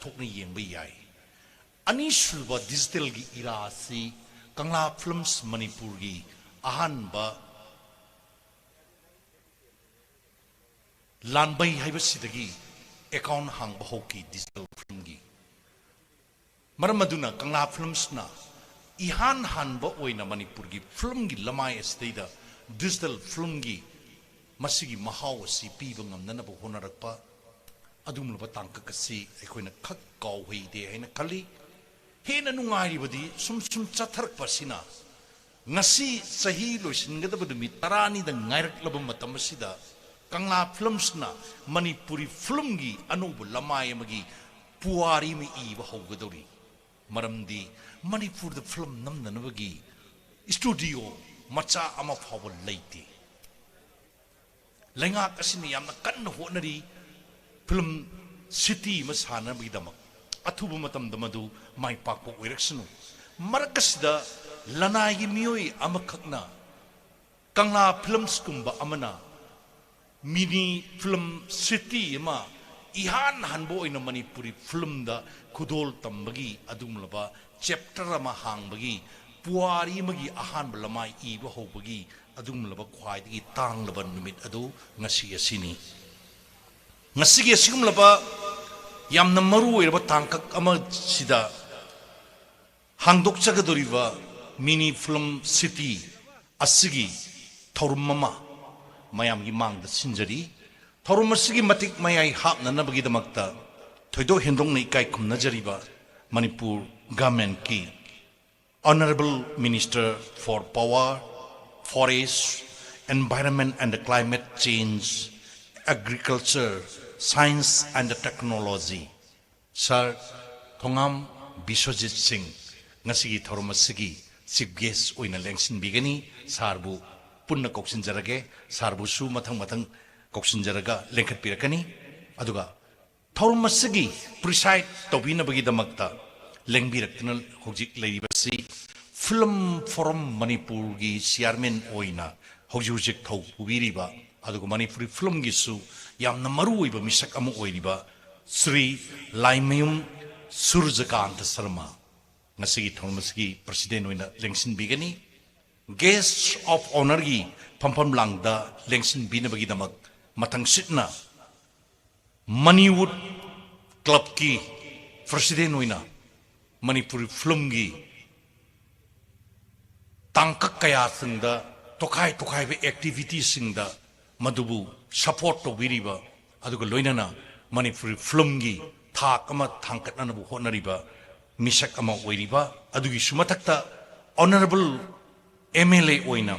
thokna yengba yai ani sulba digital gi era si Kangla Films Manipur gi ahanba lanbai haiba sidagi account hangba hoki digital film gi maramaduna Kangla Films na ihan hanba oina Manipur gi film gi lamai estida digital film gi masigi mahau si piba ngamnana ba honarakpa adumlaba tangka kasi aikoina khak kaw heide haina kali hena nungai badi sum chatharak pasina ngasi sahi loisingada badumi tarani da ngairak laba matam sida Kangla Films na Manipuri film gi anubu lamai magi puari mi iba haugadori maramdi Manipur the film namnanabagi studio macha ama phawal leiti lenga kasini yamna kanna honari film city masana bidamak athubu matam damadu mai pakpo oiraksunu marakasida lanai miyoi amakhakna Kangla Films kumba amana mini film city ma ihan hanbo ina Manipuri film da khudol tambagi adumlaba chapter ama hangbagi puari magi ahan lamai iba hobagi adumlaba khwaidagi tanglaba numit adu ngasi asini ngasi asigumlaba yamna maru oiraba tangkak ama sida hangdokchagadoriba mini film city asigi thorum mama mayam gi mang da sinjari thorum asigi matik mayai hapna nabagi damakta thoido hendong nei kai khumna jariba Manipur government ki Honorable Minister for Power, Forest, Environment and the Climate Change, Agriculture, Science and Technology, Sir Thongam Biswajit Singh, ngasigi thorumasigi chief guest oina lengsin bigani sarbu punna koksin jarage sarbu su mathang koksin jaraga lengkhat pirakani aduga thorumasigi preside tobina bagi damakta lengbirakna hojik leibasi film forum Manipur gi chairman oina hojik thau ubiriba aduga Manipuri film gi su yamna maru oiba misak amu oiriba Sri Laimayum Surjakant Sharma ngasigi thorumasigi president oina lengsin bigani guests of honor gi pampam langda lengsin binabagi damak mathang sitna Moneywood club ki president oina Manipuri film gi tangkak kaya singda tokai be activity singda madubu support to biriba aduga loinana Manipuri film gi thak ama thangkatna bu honariba misak ama oiriba adugi sumatakta honorable MLA oina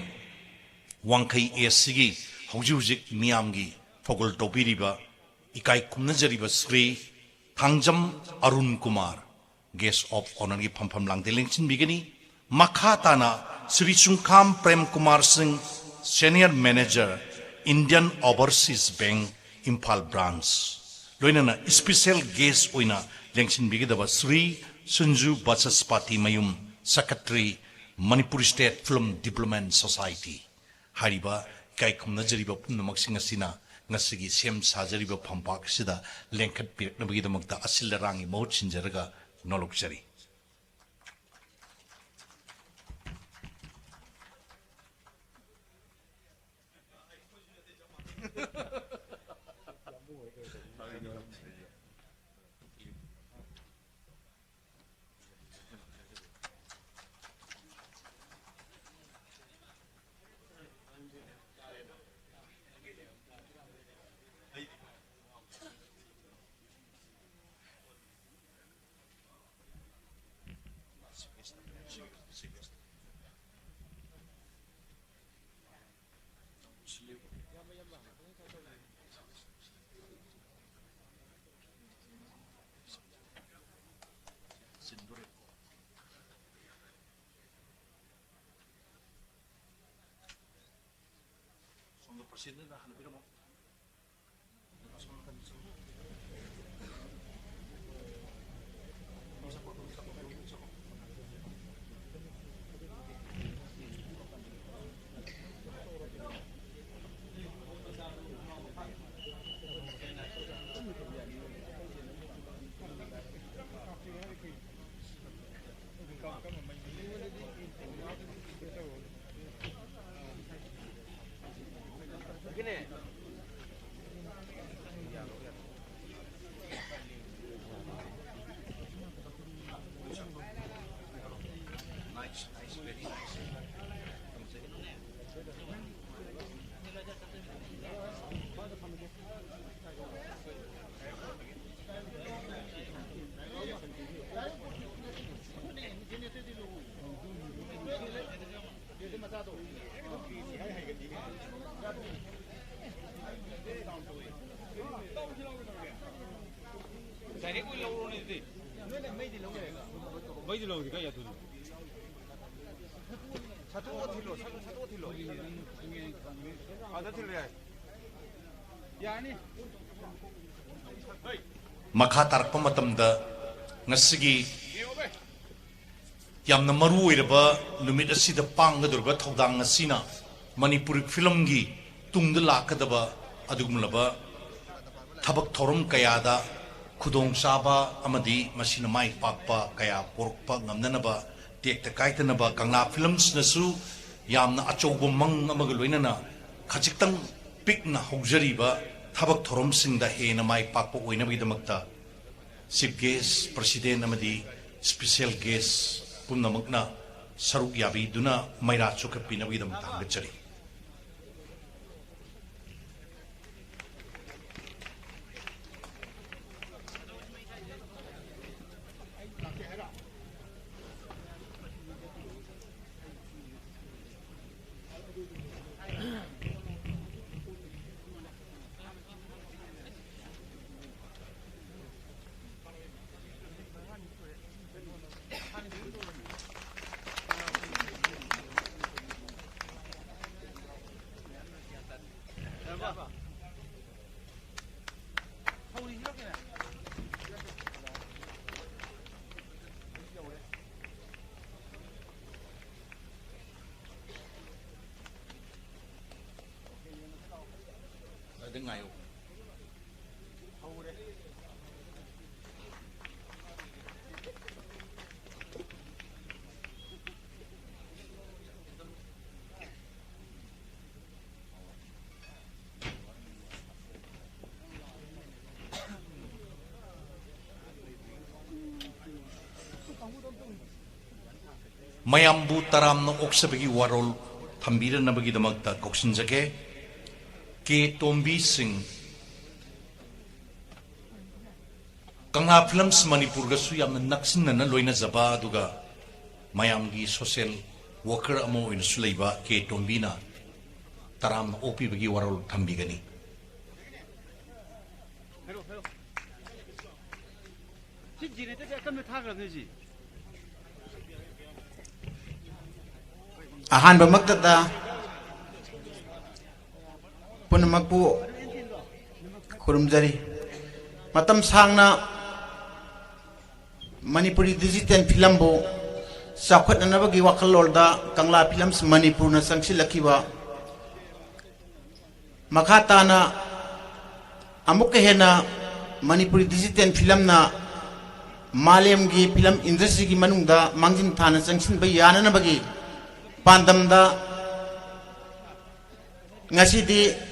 wangkai SCG hojik miyamgi fogol to biriba ikai kumna jariba Sri Thangjam Arun Kumar guest of honor gi phampam langde lengchin bigani makhatana Sri Chungkham Prem Kumar Singh senior manager Indian Overseas Bank Imphal branch loinana special guest oina lengchin bigidaba Sri Sunju Bachaspati Mayum secretary Manipur State Film Development Society hariba kai khumna jariba punnamak singasina ngasigi sem sajariba phampak sida lengkhat pirakna bigidamakta asil rangi mohut sinjaraga nolokjari makha tarakpa matamda ngasigi yamna maru oiraba numit asida panggadurba thodang asina Manipur film gi tungda lakadaba adugumlaba thabak thorum kayada khudong saba amadi masina mai pakpa kaya porkpa ngamnanaba tekta kaitanaba Kangla films nasu yamna achouba mang amaga loinana khajiktang pikna hojariba thabak thorum singda hena mai pakpa oinabidamakta chief guest president amadi special guest punnamakna saruk yabi duna maira chukapinabidamakta hangachari ngayo mayambu taramno oksabagi warol thambira nabagi damakta koksinjake ke tombi sing Kangla films Manipur ga su yamna naksin na loina zaba duga mayamgi social worker amo in suleiba ke tombina taram opi bagi warol thambi gani ahan ba magtata punamakpu khurumjari matam sangna Manipuri digital film bo sakhat nanabagi wakalolda Kangla films Manipur na sangsilakiwa makata na amuk hena Manipuri digital film na malem gi film industry gi manungda mangjin thana sangsin bayana na bagi pandamda ngasidi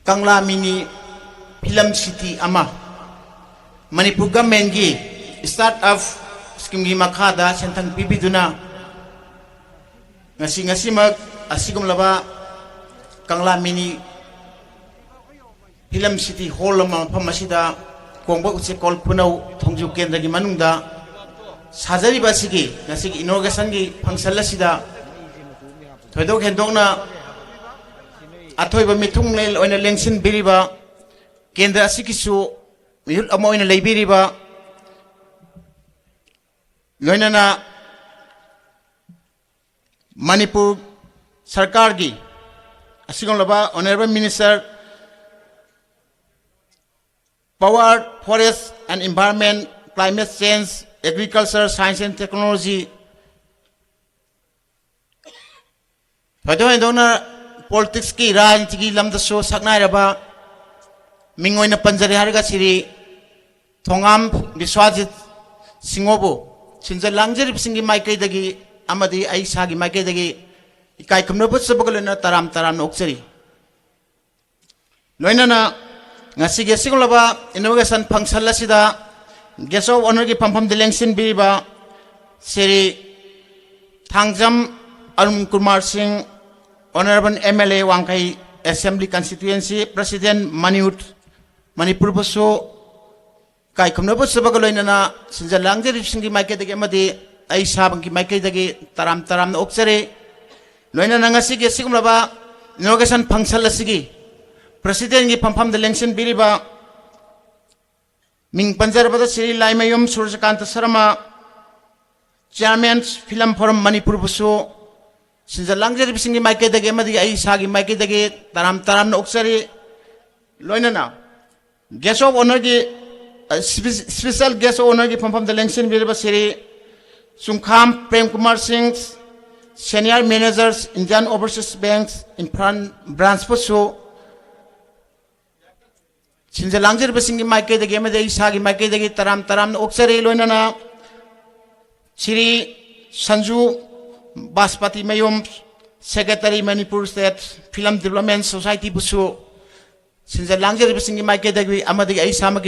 Kangla mini film city ama Manipur government gi start up scheme gi makhada sentang pibiduna ngasi mag asigum laba Kangla mini film city hall ma phamasida kongba Uchekon Khunou thongju kendra gi manungda sajari basigi ngasi inauguration gi function asida thoidok hendokna athoiba mitung lel oina lengsin biriba kendra asikisu mihul amo oina leibiriba loinana Manipur sarkar gi asigong laba honorable minister power forest and environment climate change agriculture science and technology Padona politics ki rajniti ki lamda so saknai raba mingoina panjari harga siri thongam biswajit singobo sinja langjari singi maikai dagi amadi ai sagi maikai dagi ikai khumna but sabagolena taram nokchari loinana ngasi gesing laba inauguration function lasida guest of honor ki pampham dilengsin biriba siri thangjam Arun Kumar Singh Honorable MLA Wangkai Assembly Constituency President Manipur Baso Kai Khumnabu Sabagaloinana Sinja Langjari Singi Maike dagi amadi ai sabang ki maike dagi taram na oksare loina nangasi ge sigum laba inauguration function lasigi President gi pampham dilengsin biriba Ming Panjarabada Sri Laimayum Surjakanta Sarama Chairman Film Forum Manipur Busu since the Langja Singi Maike the Game of the Aisagi Maike the Gate Taram Taram Oksari Loinana Guest of Honor special guest of honor from the Langshin Virba Siri Sungkham Prem Kumar Singh Senior Managers Indian Overseas Banks in Branch Pusu since the Langja Singi Maike the Game of the Isagi Maike the Taram Taram Oksari Loinana Siri Sanju Baspati Mayum Secretary Manipur State Film Development Society Busu since the Langja Singi Maike the Amadi Aisama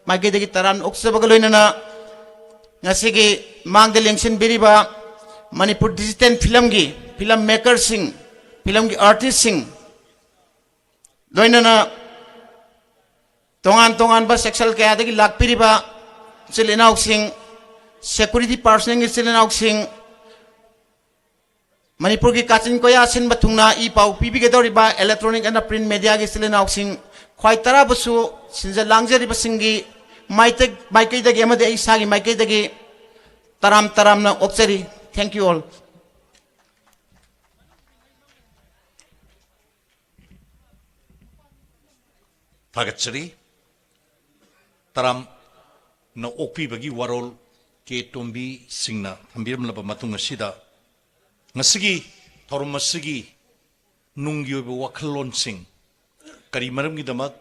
Maike the Taran Oksabagaloinana Nasigi Mang the Langshin Biriba Manipur Digital Film Maker Sing Film Artist Sing Loinana Tongan ba sexual kaya dagi lakpiriba silinaw sing security personnel silinaw sing Manipur ki kachin ko yasin batungna I pau pibi ke doriba electronic and print media ki silinaw sing khwai tara busu sinja langjari basingi maike dagi amade isagi maike dagi taram na oksari. Thank you all. Thagachari Taram na okpi bagi warol ke tombi singna thambiram laba matung asida ngasigi thorumasigi nungyo be wakalon sing kari maram gi damak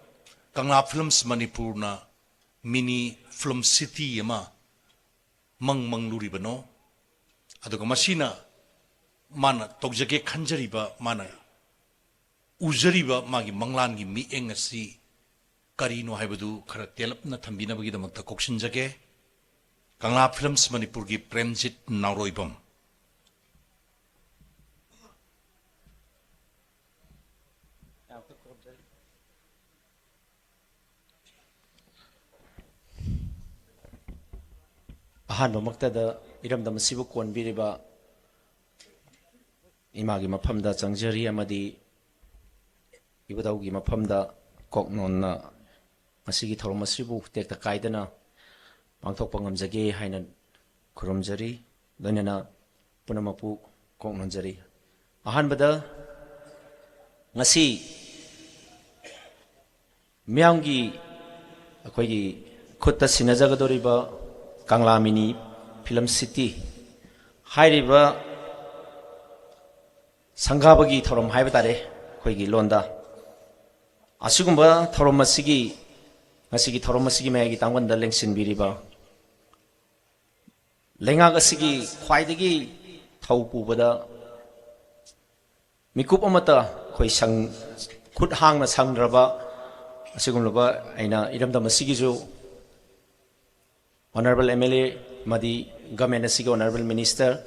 Kangla Films Manipur na mini film city ama mang luri bano aduga masina mana togjage khanjari ba mana ujari ba magi manglan gi mi engasi Karino haibadu khara telapna thambina bagi damakta kokshinjage Kangla Films Manipur gi Premjit Nauroibam Ahan maktada iram dam sibu kon biriba imagi maphamda changjari amadi ibadaugi maphamda koknonna masigi thoromasibu tekta kaidana pangthokpa ngamjage haina khurumjari loinana punamapu koknonjari ahanbada ngasi myangi akoigi khutta sinajagadoriba Kangla Mini Film City hairiba sanggabagi thorom haibetare koigi londa Asugumba Thoromasigi Masigi Thoromasigi Magi Tangwanda Lengsin Biriba Lengagasigi Kwaidagi Taupu Bada Mikup Amata Koi Sang Kut Hangna Sangraba Asugumba Aina Idam Damasigizu Honorable MLA Madi Government Asigi Honorable Minister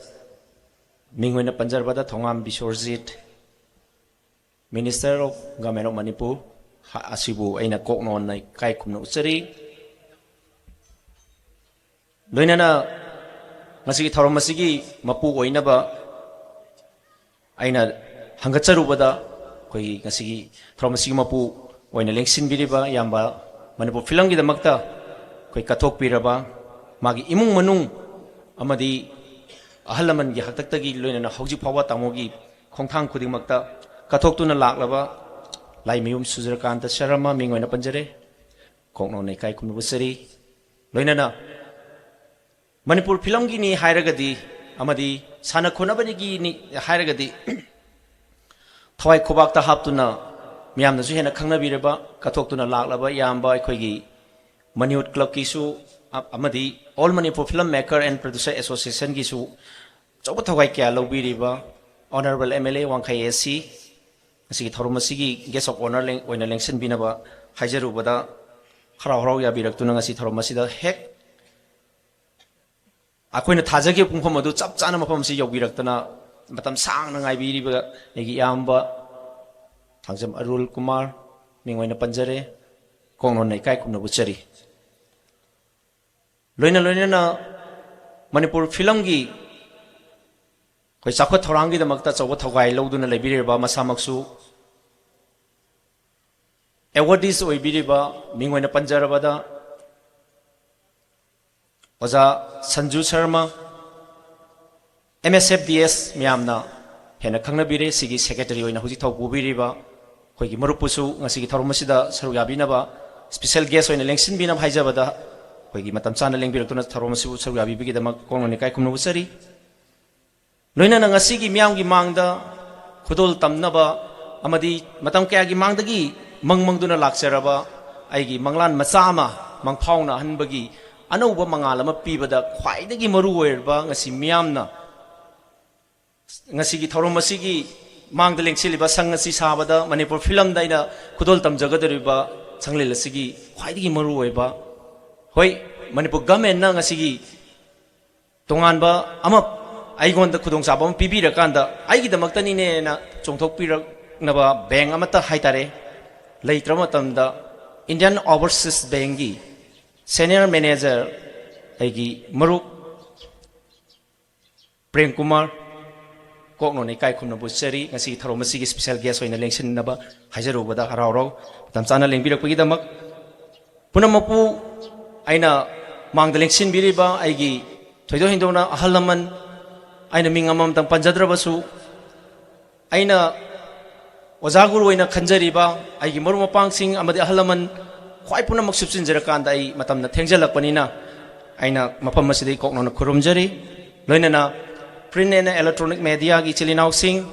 Mingwena Panjarbada Thongam Bishorjit Minister of Government of Manipur Asibu aina koknon na kai kumna usari loinana masigi thoromasigi mapu oina ba aina hangatcharubada koi ngasigi thoromasigi mapu oina lengsin biriba yamba Manipur film gi damakta koi kathok piraba magi imung manung amadi ahalaman gi haktaktagi loinana hauji phawa tamogi khongthang khuding makta kathok tuna laklaba Laimayum Suzrakanta Sharama Mingwena Panjare Kokno Nekai Kumubusari Loinana Manipur Pilongini Hairagadi Amadi Sana Konabanigi Hairagadi Thawai Kobakta Haptuna Miam Zuhena Kangna Biraba Katoktuna Laklaba Yamba Koigi Maniut Club Kisu Amadi All Manipur Filmmaker and Producer Association Gisu Chobathawai Kya Lobiriba Honorable MLA Wangkai SC Asigi Thoromasigi guest of honor when a Langshin Binaba Hajarubada Harao Yabirak Tunangasi Thoromasida heck Aquina Tazaki Pumpamadu Chapchana Mapamsi Yobiratana Batam Sang and Ibiriba Yamba Tangsam Arul Kumar Mingwena Panjare Kono Nekai Kunabuchari Loina Manipur Filmgi Koi Sakot Thorangi the Makta Sawa Tawai Loduna Libiriba Masamaksu Awardees Oibiriba Mingwena Panjarabada oza Sanju Sharma MSFDS miyamna hena khangna bire sigi secretary oina huji thau bubiriba khoigi marupusu ngasigi tharumasida sarugabina ba special guest oina lengsin bina haijabada khoigi matam chana lengbirakuna tharumasibu sarugabi bigi dama kongloni kai khumnu busari loina na ngasigi miyamgi mangda khudol tamnaba amadi matam kayagi mangdagi mangmangduna lakseraba aigi manglan macha ama mangphauna hanbagi anouba mangala ma pibada khwaidagi maru oirba ngasi miyamna ngasigi tharumasigi mangda lengsiliba sangasi sabada Manipur film daina khudol tamjagadariba changlel asigi khwaidagi maru oiba hoi Manipur government na ngasigi tonganba ama aigonda khudong sabam pibirakanda aigi damaktani ne na chongthokpirak naba bank amata haitare leitrama tamda Indian Overseas Bank gi senior manager aigi marup Prem Kumar kokno ne kai khumna busari ngasi tharomasi special guest oina lengsin naba hajaru bada hararo tamchana lengbirak pagi damak punamapu aina mangda lengsin biriba aigi thoido hindona ahalaman aina mingamam tang panjadrabasu aina ozaguru oina khanjariba aigi maru mapangsing amadi ahalaman khwai punamak subsinjarakanda ai matamna thengjalakpanina aina mafam asidai kokno na khurumjari loinana print and electronic media gi chilinau sing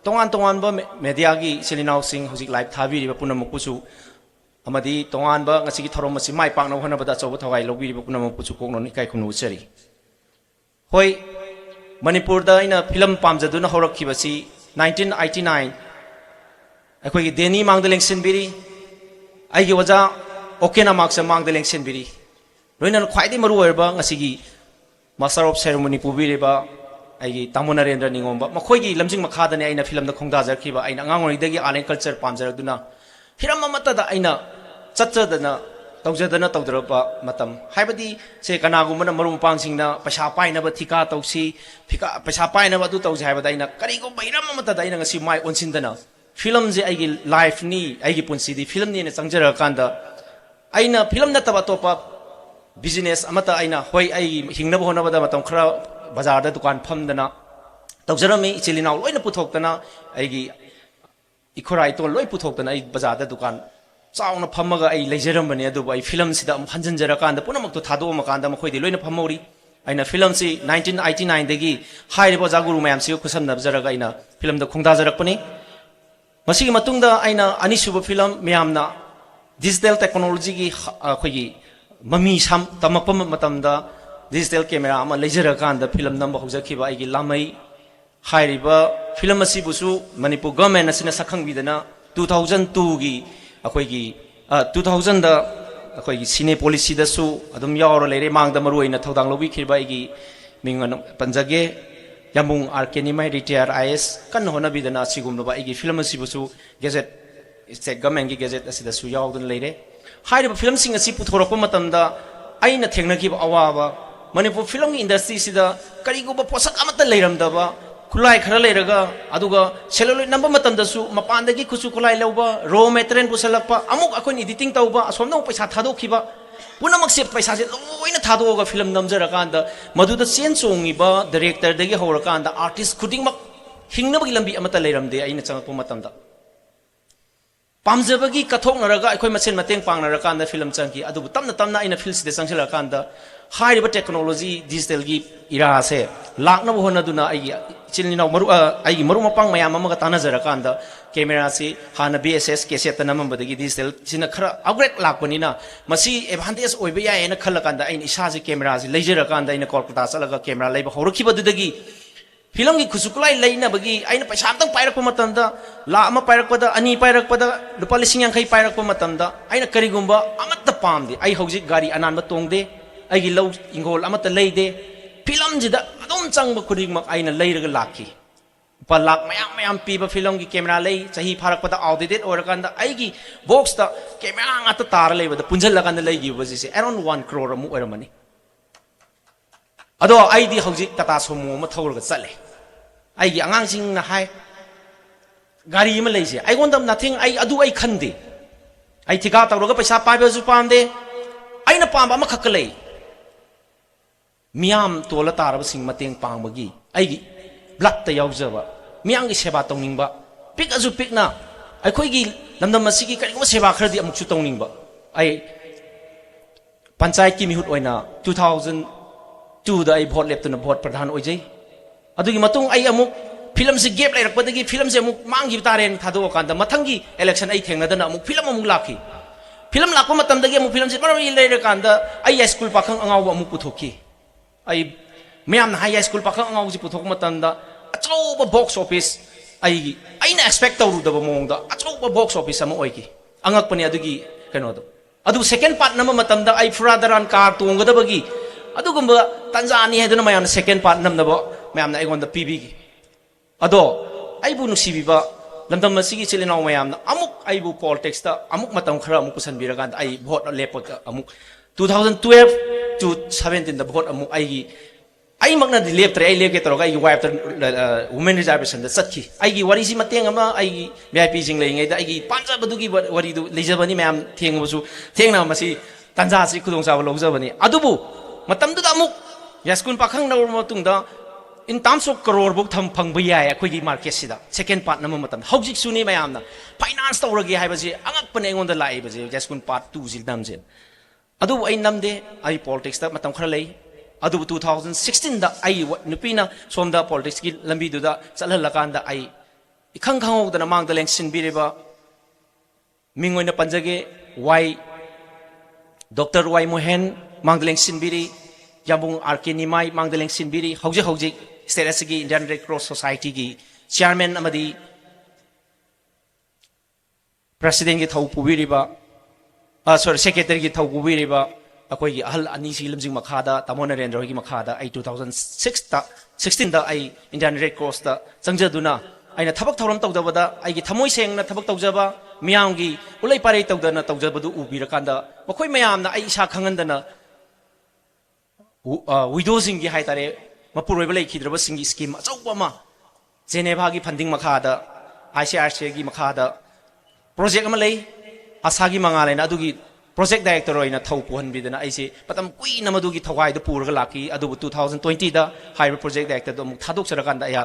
tongan ba media gi chilinau sing hojik live thabi riba punamukusu amadi tongan ba ngasi gi thorom asi mai pakna hona bada chobo thawai lobi riba punamukusu kokno ni kai khunu chari hoi Manipur da ina film pamjaduna horakhibasi 1989 akhoi gi deni mangda lengsin biri ai gi waja okena maksa mangda lengsin biri loina khwaidi maru oirba ngasi gi master of ceremony pubiriba aigi Tamunarendra Ningomba makhoigi lamjing makhadane aina film da khongda jarkhiba aina angangoni alen culture pamjaraduna hiram amata da aina chachadana tawjadana tawdrapa matam haibadi se kanagumana marum pangsingna paisa paina ba thika tawsi thika paisa paina ba du tawji haibada aina karigo bairam amata da aina ngasi mai onsindana film je aigi life ni aigi punsi di film ni ne changjara kanda aina film na taba topa business amata aina hoi ai hingnaba honabada matam khara bazar da dukan phamdana tawjarami ichilinaw loina puthoktana aigi ikhorai to loi puthoktana ai bazar da dukan chauna phamaga ai leijarambani adu ai film sida hanjanjara kanda punamak to thado makanda makhoi di loina phamori aina film si 1989 dagi hairibo jaguru mayam si khusamna bjaraga aina film da khongda jarakpani masigi matungda aina anisuba film mayamna digital technology gi khoigi mami sam tamakpa matamda digital camera ama lejara kanda film namba haujakhiba aigi lamai hairiba film asibusu Manipur government asina sakhang bidana 2002 gi akoigi 2000 da akoigi sine policy da su adum yawro leire mangda maru ina thodang lobi khirba aigi mingan panjage yamung arkeni mai retire is kan hona bidana sigumno ba aigi film asibusu gazette state government gi gazette asida su yawdun leire hairiba film sing asi puthorokpa matamda aina thengnakiba awaba Manipur film industry sida kariguba posak amata leiramdaba khulai khara leiraga aduga celluloid number matamdasu mapandagi khusu khulai leuba raw material pusalakpa amuk akon editing tauba asomna paisa thadokhiba punamak se paisa se loina thadoga film namjarakanda maduda chen chongiba director dagi horakanda artist khudingmak hingnabagi lambi amata leiramde aina changakpa matamda pamjabagi kathoknaraga akhoi masen mateng pangnarakanada film changki adubu tamna aina film sida changsilarakanda hairiba technology digital gi ira se lakna bohona duna ai chilnina maru ai maru mapang mayam amaga tanajarakanda camera se hana bss cassette namambadagi digital sina khara upgrade lakpanina masi advantage oiba ya ena khalakanda ai isa se camera se leijarakanda ina kolkata chalaga camera leiba horakhiba dudagi film gi khusukulai leina bagi aina paisa amtang pairakpa matamda la ama pairakpada ani pairakpada lupa lising yang kai pairakpa matamda aina karigumba amatta pamdi ai hojik gari ananba tongde aigi low ingol amata leide film jida adom changba khudingmak aina leiraga lakhi pa lak mayam piba film gi camera lei chahi pharakpada outdated orakanda aigi box ta camera ngata tar leibada punjallakanda leigi bajise around 1 crore mu oramani ado aidi hojik tata somo ma thawrga chale aigi angangsing na hai gari ma leise ai gondam nothing ai adu ai khande ai thika tawraga paisa paiba ju pamde aina pamba ma khakalei मियाम तोला तारब सिंग मतेंग पांगबगी आइगी blood ता यावजबा मियांगी सेवा तौनिंगबा pick अजु पिकना अखोइगी लमदम मसिगी करिगो सेवा खरदि अमुकसु तौनिंगबा आई पंचायत की मिहुत ओइना 2002 दा आई vote लेप्तुना vote प्रधान ओइजै अदुगी मतुंग आई अमुक film से गेप लाइरकपदगी फिल्म से अमुक मांगी तारेन थादो कांदा मथंगी इलेक्शन आई थेंगनदना अमुक फिल्म अमुक लाखी फिल्म लाको मतमदगी अमुक फिल्म से बरबी लेर कांदा आई स्कूल पाखंग अंगाव अमुक पुथोकी आई मैम हाई स्कूल पाखंग अंगाव जी पुथोक मतंदा अचौब बॉक्स ऑफिस आई आइना एक्सपेक्ट तौरुदब मोंगदा अचौब बॉक्स ऑफिस अम ओइकी अंगकपनि अदुगी कनोदो अदु सेकंड पार्ट नम मतंदा आई फुरादरान कार तोंगदबगी अदुगुंबा तंजानी हेदुना मैम सेकंड पार्ट नमनबो मैम आइगोंदा पीबीगी अदो आइबु नुसीबिबा लमदम मसिगी चिलिनाव मैम अमुक आइबु पॉलिटिक्स ता अमुक मतम खरा अमुक कुसनबिरगान आई भोट लेपोत अमुक 2012 to 17 दा भोट अमुक आइगी आई मगना लेप्तरे आई लेके तरोगा आई वाइफ वुमेन रिजर्वेशन दा चतखी आइगी वरीसी मतेंग अमा आइगी वीआईपी जिंग लेंगे दा आइगी पांजाबदुगी वरी दु लेजबनी मैम थेंगबसु थेंगना मसी तंजासी खुदोंग चाव लौजबनी अदुबु मतमदु दा अमुक यास्कुन पाखंग नवर मतुंगदा in terms of crore book थम फंगबा याय अखोइगी मार्केट सिदा सेकंड पार्ट नम मतम हौजिक सुनी मैमना फाइनांस तौरगे हाइबजे अंगकपने एंगोंदा लाइबजे यास्कुन पार्ट 2 जिल नमजे अदु आई नमदे आई पॉलिटिक्स दा मतम खरा लई अदु 2016 दा आई नुपीना सोमदा पॉलिटिक्स की लंबी दुदा चलहलकांदा आई इखंग खंगौदना मांगदा लेंसिन बिरेबा मिंगोइना पंजगे वाई डॉक्टर वाई मोहन मांगदा लेंसिन बिरी याबुंग आरके निमाई मांगदा लेंसिन बिरी हौजे हौजे स्टेट की इंडियन रेड क्रॉस सोसाइटी की चेयरमैन अमदी प्रेसिडेंट की थौ पुबिरिबा सॉरी सेक्रेटरी की थौ पुबिरिबा अखोई अहल अनी सी लमजिंग मखादा तमो नरेंद्र की मखादा आई 2016 दा आई इंडियन रेड क्रॉस दा चंगजदुना आइना थबक थौरम तौदबदा आइगी थमोय सेंगना थबक तौजबा मियांगी उलै पारे तौदना तौजबदु उबिरकांदा मखोय मयामना आई इसा खंगंदना विडोजिंग की हाइतारे मपुरोइब लेखिद्रब सिंगी स्कीम अचौबमा जेनेभा की फंडिंग मखादा आईसीआरसी की मखादा प्रोजेक्ट अमा लई आसागी मंगालेना अदुगी प्रोजेक्ट डायरेक्टर होइना थौ पुहनबिदना आइसे पतम कुइना मदुगी थवाई द पुरगा लाकी अदुबु 2020 दा हाइवे प्रोजेक्ट डायरेक्टर दो मुख थादोक सरकांदा या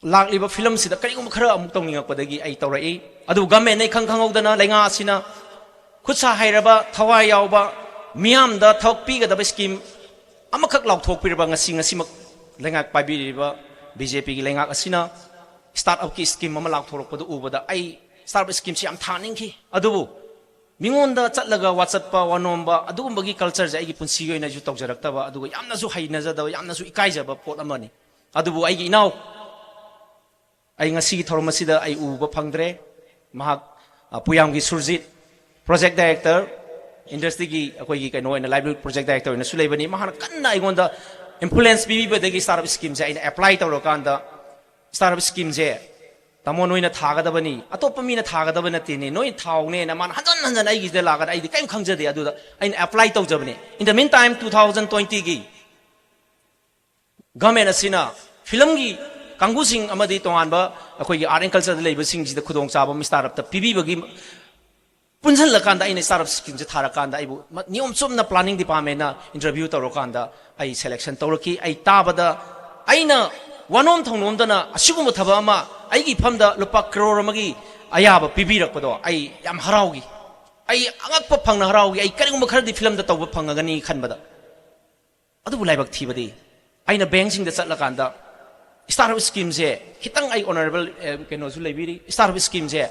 लाक्लिबा फिल्म सिदा करिगुम खरा अमुक तौनिंगपदगी आई तौरई अदु गवर्नमेंट नै खंगखंगौदना लेंगा असिना खुदसा हाइरबा थवाई यावबा मियाम दा थौक पीगदबा स्कीम अमखक लाउथोकपिरबा ngasi ngasimak lengak paibiriba BJP की लेंगा असिना स्टार्टअप की स्कीम अमा लाउथोरकपदु उबदा आई स्टार्टअप स्कीम से थानिंगखि अदुबु मिंगोंदा चलगा वाचतपा वनोंबा अदुगुंबगी कल्चर जे आइगी पुंसी गोइना जु तौजरक्तबा अदुगु यामनासु हाइनजदबा यामनासु इकाइजबा पोट अमनी अदुबु आइगी इनाउ आई ngasi की थोरमसिदा आई उबा फंगद्रे महाक पुयांगी सुरजित प्रोजेक्ट डायरेक्टर इंडस्ट्री की अखोई कनो लाइवलीहुड प्रोजेक्ट डायरेक्टर ने सुलेबनी महान कन्ना आइगोंदा इन्फ्लुएंस बीबीबदगी स्टार्टअप स्कीम से आइना अप्लाई तौरकांदा स्टार्टअप स्कीम से तमो नोइना थागदबनी अतोप मीना थागदब नतेने नोइ थाउने न मान हजन हजन आइगिदे लागद आइदि कैम खंगजदे अदुदा आइना अप्लाई तौजबने इन द मीन टाइम 2020 की गवर्नमेंट असिना फिल्म की कांगुसिंग अमदी तोंगानबा अखोई आर्ट एंड कल्चर लेबसिंग जिदा खुदोंग चाबा स्टार्टअप त पीबीबगी पुंजन लकांदा आइना स्टार्टअप स्कीम से थारकांदा आइबु नियम चुमना प्लानिंग डिपार्टमेंट ना इंटरव्यू तौरकांदा आई सिलेक्शन तौरकी आई ताबदा आइना वनोम थौनोमदना असिगुम थबा अमा आइगी फमदा लुपा करोड़ अमगी अयाबा पीबीरकपदो आई याम हराउगी आई अंगकप फंगना हराउगी आई करिगुम खरदि फिल्म दा तौबा फंगगनी खनबदा अदुबु लाइबक थीबदी आइना बैंकिंग दा चलकांदा स्टार्टअप स्कीम से खितंग आई ऑनरेबल केनोसु लेबिरी स्टार्टअप स्कीम से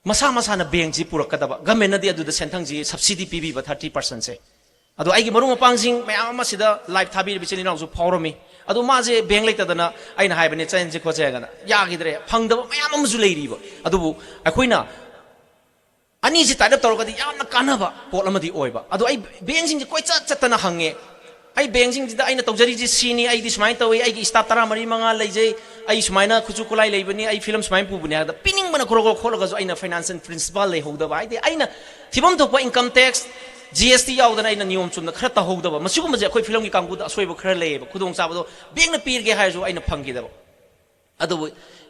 मसा मसाना बैंक जी पुरकदबा गवर्नमेंट नदी अदुदा सेंथंग जी सब्सिडी पीबीबा 30% से अदो आइगी मरु मपांगसिंग मयाम मसिदा लाइव थाबीर बिचनि नाउसु फावरमी अदो माजे बैंक लेतदना आइना हाइबने चेंज जे खोजेगना यागिद्रे फंगदबा मयाम अमजु लेरिबा अदुबु अखोइना अनि जि ताइप तौरगदि यामना कानबा पोट अमदि ओइबा अदो आई बैंकिंग जे कोइचा चतना हंगे आई बैंकिंग जिदा आइना तौजरी जी सीनी आई दि स्माइन तौई आई स्टाफ 13 मंगा लेजे आई स्माइना खुचु कुलाई लेबनी आई फिल्म स्माइन पुबनी आदा पिनिंग बना खोरगो खोलगजु आइना फाइनेंशियल प्रिंसिपल ले होदबा आई आइना थिबम थोपा इनकम टैक्स जीएसटी यावदना आइना नियम चुमना खरा तहोदबा मसिगुम जे अखोई फिल्म की कांगुदा असोइबो खरा लेबा खुदोंग चाबदो बैंक ना पीरगे हायजु आइना फंगिदबा अदो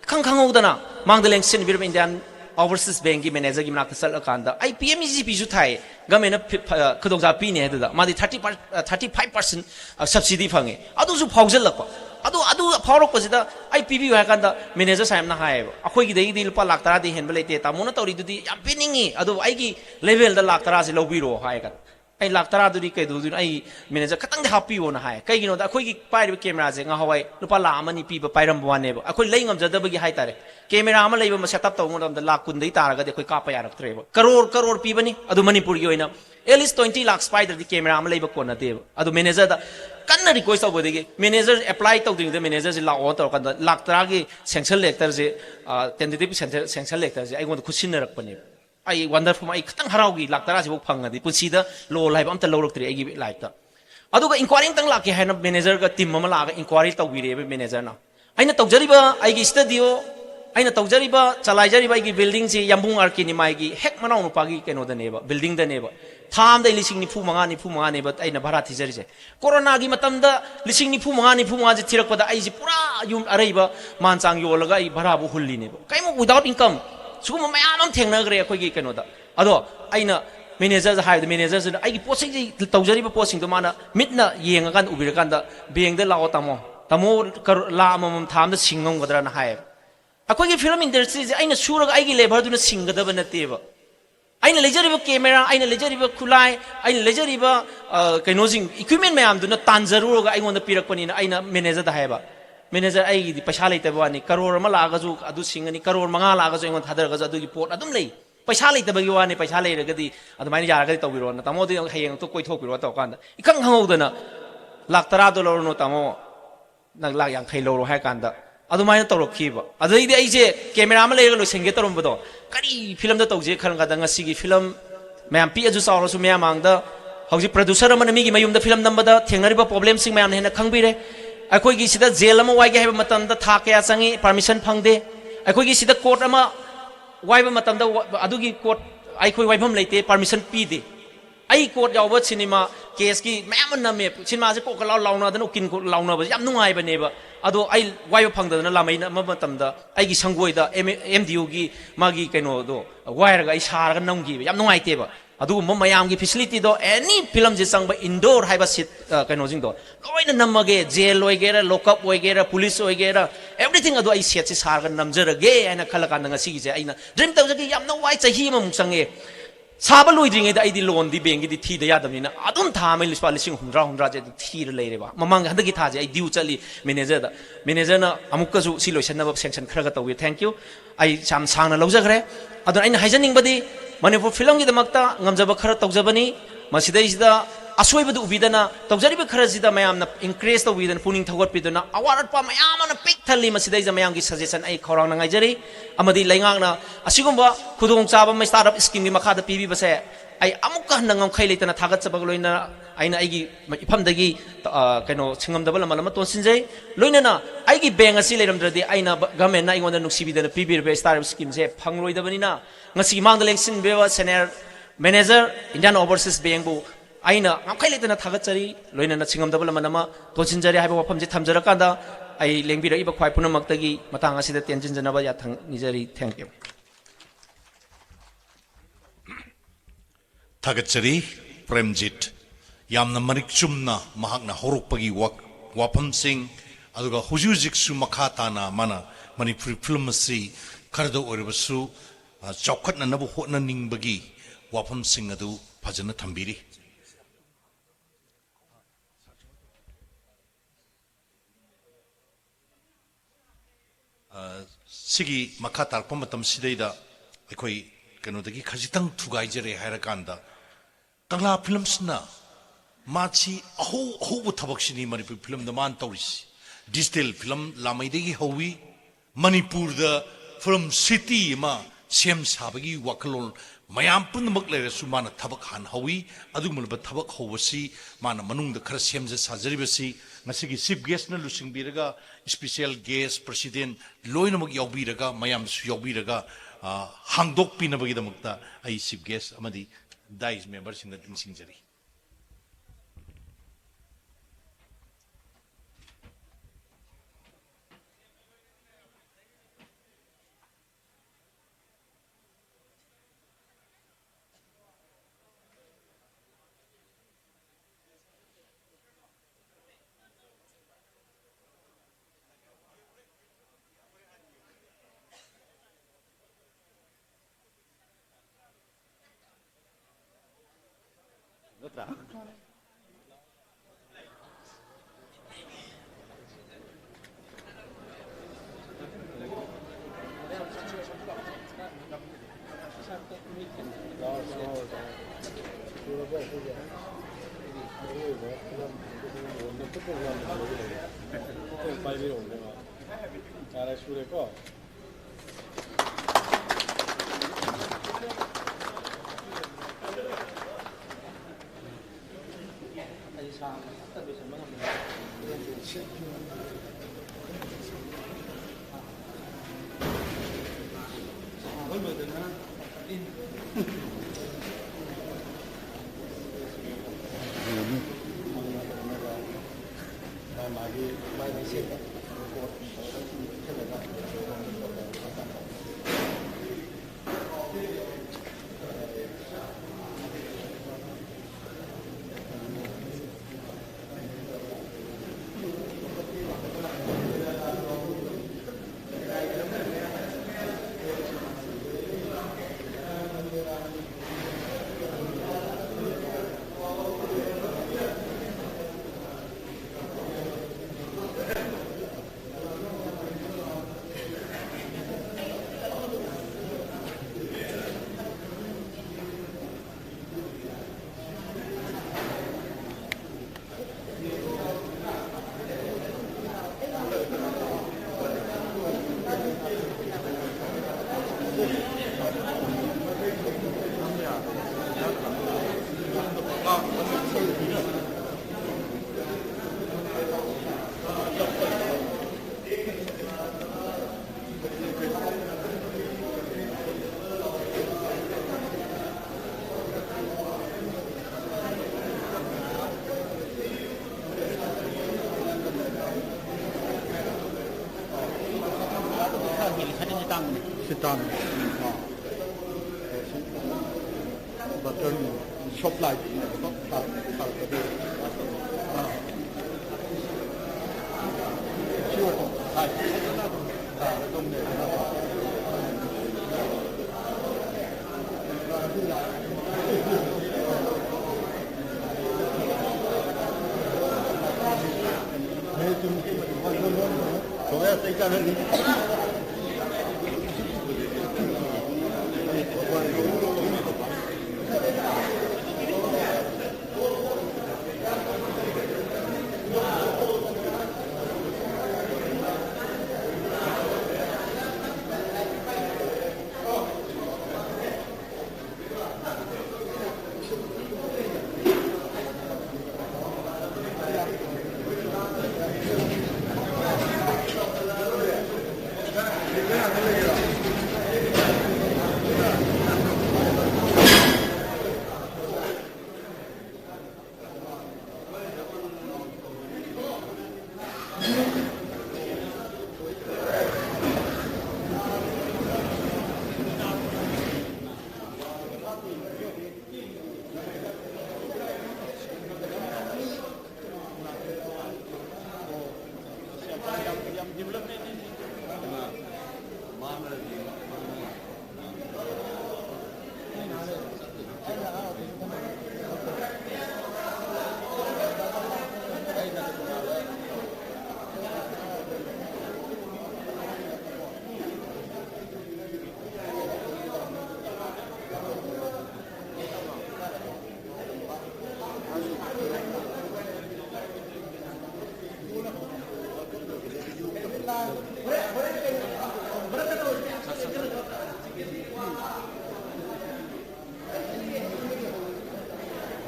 खंग खंगौदना मांगदलेंग सिन बिरम Indian overseas bank ki manager ki mnak sal akanda ai PMEGP su thai government na khudongja pi ne da madi 35% subsidy phange adu su phaujal lakpa adu phawrok ko sida ai PB ha kanda manager saim na hai akhoi gi dei di lupa lakh tara di hen belete ta mona tori du di yam piningi adu ai gi level da lakh tara se lobiro hai kan ai lakh tara du di kai du ai manager khatang de happy wona hai kai gi no da akhoi gi pai ri camera je nga hawai lupa la amani pi ba pairam bwane ba akhoi lei ngam jada ba gi hai tare camera ama lei ba ma setup taw ngam da lakh kun dei tara ga de akhoi ka pa yarak tre ba crore pi bani adu manipur gi oina at least 20 lakh spider di camera ama lei ba ko na de adu manager da kanna request taw bodegi manager apply taw ding the manager ji la on taw kan lakh tara gi sanction letter je tentative sanction letter je ai gon khusin na rak pani ai wonderful ai khatang harau gi lakh tara ji bok phang adi punsi da lo lai ba am ta lo rok tri ai gi life ta adu ga inquiry tang la ke haina manager ga team ma la ga inquiry taw bi re manager na aina taw jari ba ai gi studio aina taw jari ba chalai jari ba ai gi building ji yambung arki ni mai gi hek manau nu pa gi keno da ne ba building da ne ba tham dai lising ni phu manga ne ba aina bhara thi jari je corona gi matam da lising ni phu manga ji thirak pada ai ji pura yum arai ba man chang yo laga ai bhara bu hulli ne ba kai mo without income sugum mayam am thengna gre khoi gi keno da ado aina manager ja hai manager ja ai gi posing ji tawjari ba posing do mana mitna yenga kan ubira kan da beng da lao tamo la amam tham da singam gadra na hai akhoi gi film industry ji aina suraga ai gi labor du na singgadaba na te ba aina lejariba camera aina lejariba khulai aina lejariba kainojing equipment mayam du na tanjaru ga aingon da pirak pani na aina manager da haiba manager ai di paisa leite ba ni crore ma la ga ju adu singani crore manga la ga ju aingon thadar ga ju adu gi pot adum lei paisa leite ba gi wa ni paisa lei ga di adu mai yara ga di tawbiro na tamo di hayeng to koi thok biro ta kan da ikang hangau da na lakh tara do lo no tamo nang lakh yang khai lo ro hai kan da adu mai na tawrok khiba adu di ai je camera ma le ga lo sengge tarom ba do kari film da tawje khan ga da ngasi gi film mayam pi aju saw su mayam ang da hauji producer amana mi gi mayum da film namba da thengnari ba problem sing mayam hena khangbire akhoi gi sida jail ama wai ge ha matam da tha kya changi permission phangde akhoi gi sida court ama wai ba matam da adu gi court ai khoi wai pham leite permission pi de ai court yaw ba cinema case ki mayam na me cinema se ko ka law na da no kin ko law na ba yam nungai ba ne ba ado ai wai ba phang da na lamai na ma matam da ai gi sangoi da MDU gi magi kaino do wire ga ai sar ga nam gi yam nungai te ba adu mo mayam gi facility do any film je sang ba indoor hai ba sit kaino jing do loina namage jail oi gera lock up oi gera police oi gera everything adu ai set se sar ga namjara ge aina khala kan nga si gi je aina dream taw gi yam na wai chahi ma mung sange saba loidring da ai di loan di bank di thi da yadam ni na adum tha mai lispa lising hundra je thi re leire ba mamang handa gi tha je ai diu chali manager na amukka ju si loisan na ba sanction khara ga tawi thank you ai sam sang na lojagre adon aina haijaning badi manipur film gi damakta ngamjaba khara tawjabani masidai sida asoi badu ubidana tawjari ba khara sida mayam na increase to widan puning thagot piduna award pa mayam na pick thali masidai ja mayam gi suggestion ai khorang na ngai jari amadi laingak na asigumba khudong chaba mai startup scheme gi makha da pibi base ai amukka nangam khai leitana thagat chabag loina aina aigi ifam dagi kaino chingam dabal malama ton sinjai loina na aigi bank asi leiram dradi aina government na ingon da nuksibi da pibi be startup scheme se phangloi da bani na ngasi mang da lengsin be senior manager Indian overseas bank bu aina ngamkhai leitana thagat chari loina na chingam dabal manama ton sinjari haiba wafam je thamjara kanda ai lengbira iba khwai puna maktagi matang asida tenjin janaba ya thang nijari thank you Thagachari Premjit yamna marik chumna mahakna horukpagi wapam sing aduga hujuzik su makata na mana Manipur film si kardo oribasu chawkhatna nabu hotna ningbagi wapam sing adu phajana thambiri sigi makata pamatam sidaida ekoi kanodagi khajitang thugai jere hairakanda Kangla films na machi aho bu thabak sini Manipur film da man tawris digital film lamai degi hawi Manipur da film city ma sem sabagi wakalol mayam pun mak le su mana thabak han hawi adu mul ba thabak hawasi mana manung da khara sem ja sajari basi ngasigi chief guest na lusing biraga special guest president loina mak yaubiraga mayam su yaubiraga hangdok pinabagi da makta ai chief guest amadi Dice members in the Singari. Sitan, button shop light,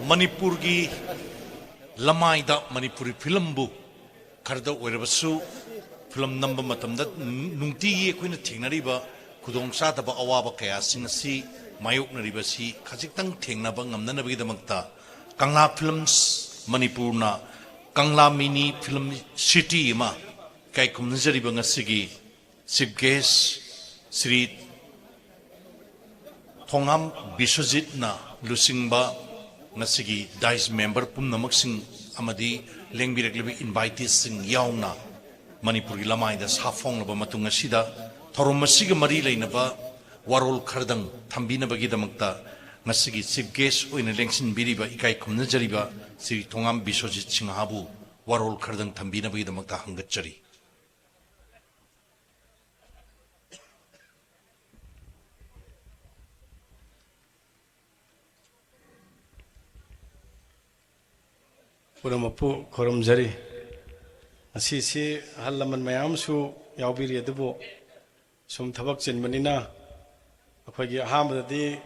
Manipur gi lamai da Manipuri film bu karda oirabasu film number matam da nungti ye koina thingnari ba khudong sa da ba awaba kaya singasi mayok nari ba si khajik tang thengna ba ngamna na ba gidamakta Kangla films Manipur na Kangla mini film city ma kai kumnjari ba ngasigi chief guest Sri Thongam Biswajit na lusingba ngasigi dice member pumnamak sing amadi lengbirak lebi invitees sing yauna Manipur gi lamai da safong laba matung asida thorom masiga mari leinaba warol khardang thambina bagi damakta ngasi chief guest oina lengsin biriba ikai khumna jariba si thongam bisojit singhabu warol khardang thambina bagi damakta hangatchari Puramapu korum jari asisi halaman mayam su yaubiri adubo sum thabak chinmanina akhoi ahamdadi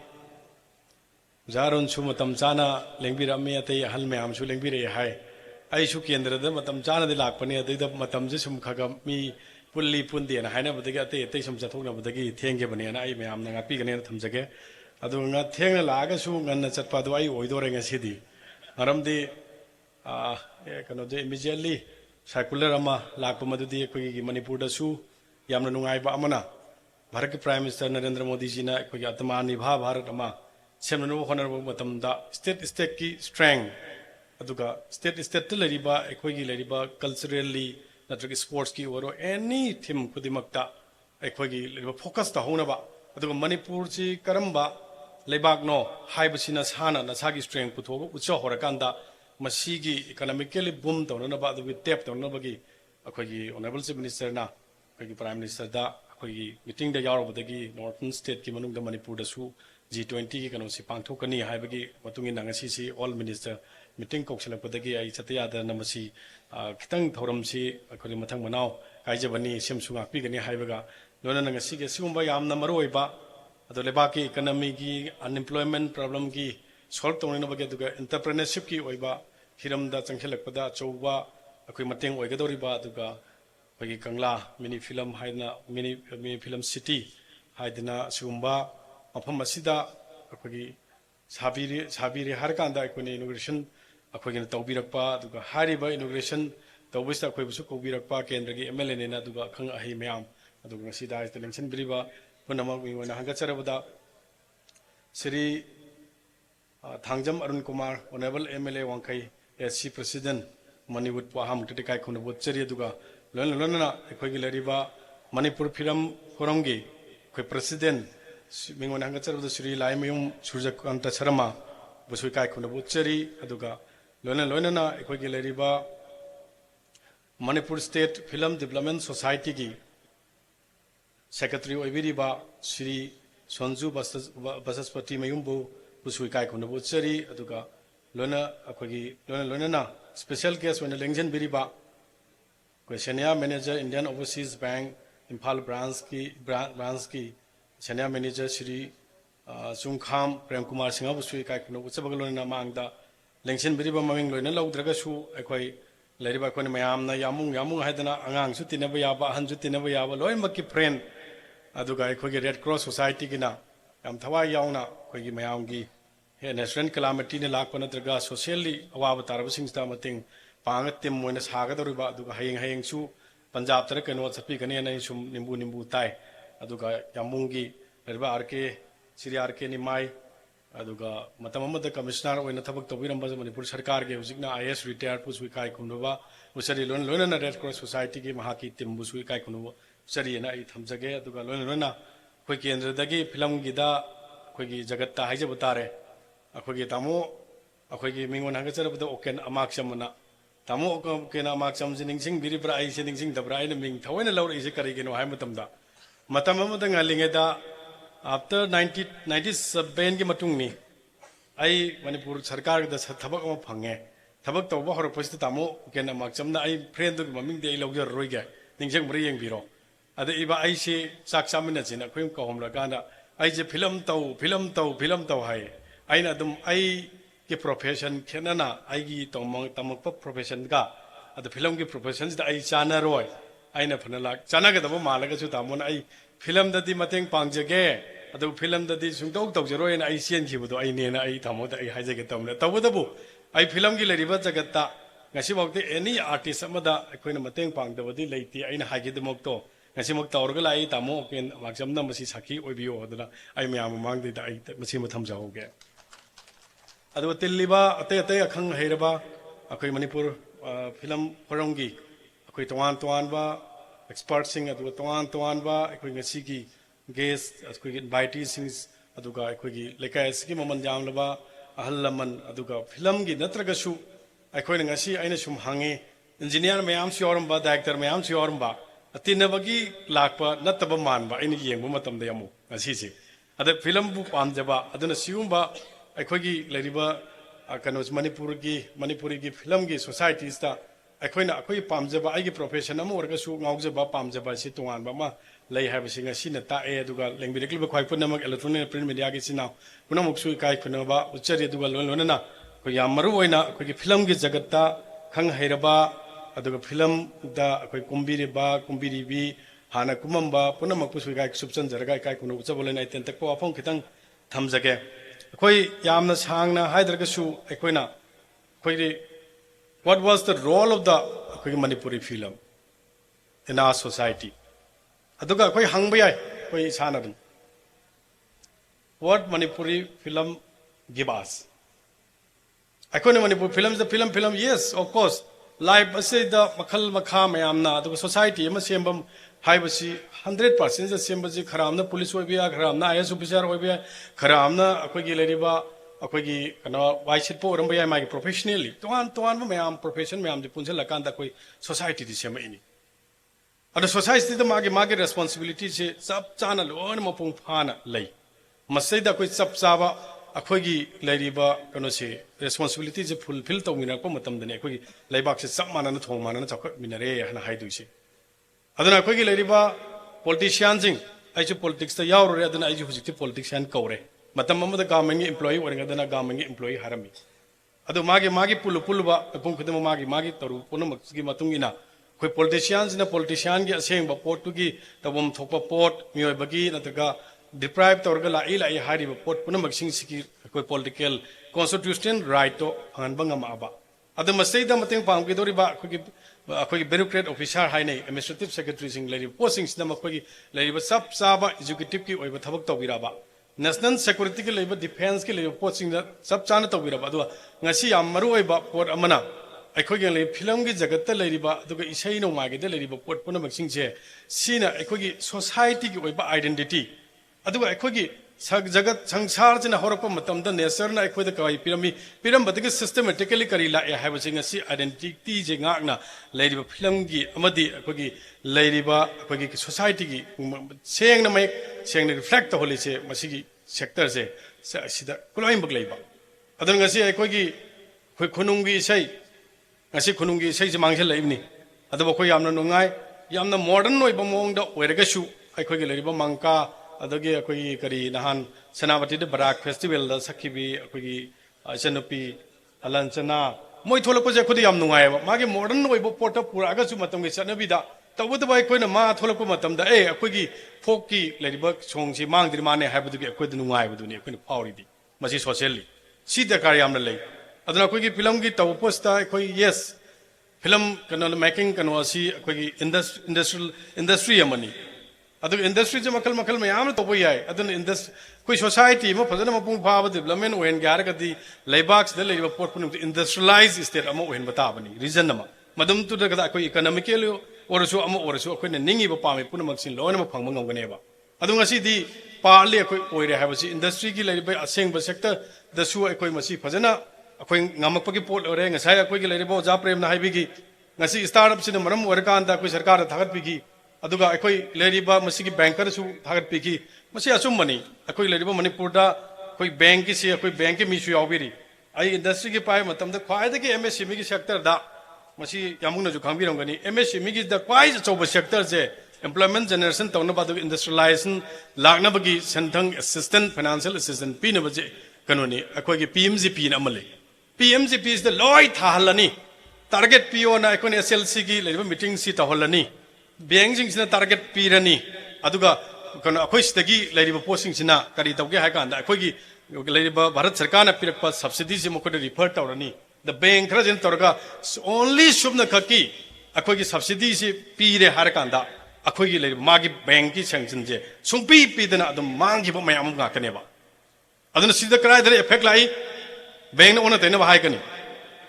Zaron su matam chana lengbira me atei hal mayam su lengbira hai ai su kendra da matam chana de lakpani atei da matam je sum khaga mi pulli pundi na haina badagi atei sum chathokna badagi thenge bani na ai mayam na ngapi gane thamjage adu nga thengna laga su nganna chatpa do ai oidore nga sidi aramdi kano de immediately circular ama lakpa madudi koi Manipur da su yamna nungai ba amana Bharat ke Prime Minister Narendra Modi ji na koi atman nibha Bharat ama semna no honorable matam da state ki strength aduga state te lariba koi gi lariba culturally natraki sports ki oro any theme kudimakta koi gi lariba focus ta hona ba aduga Manipur ji karamba lebak no haibasina sana na sagi strength putho ucha horakanda masigi economically boom tawna ba du tap tawna bagi akhoi honorable chief minister na akhoi prime minister da akhoi meeting da yaro badagi northern state ki manung da Manipur da su G20 ki kanu si pangthokani haibagi matungi nangasi si all minister meeting kokselak badagi ai chatya da namasi kitang thoram si akhoi mathang manau kaijabani semsu ngakpi gani haibaga lona nangasi ge sigumba yamna maroi ba ado lebaki economy ki unemployment problem ki solve tawna bagi duga entrepreneurship ki oiba hiramda changkhelakpada chouba akoi mateng oigadoriba duga bagi Kangla mini film haina mini film city haidina sugumba mafam asida akoi sabiri har kanda akoi inauguration akoi na tawbirakpa duga hariba inauguration tawbista akoi busu kobirakpa kendra gi MLA ne na duga khang ahi mayam aduga sida election biriba punamak wingona hangatsarabada Sri Thangjam Arun Kumar, Honorable MLA Wangkai, SC President, Manipur Paham Tikai Khunou Cheri Duga, Lona, Equigilariba, Manipur Piram Horongi, President, Mingon Hangacher of the Sri Laimayum, Surjakanta Sarama, Busukai Khunou Cheri, Aduga, Lona, Equigilariba, Manipur State Film Development Society, Secretary Oiviriba, Sri Sonju Basaspati Mayumbu, Busui kai kono butsari aduga lona akogi lona na special case when election biriba ko senior manager Indian Overseas Bank Imphal branch ki senior manager Sri Sungkham Prem Kumar Singh busui kai kono butsabaga lona mangda election biriba maming lona laudraga su akoi leriba ko mayam na yamung haidana angang su tinaba yaba han su tinaba yaba loi makki friend aduga akogi Red Cross Society ki na yam thawai yauna kogi mayam gi national calamity ne lakpa natraga socially awaba taraba singsta mating pangat tim moina saga doriba aduga hayeng su Punjab tara kano chapi kane na sum nimbu tai aduga yamungi leriba RK Sri RK ni mai aduga matamamada commissioner oina thabak tobiramba Manipur sarkar ge hujikna IS retired pusui kai khunduba usari lona na Red Cross Society ge mahaki tim busui kai khunu sari na I thamjage aduga lona khoi kendra dagi film gi da khoi gi jagat ta haije butare akhoi tamo akhoi mingon hangacherabda oken amak chamna tamo oken amak cham jiningsing biri pra ai jiningsing dabra ai ming thawaina laur ise kari geno hai matamda amada ngalinge da after 1997 gi matung ni ai Manipur sarkar da thabak ama phange thabak tawba hor post tamo oken amak chamna ai friend du maming de logger roiga ningsang bri yeng biro ada iba ai se sak samina jina khoim ka homla kana ai je film tau hai aina dum ai ki profession khenana ai gi tamak profession ga ada film ki profession da ai chana roi aina phanala chana ga da malaga su tamon ai film da di mateng pangjage adu film da di sungtau tawjero na ai sian ki budo ai ne na ai thamo da ai haijage tamna tawdabu ai film gi leriba jagata ngasi bokte any artist amada akoina mateng pangdabadi leiti aina haige demok to ngasi mok tawrga lai tamo ken makjamna masi sakhi oibio aduna ai myam mangde da ai masi matham jaoge adu tilliba ate akhang heiraba akoi Manipur film horongi akoi toan ba expert sing adu toan ba akoi ngasi gi guest akoi invitees sing अदुगा अखोगी लेकाय असगी ममन यामलबा अहल लमन अदुगा film गी नत्रगसु अखोइन ngasi aina sum hangi engineer mayam si oramba director mayam si oramba atinabagi lakpa nataba manba aina yengbu matam da yamu ngasi si ada film bu pamjaba aduna siumba अखोगी लेरिबा कनोस Manipuri की film की societies ता अखोइना अखोई पामजबा आइगी profession अमु ओरगसु गाउजबा पामजबा सि तोंगानबा मा लई हाबसिंग सिन ताए दुगा लेंबिरेक्लिबा ख्वाइ पुनमक electronic print media की सिना पुनमुक्सु काइ खुनबा उच्चरी दुगा लोनना को याम मरु ओइना अखोगी फिल्म की जगत्ता खंग हैरबा अदुगा फिल्म दा अखोई कुंबिरीबी हाना कुमंबा पुनमक पुसु काइ सुपचन जरगा काइ खुनु उचबोलेन आइतेन तक वाफों खितंग थमजगे अखोई यामना सांगना हाइदरगसु अखोइना अखोई what was the role of the अखोई Manipuri film in our society अदुगा अखोई हंगबा याय अखोई सानदम what Manipuri film give us अखोई Manipuri films the film yes of course life ase the makhal makha mayamna अदुगा society ama sembam हाइबसी 100% से सेम्बजी खरामना police ओइबिया खरामना IAS officer ओइबिया खरामना अखोगी लेरिबा अखोगी कनो वाइसिट पो रंबया मागी professionally तोन मयाम प्रोफेशन मयाम दि पुंजल लकांदा कोई सोसाइटी दि सेमइनी अद सोसाइटी द मागी रेस्पोंसिबिलिटी से सब चाना लोन मपुंग फाना लई मसैदा कोई सब चाबा अखोगी लेरिबा कनो से रेस्पोंसिबिलिटी से फुलफिल तौमिना को मतम दने अखोगी लैबाक से सब मानना थोंग मानना चक मिनरे हना हाइदुइसे अदना अखोगी लेरिबा पॉलिटिशियन सिंग आइजु पॉलिटिक्स ता यावरे अदना आइजु हुजिति पॉलिटिशियन कौरे मतम ममद गवर्नमेंट एम्प्लॉई ओरंगदना गवर्नमेंट एम्प्लॉई हारमी अदु मागी पुलुबा पुंग खदम मागी तरु पुनमक्सगी मतुंगिना कोई पॉलिटिशियन की असेंग पोट तुगी तबम थोपा पोट मियोबगी नतगा डिप्राइव तौरगा लाई हारिब पोट पुनमक्सिंग सिकी कोई पॉलिटिकल कॉन्स्टिट्यूशनल राइट तो फंगबंगमाबा अदु मसैदा मतंग पांगगिदोरिबा अखोगी ब्यूरोक्रेट ऑफिसर हाइने एडमिनिस्ट्रेटिव सेक्रेटरी सिंग लेरि पोस्टिंग सिना मखोगी लेरिबा सब साबा एजुकेटिव की ओइबा थबक तौबिराबा नेशनल सिक्योरिटी के लेरिबा डिफेंस के लेरिबा पोस्टिंग सब चाना तौबिराबा अदुवा ngasi yam maru oiba pot amana अखोगी ले फिल्म की जगत लेरिबा अदुगा इसै नोमागे दे लेरिबा पोट पुनमक सिंगसे सिना अखोगी सोसाइटी की ओइबा आइडेंटिटी अदुगा अखोगी जगत संसार से हरप नेचर अखोद कई पीरमी सिस्टमेटिकली करी लाए है आइडेंटिटी से लेरिबा फिल्म की अखोगी सोसाइटी की सेंग मयक सेंग रिफ्लेक्ट तौलीसे सेक्टर से कुलोइंबक लेबा अखोगी खुनुंगी इसै खुनुंगी इसै से मांगसे लेबनी अखोई यामना नुंगाई यामना मॉडर्न ओइबा मोंगदा ओइरगसु अखोगी लेरिबा मंका अदगी अखोई करी नहान सनावती दे बराक फेस्टिवल दा सखिबी अखोई अचनपी अलंचना मोय थोलपजे खुद याम नुंगायबा मागे मॉडर्न ओइबो पोट पुरागसु मतम के चनबीदा तबदबा अखोइना मा थोलप मतम दा अखोई फोक की लेरिबा सोंगसी मांगदिर माने हाइबदुगी अखोई नुंगायबदुनी अखोइना फावरिदी मसी सोशली सी दरकार यामना लई अदना अखोई फिल्म की तव पोस्टा अखोई यस फिल्म कनो मेकिंग कनो असी अखोई इंडस्ट्री अमनी अदु इंडस्ट्री से मखल मखल मयाम तब याय अदन कोई सोसाइटी में फजन मपुंग फाब डेवलपमेंट ओहन गारगदी लेबाक्स दे लेबा पोट पुन इंडस्ट्रियलाइज स्टेट अम ओहन बताबनी रीजन अमा मदम तु दगदा कोई इकोनॉमिकल ओरसु अम ओरसु अखोइना निंगिबा पामे पुनमक्सिन लोन म फंगम ngongनेबा अदु ngasi di पार्ले अखोई ओइरे हाबसी इंडस्ट्री की लेबा असेंग सेक्टर दसु अखोई मसी फजना अखोई ngamapagi पोट ओरे ngasai अखोई की लेबा ओजा प्रेम ना हाइबिगी ngasi स्टार्टअप सिन मरम ओरकान दा कोई सरकार थागत बिगी अदुगा अखोई लेरिबा मसिगी बैंकर सु थागत पिकी मसी असुम मनी अखोई लेरिबा मणिपुर दा कोई बैंक की से अखोई बैंक के मिसु यावबिरी आई इंडस्ट्री के पाए मतम द ख्वाइद के एमएसएमई की सेक्टर दा मसी यामुंग जु खांबिरंगनी एमएसएमई की द क्वाइज चौब सेक्टर से एम्प्लॉयमेंट जनरेशन तौन बादु इंडस्ट्रियलाइजेशन लागनबगी सेंथंग असिस्टेंट फाइनेंशियल असिस्टेंट पीनबजे कनोनी अखोई की पीएमजीपी न अमले PMGP is the Loy थाहलनी target PO ना अखोई एसएलसी की लेरिबा मीटिंग सी तहलनी बैंक टारगेट पीरनी कनो अखोई लेरिबा पोस्टिंग सिना करी तौगे है कांदा अखोई भारत सरकार पीरप सब्सिडी से मखोद रिफर तौरनी द बैंक खरा जिन तौरगा ओनली शुभन खकी अखोई सब्सिडी से पीरे हर कांदा अखोई लेरिबा मागी बैंक की सैंक्शन से सुंपी पीदना अदम मांगिबा मयाम गाकनेबा अदन सिदा करायदरे इफेक्ट लाई बैंक ओना तैना हाइकनी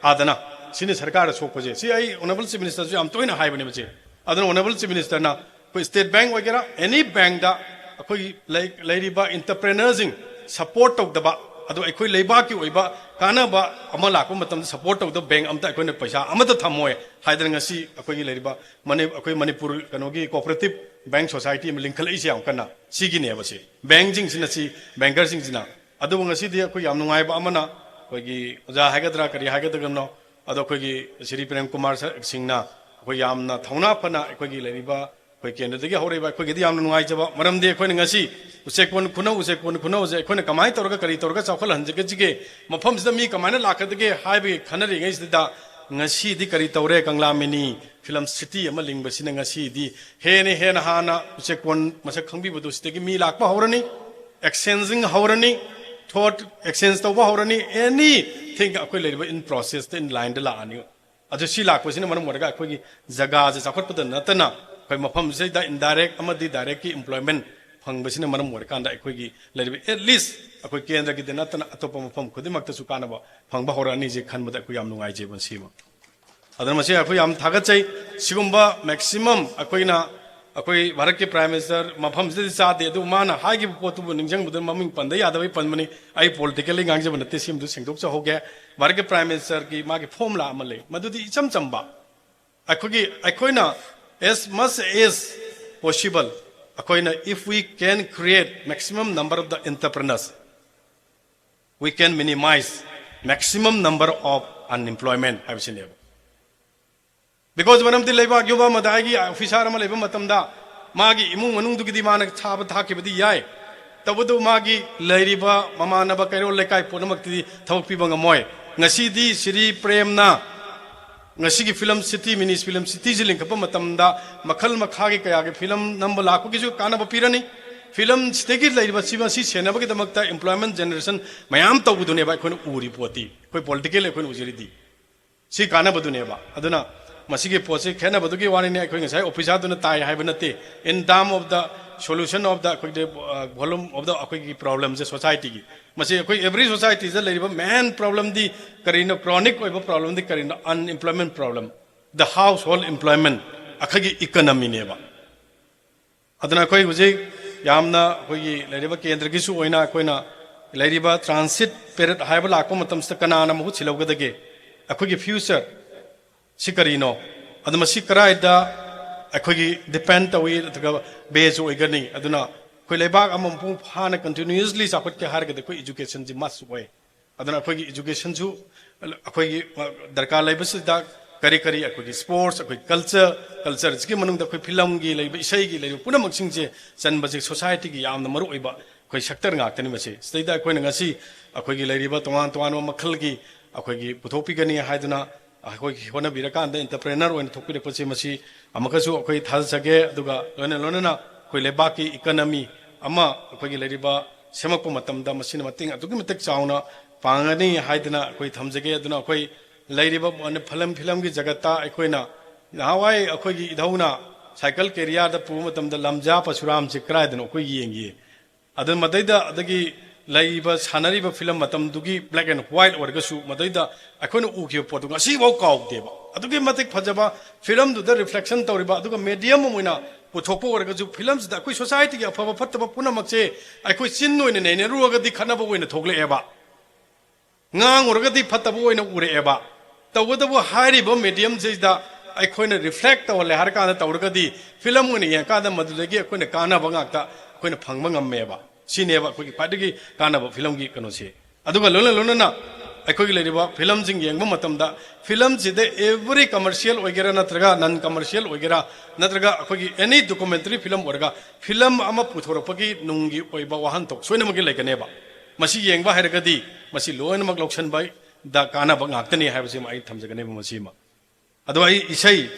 आदना सिने सरकार सोपजे सी आई ऑनरेबल चीफ मिनिस्टर जो आम तोइना हाइबने बजे अदन ऑनरेबल चीफ मिनिस्टर ना कोई स्टेट बैंक वगैरह एनी बैंक दा कोई like लेरिबा एंटरप्रेन्योर्सिंग support tawdaba adu akhoi leiba ki oiba kanaba ama lakpa matam support tawda bank amta akhoi na paisa amata thamoy haidar ngasi akhoi gi leiba mane akhoi manipur kanogi cooperative bank society am linkal isi am kana sigi ne basi bank jing sina si banker jing sina adu ngasi di akhoi yam nungai ba amana akhoi gi oja haigadra kari haigadra no adu akhoi gi Shri Prem Kumar Singna akhoi yamna thauna phana akhoi gi leiba akhoi kendra dagi horeba akhoi gi yam nungai jaba maram de akhoi ngasi Uchekon Khunou je akhoi na kamai torga kari torga chawkhal hanjage jige mafam sida mi kamai na lakadage haibe khanari ngai sida ngasi di kari tore Kangla mini film city ama lingba sina ngasi di hene hana Uchekon masak khangbi bodu sidagi mi lakpa horani exchanging horani thought exchange tawba horani anything akhoi leiba in process in line de la ani adu si lakpa sina manam warga akhoi gi jaga je chawkhat pada natana akhoi mafam se da indirect ama di direct ki employment फंगबसिना मनम वरकांदा अखोगी लेरिबे at least अखोई केंद्र की देनातना अतोप मफम खुदिमक्ता सुकानबा फंगबा होरानी जे खनबदा अखोई याम नुंगाई जे बसिमा other मसे अखोई याम थागचै सिगुंबा maximum अखोइना अखोई भारत के prime minister मफम से सादे दु माना हागी पोतु निंजंग बुदन ममिंग पंदे यादवई पंदमनी आई पॉलिटिकली गांगजे बनते सिम दु सेंगदोक च होगे भारत के प्राइम मिनिस्टर की मागी फॉर्मुला अमले मदुदी इचम Chamba अखोइना as much as possible if we can create maximum number of the entrepreneurs, we can minimize maximum number of unemployment. I've seen it. Because when I'm the labor, you are Madagi, officer, Malabam Matamda, Magi, Imu, Manung to Gidiman, Tabataki with the Yai, Tabudu Magi, Laiba, Mama Nabakaro, Lekai, Ponamakti, Taupi Bangamoy, Nasidi, Shri Premna. ngasi film city minis film city jiling kapa matamda makhal makhagi kaya ge film number lakho ki ju kana ba pirani film stegi lai ba si sena ba ki damakta employment generation mayam taw budune ba khon uri poti koi political khon ujiri di si kana badune ba aduna masi ge pose khena badu ki wani ne khoi ngai office aduna tai hai banate in term of the solution of the volume of the problems the society ki masi every society is a main problem di karina chronic problem di karina unemployment problem the household employment akhagi economy ne ba aduna koi huje yamna koi leriba kendra gi su oina koina leriba transit period haiba lakpa matam sta kana na mu chilawga dage akhagi future sikarino aduma sikaraida akhagi depend away the base oigani aduna koi lebak amam pu phana continuously support ke harga de koi education ji must way aduna akhagi education ju akhagi darkar laibas da kari akhagi sports akhagi culture ki manung da koi film gi laiba isai gi laiba puna maksing je chan bajik society gi yamna maru oiba koi sector ngaktani mase staida koi ngasi akhagi laiba towan makhal gi akhagi puthopi gani haiduna akhoi hona birakan da entrepreneur oin thokpire pachi masi amakasu akhoi thal sage aduga lona koi lebaki economy ama akhoi leriba semakpa matamda masina mating adugi matak chauna pangani haidna koi thamjage aduna akhoi leriba film gi jagata akhoina nawai akhoi gi idhauna cycle career da pu matamda lamja pasuram chikrai dano akhoi yengi adun madaida adagi laiba sanariba film matam dugi black and white orgasu madaida akhona ukhe potu ngasi bo kaw deba adugi matik phajaba film du da reflection tawriba aduga medium moina puthokpo orgaju films da koi society gi afaba phattaba puna makse akhoi chin noine ne ruaga di khana bo oina thogle eba ngang orga di phattaba oina ure eba tawda bo hariba medium je da akhona reflect tawle har ka da tawrga di film ne ya ka da madulagi akhona kana bangakta akhona phangba ngammeba sineba koi padigi kana ba film gi kano se aduga lona na akoi leriba film jing yengba matamda film jide every commercial ogera natraga non commercial ogera natraga akoi any documentary film orga film ama puthorapagi nungi oiba wahan tok soina magi lekaneba masi yengba hairagadi masi loina mag loksan bai da kana ba ngaktani haibase mai thamjagane masi ma adu ai isai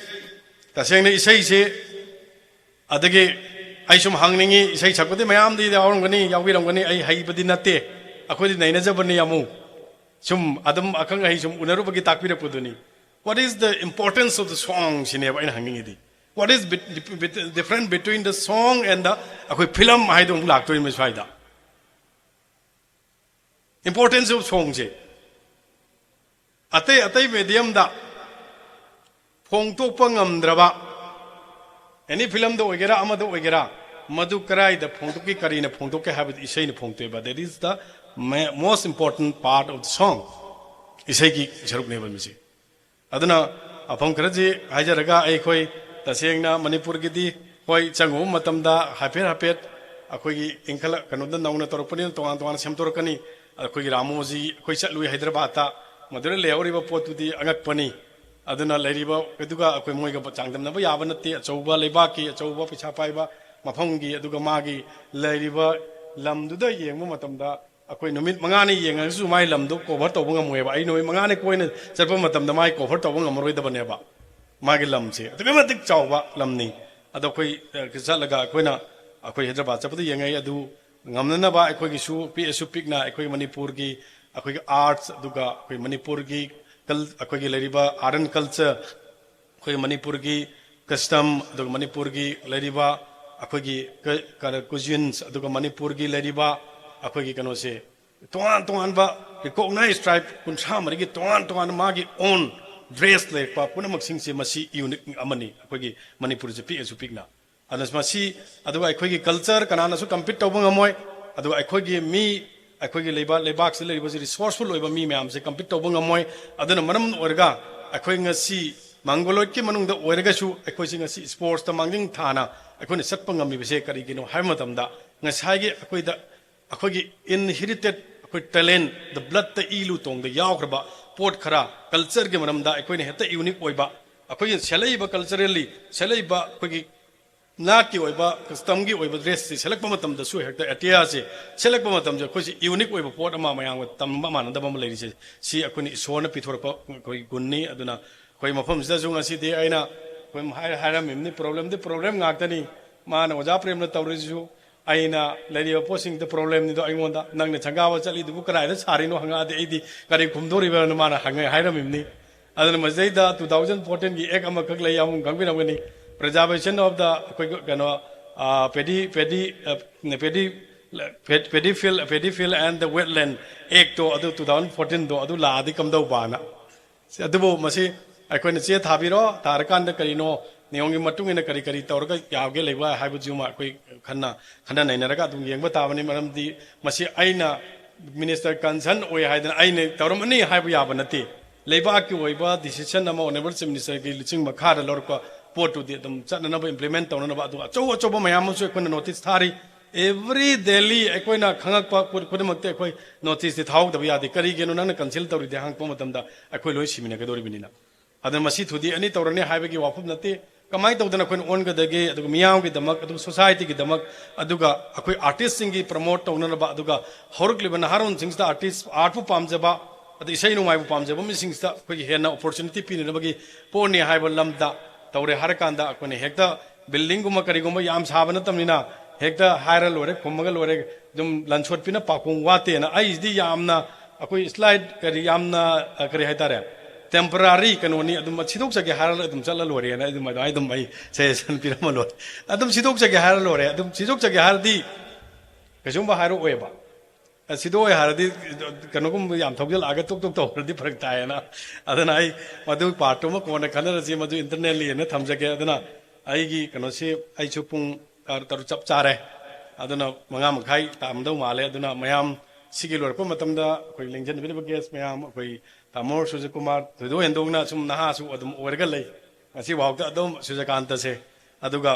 tasengna isai se adage ai sum hangningi isai chakpade mayam di yaurangani yawirangani ai haibadi natte akhoi naina jabani yamu sum adam akang ai sum unarubagi takpire puduni what is the importance of the song sineba in hanging idi what is different between the song and the akhoi film haidong laktoi me swaida importance of song je atai medium da phong tok pangamdraba any film do ogera ama do ogera madu karai the phongtoki karina phongtoke have isai na phongte ba that is the most important part of the song isai ki saruk ne ban mi aduna apam kharaji haijaraga ai khoi tasengna manipur gi di hoi changu matamda hapet akhoi gi inkhala kanoda nauna torpani tongan semtorkani akhoi gi ramoji akhoi chatlu hyderabad ta madura leoriba potu di angak pani aduna leiriba keduga akhoi moiga changdam na ba yaba natti achouba leibaki achouba picha paiba mafamgi aduga magi leiriba lamduda yengma matamda akhoi numit mangani yengasu mai lamdu cover tobunga moeba ai noi mangani koina chatpa matamda mai cover tobunga moroi da baneba magi lamse aduga matik chawba lamni ado khoi kisalaga koina akhoi hyderabad chapadu yengai adu ngamna ba akhoi gi su pikna akhoi manipur gi akhoi gi arts aduga akhoi manipur gi akhoi gi leriba art and culture akhoi manipur gi custom aduga manipur gi leriba akhoi gi cuisines aduga manipur gi leriba akhoi gi kano se tongan ba recognized tribe kunsa mari gi tongan magi own dress le pa punamak sing se masi unique amani akhoi gi manipur je pikna anas masi aduga akhoi gi culture kanana su compete tawbang amoy aduga akhoi gi mi akhoi gi leibak se leiba resourceful oiba mi myam se compete tawbang amoy aduna manam orga akhoi ngasi mangolot ki manung da orga su akhoi sing ngasi sports ta mangjing thana akhoi ne satpang ami bese kari gino haima tamda ngasai gi akhoi da akhoi gi inherited akhoi talent the blood ta ilu tong da yaw port khara culture gi manam da akhoi ne heta unique oiba akhoi selaiba culturally selaiba akhoi gi not ki oiba custom gi oiba dress si select pa matam da su hekta atia se select pa matam je khoi unique oiba port ama mayang tam ma man da bam leiri se si akuni sona pithor pa khoi gunni aduna khoi mafam sida junga si de aina khoi haira mimni problem ngak tani mana oja prem na tawri ju aina leiri posing the problem ni do aingonda nang ne changa wa chali du krai da sari no hanga de idi kari khumdori ba mana hanga haira mimni aduna mazaida 2014 gi ek ama khak lai am gangbi namani preservation of the paddy field and the wetland act to adu 2014 do adu la adi kam do bana se adu bo masi akoi na che thabiro tarakan da karino neongi matung ina kari tawrga yawge lewa haibu juma koi khana nainaraga du yengba tabani maram di masi aina minister concern oi haidan aina tawram ani haibu yabanati leiba ki oiba decision ama honorable chief minister gi liching makha da lorko potu di dum chana na implement tawna ba du acho mayam su ekona notice thari every daily ekoina khangak pa kudamakte ekoi notice di thau da ya di kari genu na cancel tawri de hang po matam da ekoi loi simina ga dori binina adan masi thudi ani tawrani haiba gi wafum nate kamai tawdana koin on ga dage aduga miyam gi damak adu society gi damak aduga ekoi artist sing gi promote tawna ba aduga horuk liban haron sings the artist art pu pamjaba adu isai no mai pu pamjaba mi sings da koi hena opportunity pin na bagi poni haiba lamda tawre harakanda akone hekta building guma kari guma yam sabana tamnina hekta hairal lore khummaga lore dum lanchot pina pakung wate na ai di yamna akoi slide kari yamna kari haitare temporary kanoni adum chidok sage haral adum chala lore na adum ai dum ai session pirama lore adum chidok sage haral lore adum chidok sage har di kasum ba haro oeba sido har di kanogum yam thogjal aga tok di pharak tae na adana ai madu parto ma kona khanar ji madu internally na thamjage adana ai gi kano se ai chupung taru chap chare adana manga makhai tamdo male aduna mayam sigil war ko matamda koi lengjan bin bages mayam koi tamor suje kumar do endongna sum naha su adum orgal lei asi wawta adum sujakanta se aduga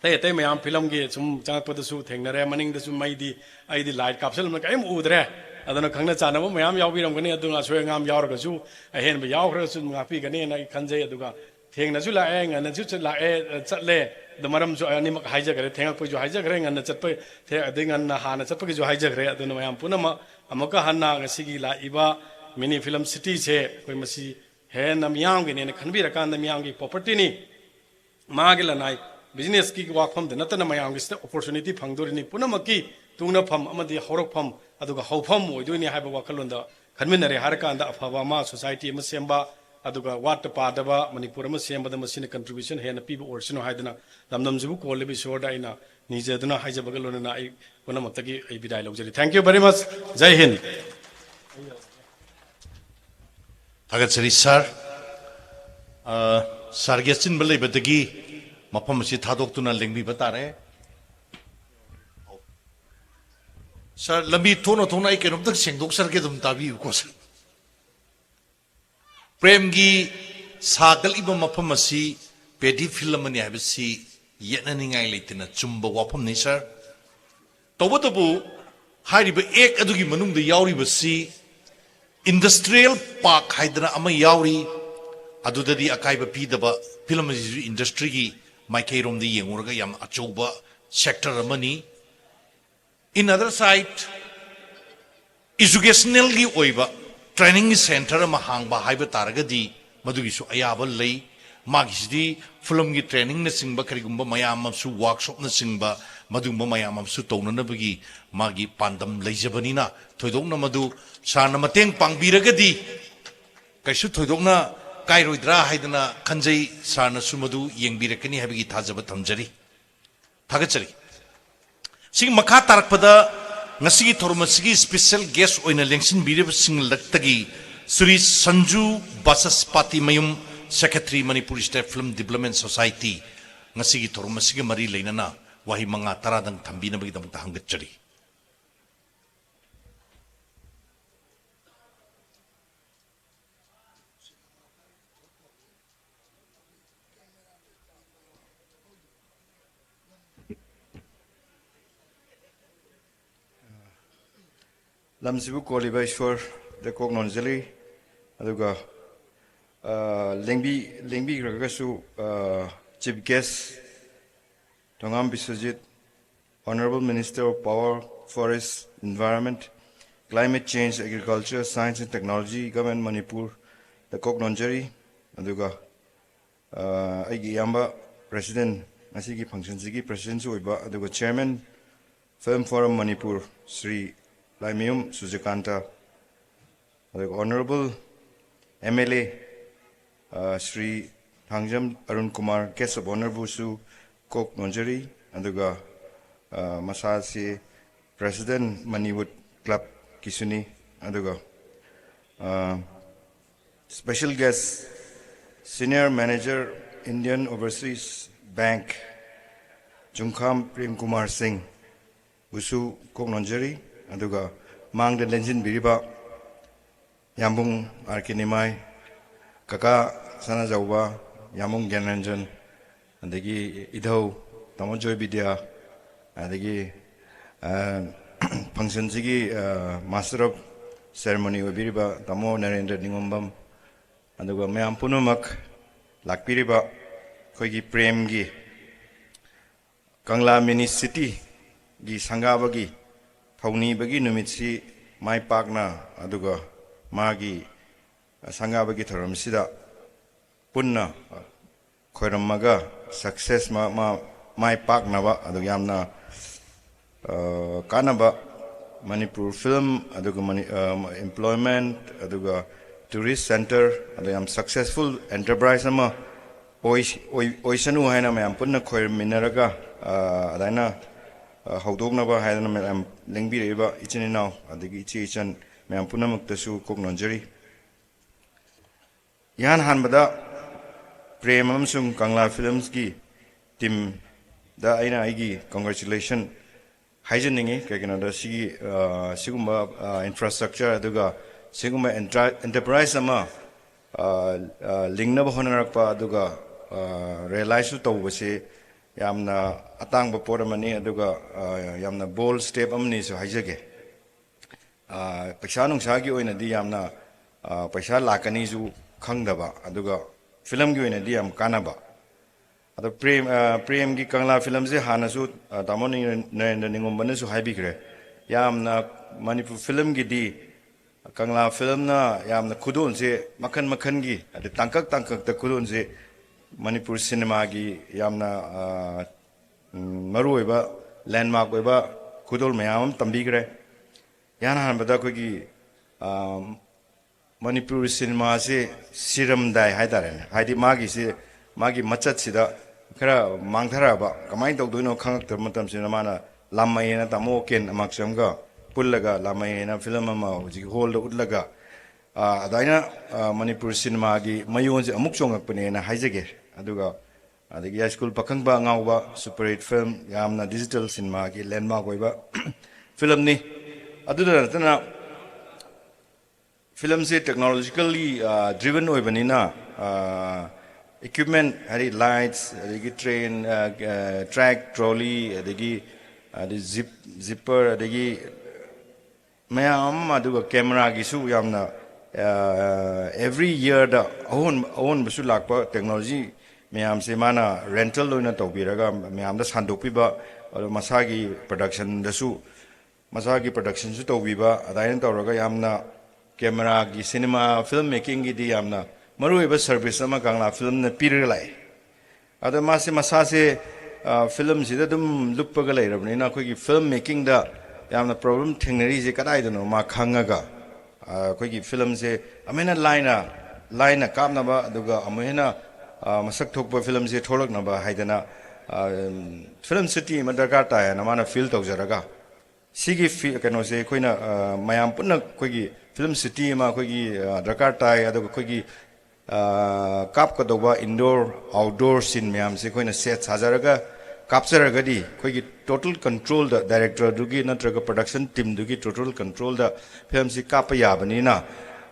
tay mayam film gi sum changpadu su thengnare maning da su mai di ai di light capsule ma kai mu udre adana khangna chana mo mayam yawbiram gani adunga soy ngam yawra su ahen ba yawkhra su ngapi gani na khanjai aduga thengna su la e ngana su la e chatle damaram su ani mak haija gare thengak pu ju haija gare ngana chatpa the adingan na hana chatpa gi ju haija gare aduna mayam punama amaka hanna ngasi gi la iba mini film city se koi masi he nam yang gi ne khanbi rakan nam yang gi property ni ma gi la nai business ki wakfam de natana mayam gi opportunity phangdori ni punama ki tungna pham amadi horok pham aduga hawpham oidoi ni haiba wakalonda khanminare harkanda afaba ma society ma semba aduga wat padaba manipur ma semba da masina contribution he na pibu orsino haidana namnam jibu kolebi soda ina nijaduna haija bagalona na ai punama tagi ai bidai lojari thank you very much jai hind Tagat sir sargesin balai badagi mapam si thadok tuna lengbi batare Sir, lambi thono thona I kenom tak sengdok sar ke dum tabi ko sir. Prem gi sagal iba mafam asi pedi film ani habisi yetna ningai leitina chumba wapam ni sir. Tabu hariba ek adugi manung de yauri basi industrial park haidana ama yauri adudadi akaiba pidaba film industry gi maikairom de yenguraga yam achoba sector amani. In other side, educational gi oiba training center ma hangba haiba taragadi madugi su ayaba lei magisdi film gi training na singba karigumba mayam su workshop na singba madumba mayam su tona na bagi magi pandam leijabani na thoidok na madu sana mateng pangbiragadi kaisu thoidok na kairoidra haidana khanjai sana su madu yengbirakani habigi thajaba thamjari thagachari Sing makha tarakpada ngasigi thormasigi special guest oina lengsin birib sing laktagi Sri Sanju Basaspati Mayum Secretary Manipur State Film Development Society ngasigi thormasigi mari leinana wahi manga taradang thambina bagi damta hangatchari Lamsibu Koliba Ishwar, the Kognonjali, Aduga Lengbi Ragasu, Chief Guest, Tongam Biswajit, Honorable Minister of Power, Forest, Environment, Climate Change, Agriculture, Science and Technology, Government Manipur, the Kognonjali, Aduga Aigi Yamba, President, Nasigi Function Zigi, President Suiba, Aduga Chairman, Film Forum Manipur, Sri Laimiyum Sujakanta, the Honorable MLA Sri Thangjam Arun Kumar, Guest of Honor Busu Kok Nonjari, and the Masasi President Maniwood Club Kisuni, and the Special Guest Senior Manager Indian Overseas Bank Jungkham Prem Kumar Singh Busu Kok Nonjari. Aduga mang de lenjin biriba yambung arkinimai kaka sana jauba yamung gyananjan adagi idhau tamojoy bidya adagi function sigi master of ceremony biriba tamo narendra ningombam aduga mayam punumak lakpiriba khoigi prem gi Kangla mini city gi sangabagi Pauni bagi numitsi mai pakna aduga magi sanga bagi tharam sida punna khoiramaga success mai pakna ba aduga yamna kanaba Manipur film aduga employment aduga tourist center aduga yam successful enterprise ama oisanu haina mayam punna khoir minaraga adaina Haudognawa had an Lengbi Ichin now, and the Gichin, Mampunamuk the Su Kognonjari. Yan Hanbada Premam Sum Kangla Filmski, Tim Da Aina Igi, congratulations. Hygienic, Kaganada Sigi, Siguma infrastructure, Duga, Siguma enterprise ama, Lingna Honorapa Duga, realize to Tawasi. Yamna atang bapora mani aduga yamna bold step amni so haijage paisa nungsagi oina di yamna paisa lakani ju khangdaba aduga film gi oina di yam kanaba adu prem gi Kangla film je hana su tamoni narendra ningombana su haibigre yamna Manipur film gi di Kangla film na yamna khudon je makhan gi adu tangkak ta khudon je Manipur cinema gi yamna maruiba landmark oiba khudol mayam tambigre yana hanbada ko gi Manipur cinema se siram dai haidaren haidi magi machat sida khara mangthara ba kamai tawdoino khangak tar matam cinema na lamai na tamo ken amaksam ga pullaga lamai na film ama ji hol utlaga adaina Manipur cinema gi mayon je amuk chongak pane na haijage aduga adagi high school pakangba ngawba super 8 film yamna digital cinema gi landmark oiba film ni aduna natana film se technologically driven oibanina equipment hari lights adagi train track trolley adagi zipper adagi mayam aduga camera gi su yamna every year da own basu lakpa technology mayam se mana rental loina tawbiraga mayam da sandokpiba masagi production da su masagi production su tawbiba adain tawraga yamna camera gi cinema film making gi di yamna maruiba service ama Kangla film na piralai ada mase masase film sida dum luppaga lairabni na khoi gi film making da yamna problem thengnari je kadai dano ma khangaga khoi gi film se amena line kamna ba aduga amena masak thokpa film se tholak na ba haidana film city ma darkar ta ya na mana feel tawjaraga sigi kano se khoina mayam punna khoi gi film city ma khoi gi darkar ta ya aduga khoi gi kap ka doba indoor outdoor scene mayam se khoina set sajaraga capture di khoi gi total control the director dugi natraga production team dugi total control the film si kapa ya bani na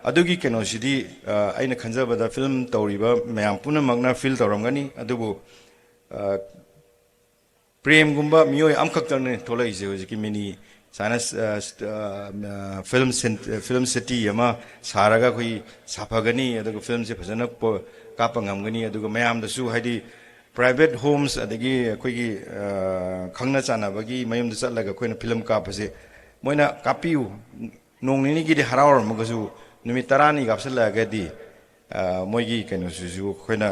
adugi keno sidi aina khanjaba da film tawriba mayam puna magna feel tawramgani adubu prem gumba miyoi amkhaktarne tholai je hojiki mini science film city ama saraga khoi saphagani adugo film se phajana kapa ngamgani adugo mayam da su haidi private homes adagi khoi khangna chana bagi mayum da chatlaga khoina film kapase moina kapiu nongni gi di harawar magasu numi tarani gapsalaga di moigi kenu su khoina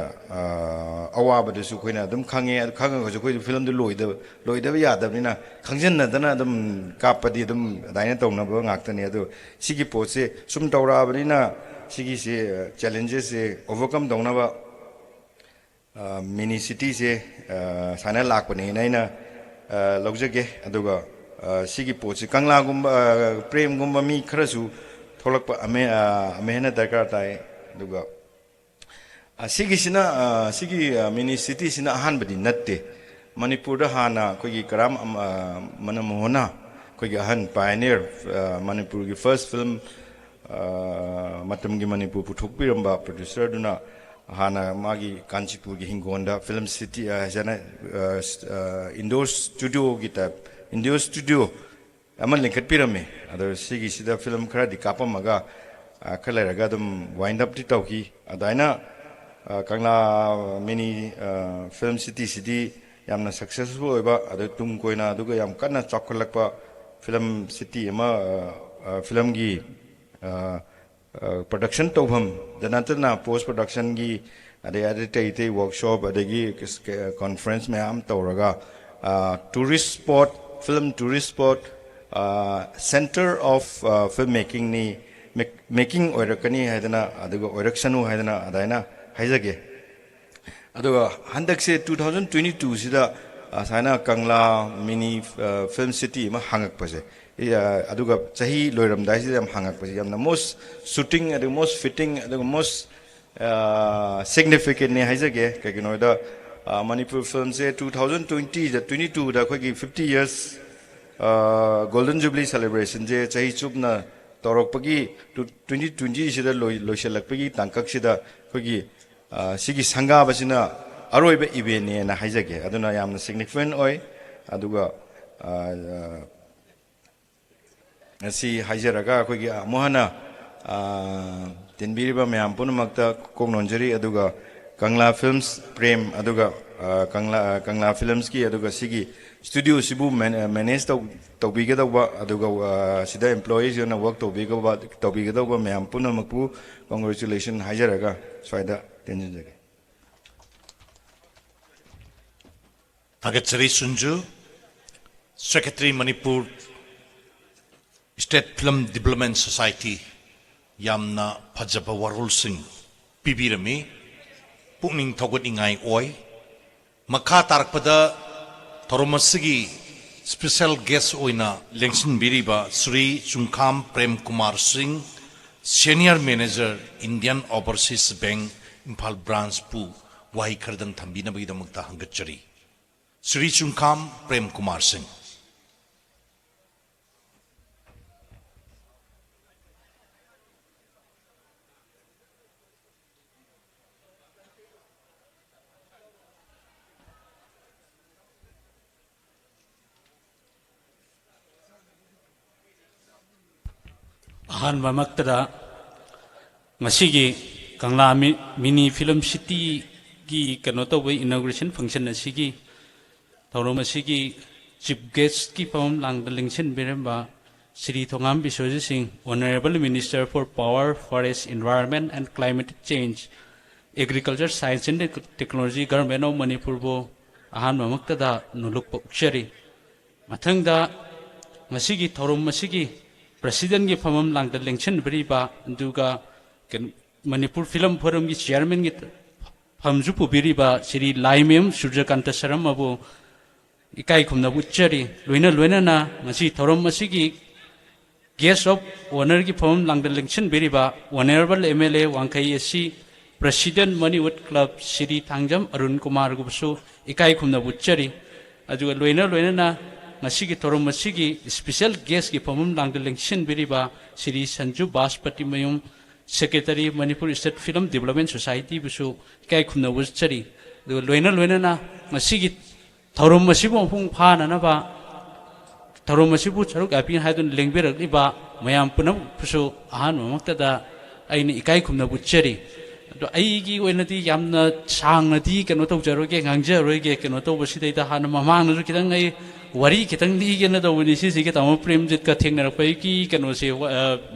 awaba da su khoina dum khange khanga ko khoi film du loida ya da ni na khangjen na dana dum kapadi dum daina tongna ba ngaktani adu sigi poche sum tawra bani na sigi se challenges se overcome dongna ba mini city se sana lakpani naina laujage aduga sigi pochi Kangla gumba prem gumba mi kharasu tholakpa amena darkar tai aduga sigi mini city sina ahan badi natte Manipur da hana khoi karam manamohona khoi ahan pioneer Manipur gi first film matam gi Manipur puthokpiramba producer duna hana magi Kanchipur gi hingonda film city jana indoor studio gita indoor studio amal linkat pirame adar sigi sida film khara di kapamaga khalaraga dum wind up ti tawki adaina Kangla mini film city yamna successful oiba adu tum koina aduga yam kana chakhalakpa film city ama film gi production tawham danatna post production gi ade workshop adagi conference mayam tawraga film tourist spot center of filmmaking ni making oirakani haidana aduga oiraksanu haidana adaina haijage aduga handakse 2022 sida saina Kangla mini film city ma hangak pase aduga chahi loiram dai sida hangak pase yamna most shooting and most fitting and most significant ne haijage kagino da Manipur film se 2020 da 22 da khoi 50 years golden jubilee celebration je chahi chupna torokpagi 2020 sida loiselakpagi tangkak sida khoi sigi sanga basina aroiba event ne na haijage aduna yamna significant oi aduga asi haijaraga khoi mohana tinbiriba mayam punamakta kognonjari aduga Kangla films prem aduga Kangla films ki aduga sigi studio sibu manage tawbigadawa aduga sida employees yona work tawbigadawa mayam punamakpu congratulations haijaraga swaida tenjage Thagachari Sunju Secretary Manipur State Film Development Society yamna phajaba warul sing pibirami pukning thogot ingai oi makha tarakpada thoromasigi special guest oina lengsin biriba Sri Chungkham Prem Kumar Singh Senior Manager Indian Overseas Bank Imphal Branch pu wahi khardang thambina bagidamukta hangachari Sri Chungkham Prem Kumar Singh ꯑꯍꯥꯟꯕ ꯃꯛꯇꯗ ꯉꯁꯤꯒꯤ ꯀꯪꯂꯥ ꯃꯤꯅꯤ film ꯁꯤꯇꯤꯒꯤ ꯀꯩꯅꯣ ꯇꯧꯕ ꯏꯅꯣꯒ꯭ꯔꯦꯁꯟ ꯐꯪꯁꯟ ꯑꯁꯤꯒꯤ ꯊꯧꯔꯝ ꯑꯁꯤꯒꯤ chief ꯒꯦꯁꯠꯀꯤ ꯐꯝ ꯂꯥꯡꯗ ꯂꯦꯡꯁꯤꯟꯕꯤꯔꯝꯕ Shri Thongam Biswajit Singh honourable minister for power forest environment and climate change agriculture science and technology government of ꯃꯅꯤꯄꯨꯔꯕꯨ ꯑꯍꯥꯟꯕ ꯃꯛꯇꯗ ꯅꯣꯂꯨꯛꯄ ꯎꯠꯆꯔꯤ ꯃꯊꯪꯗ ꯉꯁꯤꯒꯤ ꯊꯧꯔꯝ ꯑꯁꯤꯒꯤ ꯄ꯭ꯔꯁꯤꯗꯦꯟꯒꯤ ꯐꯝꯐꯝ ꯂꯥꯡꯗ ꯂꯦꯡꯁꯤꯟꯕꯤꯔꯤꯕ ꯑꯗꯨꯒ ꯃꯅꯤꯄꯨꯔ ꯐꯤꯂꯝ ꯐꯣꯔꯝꯒꯤ ꯆꯤꯌꯔꯃꯦꯟꯒꯤ ꯐꯝꯁꯨ ꯄꯨꯕꯤꯔꯤꯕ ꯁ꯭ꯔꯤ ꯂꯥꯏꯃꯦꯝ ꯁꯨꯔꯖꯀꯥꯟꯇ ꯁꯔꯃꯕꯨ इकाई खुमना उच्चरी लोइना लोइना ngasi thorom asigi guest of honor gi phom langda election beriba honorable MLA wangkai asi president Moneywood Club Sri Thangjam Arun Kumar gubsu ikai khumna uচ্চari ajuga loina loina ngasi gi thorom asigi special guest gi phom langda election beriba Sri Sanju Baspati Mayum Secretary Manipur State Film Development Society busu ikai khumna uচ্চari loina loina ngasi gi थौरम मसिबु मफुंग फाननबा थौरम मसिबु सरुक अपि हादुन लेंबिरलिबा मयाम पुनम फुसु अहान ममक्तदा आइनि इकाई खुमना बुच्चरी तो आइगी ओइनदी यामना सांगनदी केनो तौजरोगे गांगजरोगे केनो तौबसिदैदा हान ममांगनु खितंग आइ worry खितंग लिगेना दौनि सिसिगे तम प्रेमजित का थेंगनरपै की केनो से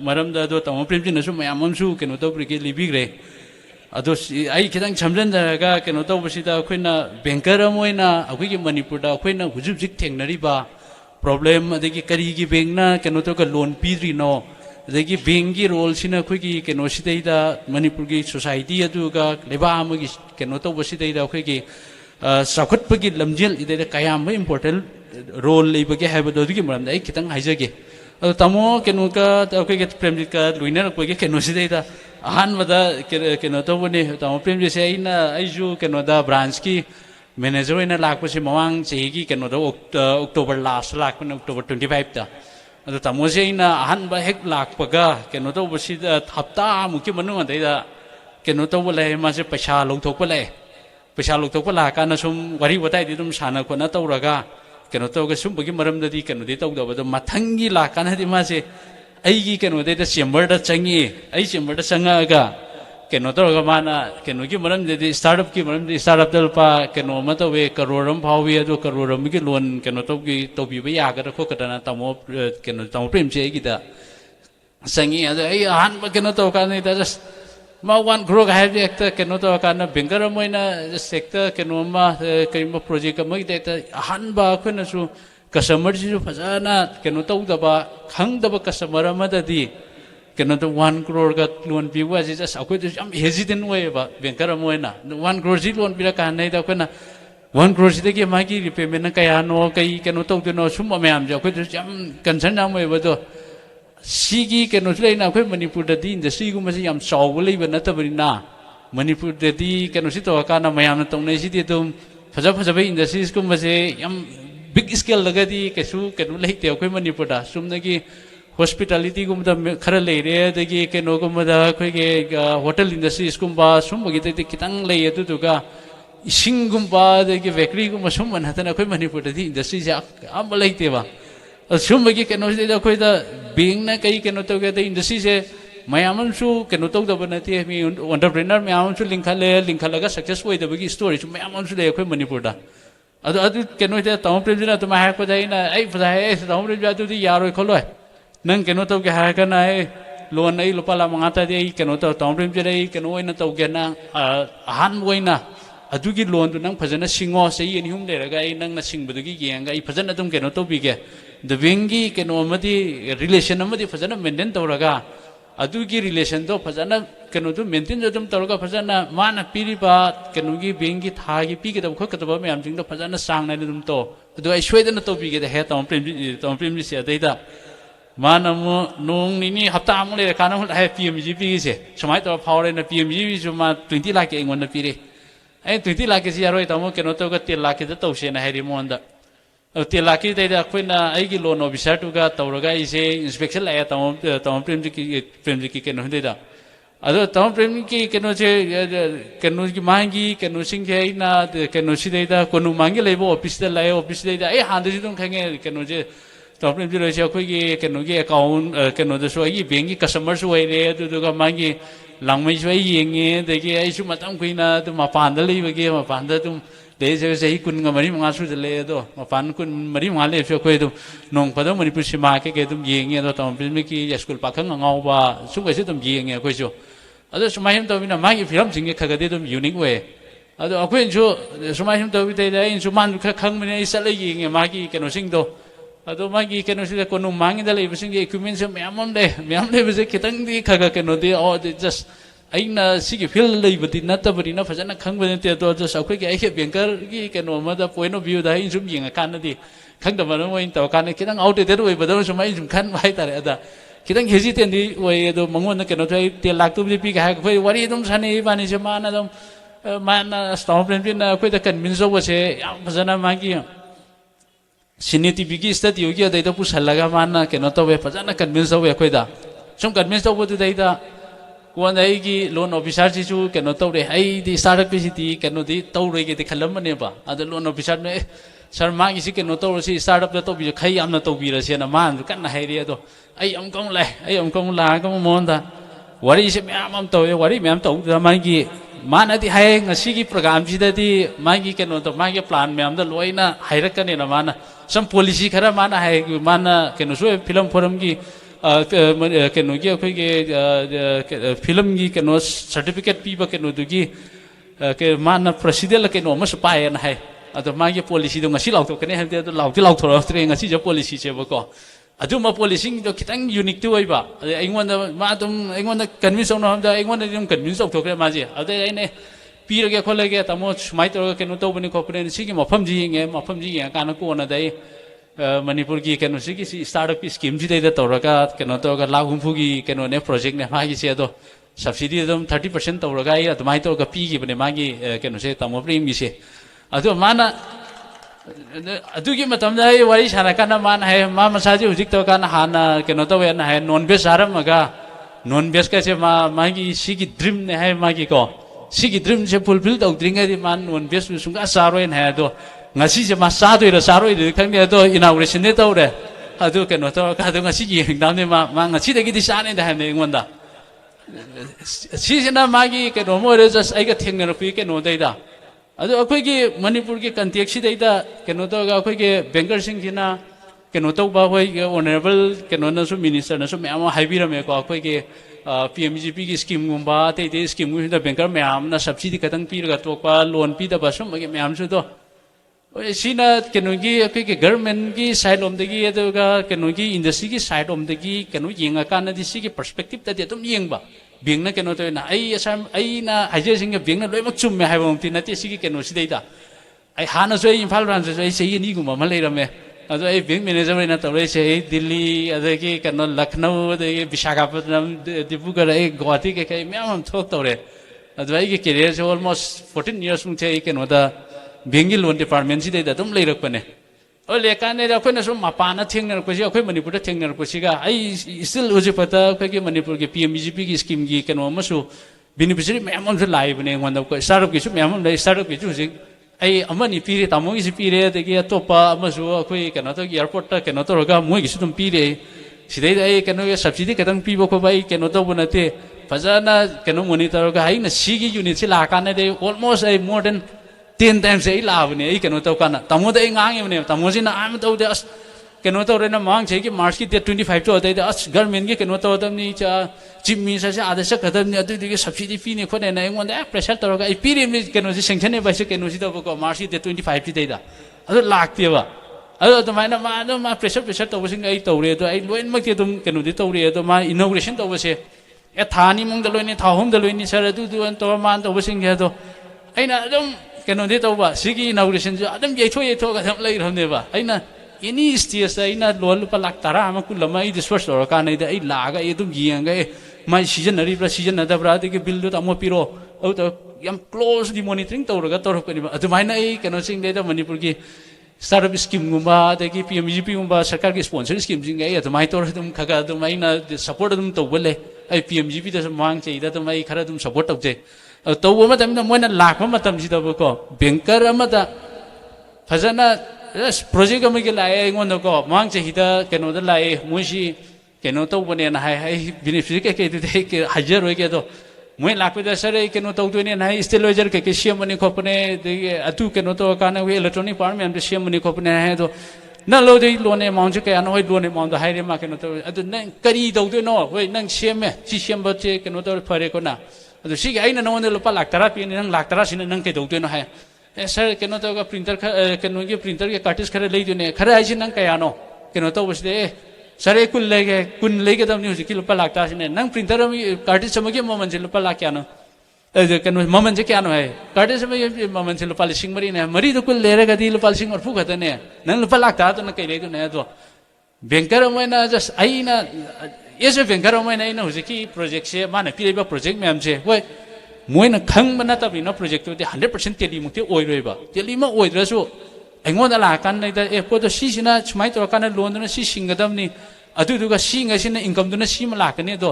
मरमदा दो तम प्रेमजिनसु मयाममसु केनो तौब्रिगे लिबिग्रे अदो आई खितंग समझनरगा केनो तौबसिदा अखोइना बैंकर अमोइना अखोइगी मणिपुरदा अखोइना हुजुब जिक थेंगनरिबा प्रॉब्लम अदगी करीगी बैंकना केनो तौगा लोन पीद्रिनो अदगी बैंकगी रोल सिना अखोइगी केनो सिदैदा मणिपुरगी सोसाइटी अदुगा लेबा अमगी केनो तौबसिदैदा अखोइगी साखुतपगी लमजेल इदैदा कयाम इंपोर्टेंट रोल लेबगे हाइबदो अदुगी मरमदा आई खितंग हाइजगे अदो तमो केनो का अखोइगी प्रेमजित का लुइना अखोइगी केनो सिदैदा अहानबदा केनो तौबने तमो प्रेमजित से आइना आइजु केनोदा ब्रांच की मैनेजर होइना लाकपसे मवांग चेगी केनोदा अक्टोबर लास्ट लाकपने अक्टोबर 25 ता अदो तमो से आइना अहानबा हेक लाकपगा केनो तौबसिदा हप्ता मुकि मनु अदैदा केनो तौबले मासे पैसा लौथोकपले पैसा लौथोकपा लाकाना सुम वरी बताइदि दुम साना खोना तौरगा केनो तौगा सुमबगी मरमददी केनोदि तौदबदो मथंगी लाकानादि मासे अगी केनोदे चेम्बर चंगी आई चेम्बर चंगा केनो तौरगा माना केनोगी मरमददी स्टार्टअप की मरमददी स्टार्टअप दलपा केनो मतवे करोड़म फावी अदो करोड़म की लोन केनो तौगी तौबीबा यागदा खोकदना तमो केनो तमो प्रेमचे आगीदा चंगी अदो आई अहानबा केनो तौकाने दा जस्ट मा 1 crore हाइब एकता केनो तौकाना बैंकर मोइना सेक्टर केनो मा करिम प्रोजेक्ट अमगी दा अहानबा खोनसु कस्टमर जी फजाना केनो तौदबा खंगदबा कस्टमर अमददी केनो तो 1 crore का लोन पीबा जी जस्ट अखोय जम हेजिटेंट ओएबा बैंकर मोइना 1 crore जी लोन पिरा कानै दा खोना 1 crore जी दगी मागी रिपेमेंट कयानो कई केनो तौदनो सुम मयाम जो अखोय जम कंसर्न नाम ओएबा तो सिगी केनो लेना अखोय मणिपुर ददी इंडस्ट्री गुमसे याम चावबो लेबा नतबरिना मणिपुर ददी केनो सि तो काना मयाम तौनै सिदि तुम फजा फजाबे इंडस्ट्रीज गुमसे याम बिग स्केल लगदी केसु केनो लेते अखोय मणिपुरदा सुमनगी हॉस्पिटैलिटी गुमदा खरा लेरे दगी केनो गुमदा अखोयगे होटल इंडस्ट्रीज गुमबा सुमबगी दे कितंग ले अदुदुगा इसिंग गुमबा दगी बेकरी गुम सुमन हतन अखोय मणिपुरदी इंडस्ट्री जा आम लेतेबा सुमबगी केनो दे अखोयदा बेंगना कई केनो तोगे दे इंडस्ट्री से मयामसु केनो तौदबा नते मी एंटरप्रेन्योर मयामसु लिंखलगा सक्सेस ओइदबगी स्टोरी सु मयामसु ले अखोय मणिपुरदा अदु केनो दे तमो प्रेमजिना तुम हायको जाइना आई फजाय तमो प्रेमजिना अदुदि यारोय खोलोय नंग केनो तौगे हायकना ए लोन आई लुपा ला मंगाता दे केनो तमो प्रेमजिना आई केनो ओइना तौगेना अहान ओइना अदुगी लोन दु नंग फजना सिंगो सही एनि हुम लेरगा आई नंग ना सिंगबदुगी गेंगा आई फजना तुम केनो तौबिगे द बेंगी केनो अमदि रिलेशन अमदि फजना मेंटेन तौरगा अदुगी रिलेशन तो फजना केनो तो मेंटेन जदम तौरगा फजना माना पीरिबा केनोगी बेंगी थागी पीगदब खोकदब मयाम जिंग तो फजना सांगना दुम तो अदु आई सोइदना तो पीगे हे तम प्रेम से अदैदा माना मो नोंग निनी हप्ता अमु ले खाना हे पीएमजी पीगे समाय तो फावरे न पीएमजी जो मा 20 लाख के इंगोन पीरे आई 20 लाख के यारोय तमो केनो तो 10 लाख के तौसे न हेरि मोंदा 10 लाख के दैदा अखोइना आइगी लोन ऑफिसर टुगा तौरगा इसे इंस्पेक्शन लाया तमो प्रेमजी की केनो दैदा अदो तमो प्रेम की केनो से केनो की मांगी केनो सिंग है ना केनो सिदैदा कोनु मांगी लेबो ऑफिस दा लायो ऑफिस दैदा ए हांदि तुम खंगे केनो जे top lim jiro se khoi gi kenu gi account kenu da so gi bank gi customer so re du ga ma gi langmai so yenge de gi ai su matam kuina tu ma pan da li gi ma pan da tu de se kun ga mari ma su le do ma pan kun mari ma le so khoi tu nong pa do mari pu sima ke tu yenge do tom film ki school pa khang ngau ba su ga se tu yenge khoi so ado sumai him to bina ma gi film jing ge kha ga de tu unique way ado akhoi ju sumai him to bi de in su man kha khang me ai sa le yenge ma gi kenu sing do ado ma gi kenu si ko nu mang da le bising ge equipment se myam le bi se kitang di kha ga kenu di oh just aina sigi feel lei bati na ta bari na fajana khang ba te to just akhoi ge ai ke banker gi kenu ma da point of view da in sum yeng kan na di khang da ma no in to kan kitang out de oi ba do sumai sum khan mai ta re ada kitang hezi ten di oi do mangon na kenu thai te lak tu bi pi ga khoi wari dum sani ba ni se ma na dum ma na stop plan pin na khoi da convince wa se yam fajana ma gi sini TV ki study yogi adai da pusal laga mana ke no to we fajana convince we khoi da sum convince to bu dai da ko nai gi loan officer chi chu ke no to re ai di startup pi ti ke no di to re ge ti khalam ne ba ada loan officer ne sar ma gi si ke no to si startup da to bi khai am na to bi ra se na ma kan na hai re do ai am kong la ko mon da wari se me am to we wari me am to da ma gi mana di hai ngasi gi program ji da di ma gi ke no to ma gi plan me am da loina hai ra ka ne na mana some policy khara mana hai mana ke no so film forum gi ke no gi khoi ge film gi ke no certificate pi ba ke no du gi ke mana president la ke no ma su pa en hai ado ma gi policy do ngasi lau to ke ne ha de lau ti lau thoro tre ngasi je policy che ba ko adu ma policy do kitang unique tu oi ba aingon da ma dum aingon da convince no da aingon da dum convince to ke ma ji ade ai ne pi ge khole ge tamo smai to ke no to bani ko pren si gi mafam ji nge ka na ko na dai Manipur gi ke no si gi si startup ki scheme ji dai da to ra ka ke no to ga la hum phu gi ke no ne project ne ma gi se do subsidy dum 30% to ra ga ai to mai to ga pi gi bane ma gi ke no se tamo prim gi se adu mana adu gi matam da ai wari sana kana man hai ma masaji hujik to kana hana ke no to we na hai non veg aram ga non veg ka se ma gi si gi dream ne hai ma gi ko sigi dream se fulfill tau dringa di man non veg su sunga saroi na do ngasi se ma sa do ra saroi de khang ne do inauguration ne to re adu ke no to ka do ngasi gi dam ne ma ngasi de gi di sa ne da ne ngonda si se na ma gi ke no mo re just ai ga theng ne ro pi ke no dai da adu akhoi gi Manipur gi context dai da ke no to ga akhoi gi banker sing gi na ke no to ba hoi ge honorable ke no na su minister na su me ama hai bi ra me ko akhoi gi PMGP ki scheme gumba te scheme gu da banker me am na subsidy katang pi ga to pa loan pi da ba sum me am su do sina ke no gi akhoi gi government gi side om de gi adu ga ke no gi industry gi side om de gi ke no yeng ka na di si gi perspective da de tum yeng ba bing na ke no to na ai asam ai na haje sing bing na loi mak chum me hai bom ti na ti si gi ke no si dei da ai hana so Imphal ran so ai sei ni gu ma lai ra me ado ai bank manager na to le sei Delhi adagi ke no Lucknow adagi Visakhapatnam Dibrugarh ai Guwahati ke kai me am thok to re ado ai ge career so almost 14 years mung the ke no da bank loan department si dei da tum lai rak pane ole ka ne da khoi na so ma pa na theng na ko si khoi Manipur da theng na ko si ga ai still uji pata khoi ge Manipur ge PMGP gi scheme gi ke no ma su beneficiary me am so lai bane ngon da ko startup gi su me am lai startup gi su si ai amani pire tamo gi si pire de gi topa ma su khoi ke no to airport ta ke no to ga moi gi su tum pire sidai ai ke no subsidy ka tang pi bo ko bai ke no to bu na te fajana ke no monitor ga hai na si gi unit si la ka na de almost ai more than 10 times ai la bu ne ai ke no to kana tamo de ngang ne tamo si na am to de as ke no to re na mang che gi march ki 25 to de as government gi ke no to dam ni cha chimmi sa sa ada sa kadam ni adu de subsidy pi ne khone na ngon da pressure to ga ai pi ri ke no si sanction ne ba se ke no si to ko march ki 25 ti de da adu lak ti ba adu to mai na ma pressure to sing ai to re to ai loin mak ti tum ke no di to re to ma inauguration to ba se e thani mong da loi ni tha hom da loi ni sar adu du an to man to ba sing ge to ai na dum ke no di to ba sigi inauguration jo adam ye tho ga tham lai ram ne ba ai na any stage ai na lol pa lak tara ma ku lama ai disperse ro ka nei da ai la ga ai dum giang ga mai season ari pra season na da bra de ke bill do tamo piro au to yam close di monitoring to ro ga to ro ko ni ba adu mai na ai ke no sing de da Manipur gi startup scheme gumba de ki PMGP gumba sarkar gi sponsor scheme jing ai adu mai to dum khaga dum mai na support dum to bole ai PMGP da mang chei da dum ai khara dum support to je to bo ma tam da mo na lak ma tam ji da ko banker ama da fajana project kami ke lai ngon ko mang che hita keno da lai muisi keno to bone na hai benefit ke tu ke hajar ho ke to moi lakpe da sare keno to tu ne na stabilizer ke siam mani khopne de atu keno to kana we electronic part me am siam mani khopne hai to na lo de lo ne mong che ka no hoi lo ne mong da hai re ma keno to atu nang kari do tu no we nang siam me chi siam ba che keno to phare ko na adu si ga ina no ne lo pa lak tara pi nang lak tara sin nang ke do tu no hai sir keno to ka printer keno ke printer ke cartridge khare lei tu ne khare ai sin nang kaya no keno to bus de sare kun lege dam ni ki lupa lakta sine nang printer mi cartridge sama ke moment lupa lak kya no keno moment je kya no hai cartridge sama moment lupa lising mari ne mari to kun lere ga di lupa lising or fu khata ne nang lupa lakta to na kai le tu ne to banker mai na just ai na yes banker mai na ina hujiki project se mana pi ba project me am je wai moi na khang bana ta bi na project to 100% teli mu te oi roi ba teli ma oi dra su engona la kan nei da e po to si sina chmai to kan loan na si singadam ni adu du ga si nga sina income du na si ma la kan ne do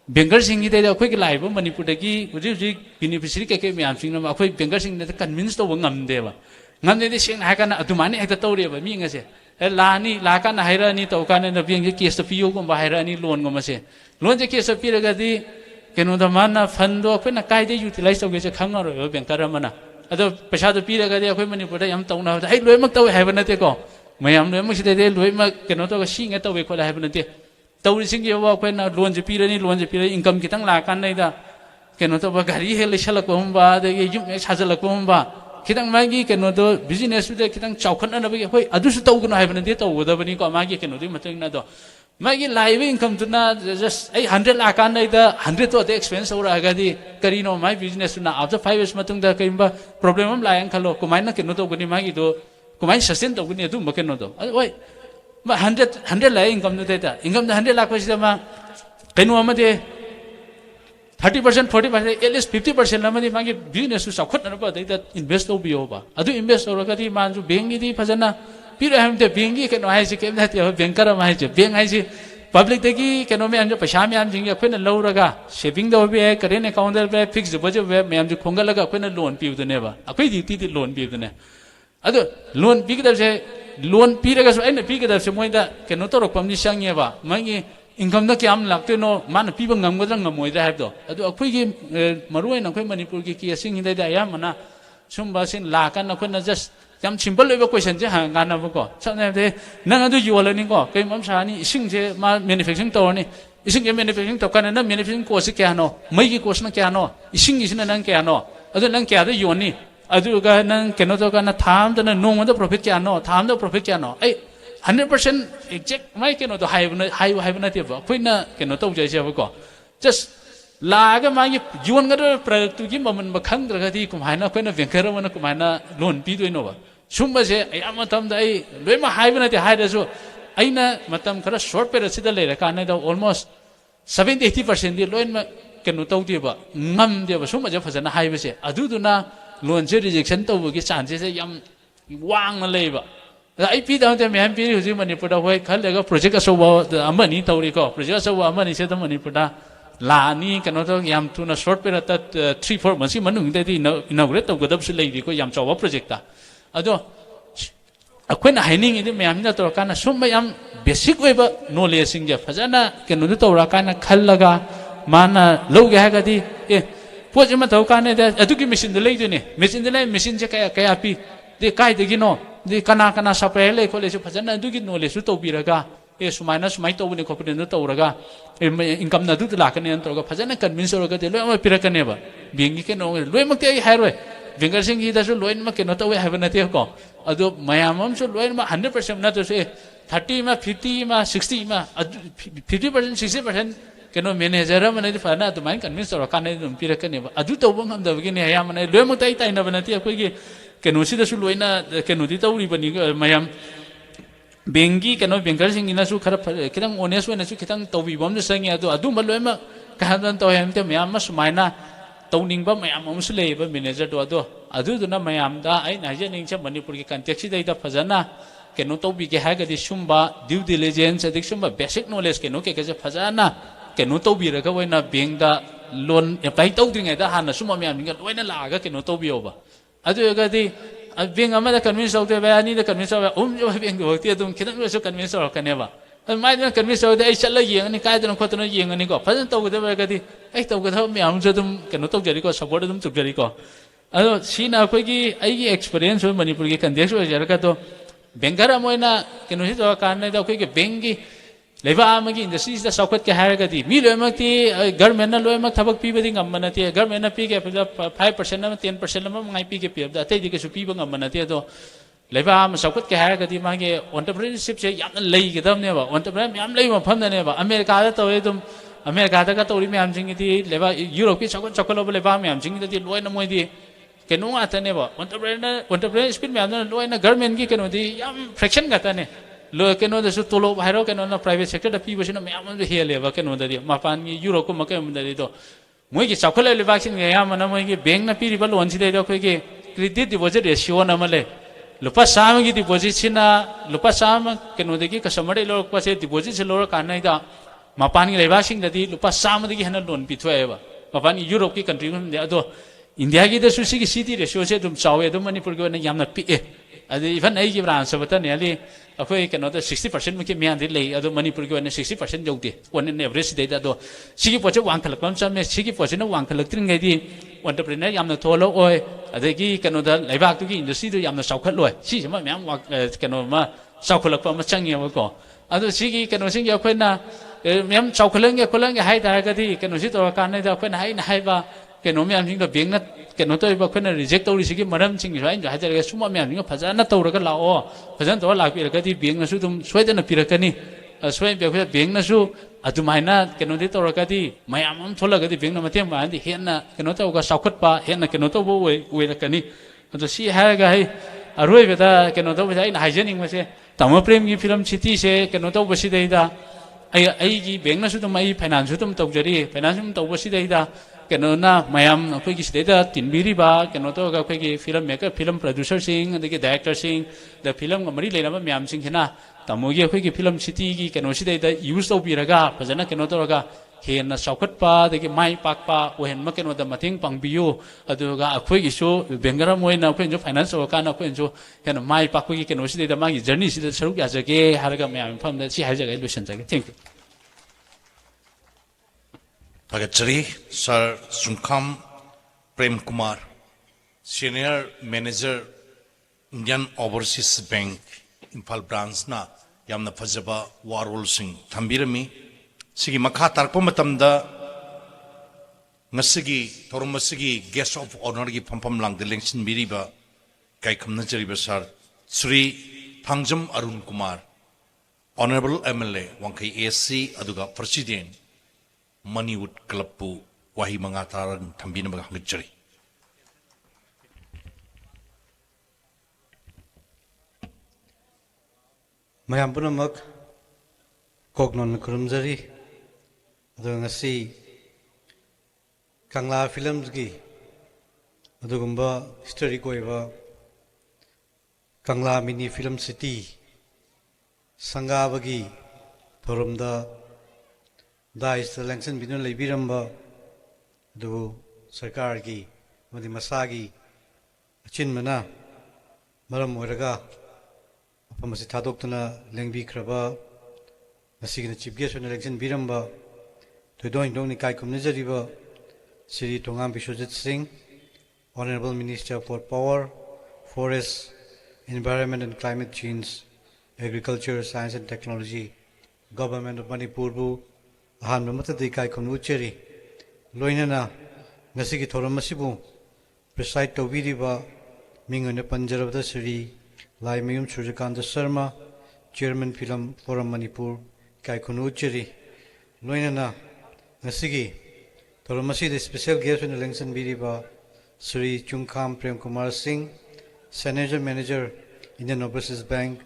banker sing gi da khoi ki lai ba manipur da gi huji beneficiary ke me am sing na khoi banker sing na convince to ngam de ba ngam de sing ha kan adu mani ekta to re ba mi nga se la ni la kan haira ni to kan na biang gi case to pio ko ba haira ni loan ko ma se loan je case pi ra ga di keno da mana fund do khoi na kai de utilize to ge se khang ro banker mana ado pesa to pi ra ga de khoi manipur da yam tong na ai loi mak to hai ba na te ko mayam loi mak si de loi mak keno to ga sing to we ko la hai ba na te to ri sing ye wa khoi na loan je pi ra ni loan je pi ra income kitang la kan nei da keno to ba gari he le shala ko ba de ye yum me sa jala ko ba kitang ma gi keno to business de kitang chaukhon na ba ge khoi adu su to ko na hai ba na te to go da ba ni ko ma gi keno di matang na do magi live income to na just 100 lakh an da 100 to the expense ora ga di karino my business na after 5 years matung da kaimba problem am la yang khalo kumai na keno to guni magi do kumai sustain to guni du ma keno to oi ma 100 la income no da income da 100 lakh pasi ma kenu ama de 30% 40% at least 50% la ma di magi business su sakhot na ba da invest to bio ba adu invest ora ga di man ju bank di phajana piro ham te bengi ke no hai si ke na te banker ma hai je bank hai si public te ki ke no me am jo paisa me am jing ya khoi na lo ra ga saving do be current account be fixed deposit be me am jo khonga la ga khoi na loan pi u ne ba akhoi di ti loan pi u ne ado loan pi ke da se loan pi ra ga so ai na pi ke da se moi da ke no to ro pam ni sang ye ba ma ngi income da kyam lak te no man pi ba ngam ga ngam moi da ha do ado akhoi ki maroi na khoi manipur ki sing hi da ya mana sum ba sin la kan na khoi na just jam simple loi ba question je ha ngana ba ko chane de nang adu yu la ni ko kai mam sa ni ising je ma manufacturing to ni ising je manufacturing to kan na manufacturing course kya no mai gi course na kya no ising is na nang kya no adu nang kya da yu ni adu ga nang keno to kan na tham da na no ma da profit kya no tham da profit kya no ai 100% exact mai keno to hai na te ba khoi na keno to je je ba ko just la ga ma gi yuan ga do product gi maman ba khang dra ga di kum hai na khoi na banker ma na kum hai na loan pi do no ba sumba je ai amatam da ai loi ma hai bana te hai da so ai na matam khara short period sida le ra ka na da almost 70-80% di loi ma kenu tau di ba ngam di ba sumba je phajana hai ba se adu du na loan je rejection to gi chances se yam wang na le ba ai pi da te me ham pi hu ji manipur da hoi khal le ga project aso ba amani tawri ko project aso ba amani se da manipur da la ni kenu to yam tu na short period ta 3-4 months manung de di inaugurate to godab se le di ko yam chawa project ta ado akhoi na haining ini mayam na to kana sum mayam basic we ba knowledge sing je phajana kenu to ra kana khallaga mana loge ha ga di e poje ma to kana da adu ki machine de le ni machine je kaya pi de kai de gi no de kana supply le khole su phajana adu ki knowledge su to bi ra ga e sumaina sumai to ni khopre no to ra ga income na du la kana to ga phajana convince ro ga de lo ma pira kana ba bingi ke no lo ma te hai roi banker sing gi da su loin ma ke no to we have na te ko ado mayamam su loin ma 100% na to se 30 ma 50 ma 60 ma 50% 60% ke no manager ma ne fa na to mai convince ro kana dum pira kana ba adu to bang am da gi ne ya ma ne lo ma tai tai na ba na te ko gi ke no si da su loina ke no di to ri ba ni mayam bengi ke no banker sing ina su khara kitang honest we na su kitang to bi bom de sang ya adu ma lo ma ka dan to hem te mayam ma sumaina towning ba mayam amsu le ba manager do adu na mayam da ai na je ning che manipur ki context dai da phajana ke no to bi ke ha ga di sumba due diligence adik sumba basic knowledge ke no ke je phajana ke no to bi ra ga waina bank da loan apply to ding da han na summa mayam ning ga waina la ga ke no to bi ba adu ga di being a mother convinced of the Vani, the convinced of being the work, Kitan was convinced of Caneva. And my convinced of the Ishala Yang and the Kaitan Cotton Yang and Nico. Present over the Vagati, I thought with me, I'm Jodum, cannot talk Jericho, supported them to Jericho. I don't see now quickly, I experience when Manipur can do Jericho. Bengara Moina, can hit or Canada, quick Bengi. Leva magi industry is the socket ke hire gati. Mi loe magti government na loe mag thabak pi bading amana ti government na pi ke 5% na 10% na mangai pi ke pi da te di ke su pi bang amana ti do leva ma socket ke hire gati magi entrepreneurship se yam lei ke dam ne ba entrepreneur yam lei ma pham ne ba America da to edum America da ka to ri me am jing ti leva Europe ki socket chokolo leva me am jing ti loe na moi di ke no ata ne ba entrepreneur speed me am na loe na government ki ke no di yam fraction gata ne lo ke no da su tolo hairo ke no na private sector da pi bo sina me am de he le ba ke no da di mapan gi euro ko ma ke am da di do moi gi chakole le vaccine ge ya mana moi gi bank na pi ri ba loan si de do ko gi credit deposit ratio na male lupa sam gi deposit sina lupa sam ke no de gi customer de lo ko se deposit se lo ka nai da mapan gi le vaccine da di lupa sam de gi hana loan pi thwe ba mapan europe ki country de do india gi da su si gi city ratio se dum chawe dum manipur gi na yam na pi adi even ai gi branch ba ta ne ali akoi ke no da 60% ma ke mian de le ado manipur gi na 60% jau de on an average de da do sigi poche wang khalak pam cham me sigi poche na wang khalak tring ngai di entrepreneur yam na tholo oi adagi ke no da laibak tu gi industry do yam na saukhat loi si ma myam wa ke no ma saukhalak pa ma chang ye ko ado sigi ke no sing ya khoi na myam saukhalang ge kholang ge hai da ga di ke no si to ka na da khoi na hai ba ke no myam sing do beng na ke no to ba khoi na reject to ri sigi maram sing rai ja ha ja ga suma myam sing phaja na to ra ga lao phajan to la pi ra ga di beng na su dum swai da na pi ra ka ni swai be khoi beng na su adu mai na ke no di to ra ga di mayam am thola ga di beng na mathem ba di hen na ke no to ga saukhat pa hen na ke no to bo we ra ka ni ado si ha ga hai aroi be da ke no to ba ai na hygienic ma se tamo prem gi film city se ke no to ba si dei da ai gi beng na su dum ai finance su dum to jari finance dum to ba si dei da ke no na mayam akoi gi si da tin biri ba ke no to ga akoi gi film maker film producer sing adi gi director sing the film ga mari le na mayam sing khina tamo gi akoi gi film city gi ke no si dei da use to bi ra ga phajana ke no to ga hen na saukhat pa de gi mai pak pa o hen ma ke no da mathing pang biu adu ga akoi gi so bengara moi na akoi jo finance o ka na akoi jo ke no mai pak gi ke no si dei da ma gi journey si da saruk ya ja ge har ga mayam pham da si ha ja ga illusion ja ge thank you Pagachari Sir Sunkam Prem Kumar, Senior Manager Indian Overseas Bank, Imphal branch na yamna phajaba warol sing thambirami sigi makha tarpo matamda ngasigi thormasigi guest of honor gi phampam lang de lengsin biriba kai khamna jariba sir Sri Thangjam Arun Kumar, Honorable MLA Wangkai ASC aduga President Maniwood Club pu wahi mangataran thambina baga hangchari mayam punamak koknon kurumjari adu ngasi Kangla films gi adugumba history koiba Kangla mini film city sangabagi thorumda da is the lengthen binun lebiramba du sarkar gi madi masagi chin mana maram oraga apamasi thadokna lengbi khraba nasigina chief guest on election biramba to doing dong ni kai kumnejariba Sri Tongam Bishojit Singh, Honorable Minister for Power, Forest, Environment and Climate Change, Agriculture, Science and Technology, Government of Manipur bu ahan mamata dikai Khunou cheri loinana ngasigi thoramasibu preside tobiriba mingone panjarabda Sri Laimayum Uchekon Sharma, Chairman Film Forum Manipur kai Khunou cheri loinana ngasigi thoramasi the special guest in election biriba Sri Chungkham Prem Kumar Singh, Senator Manager Indian Overseas Bank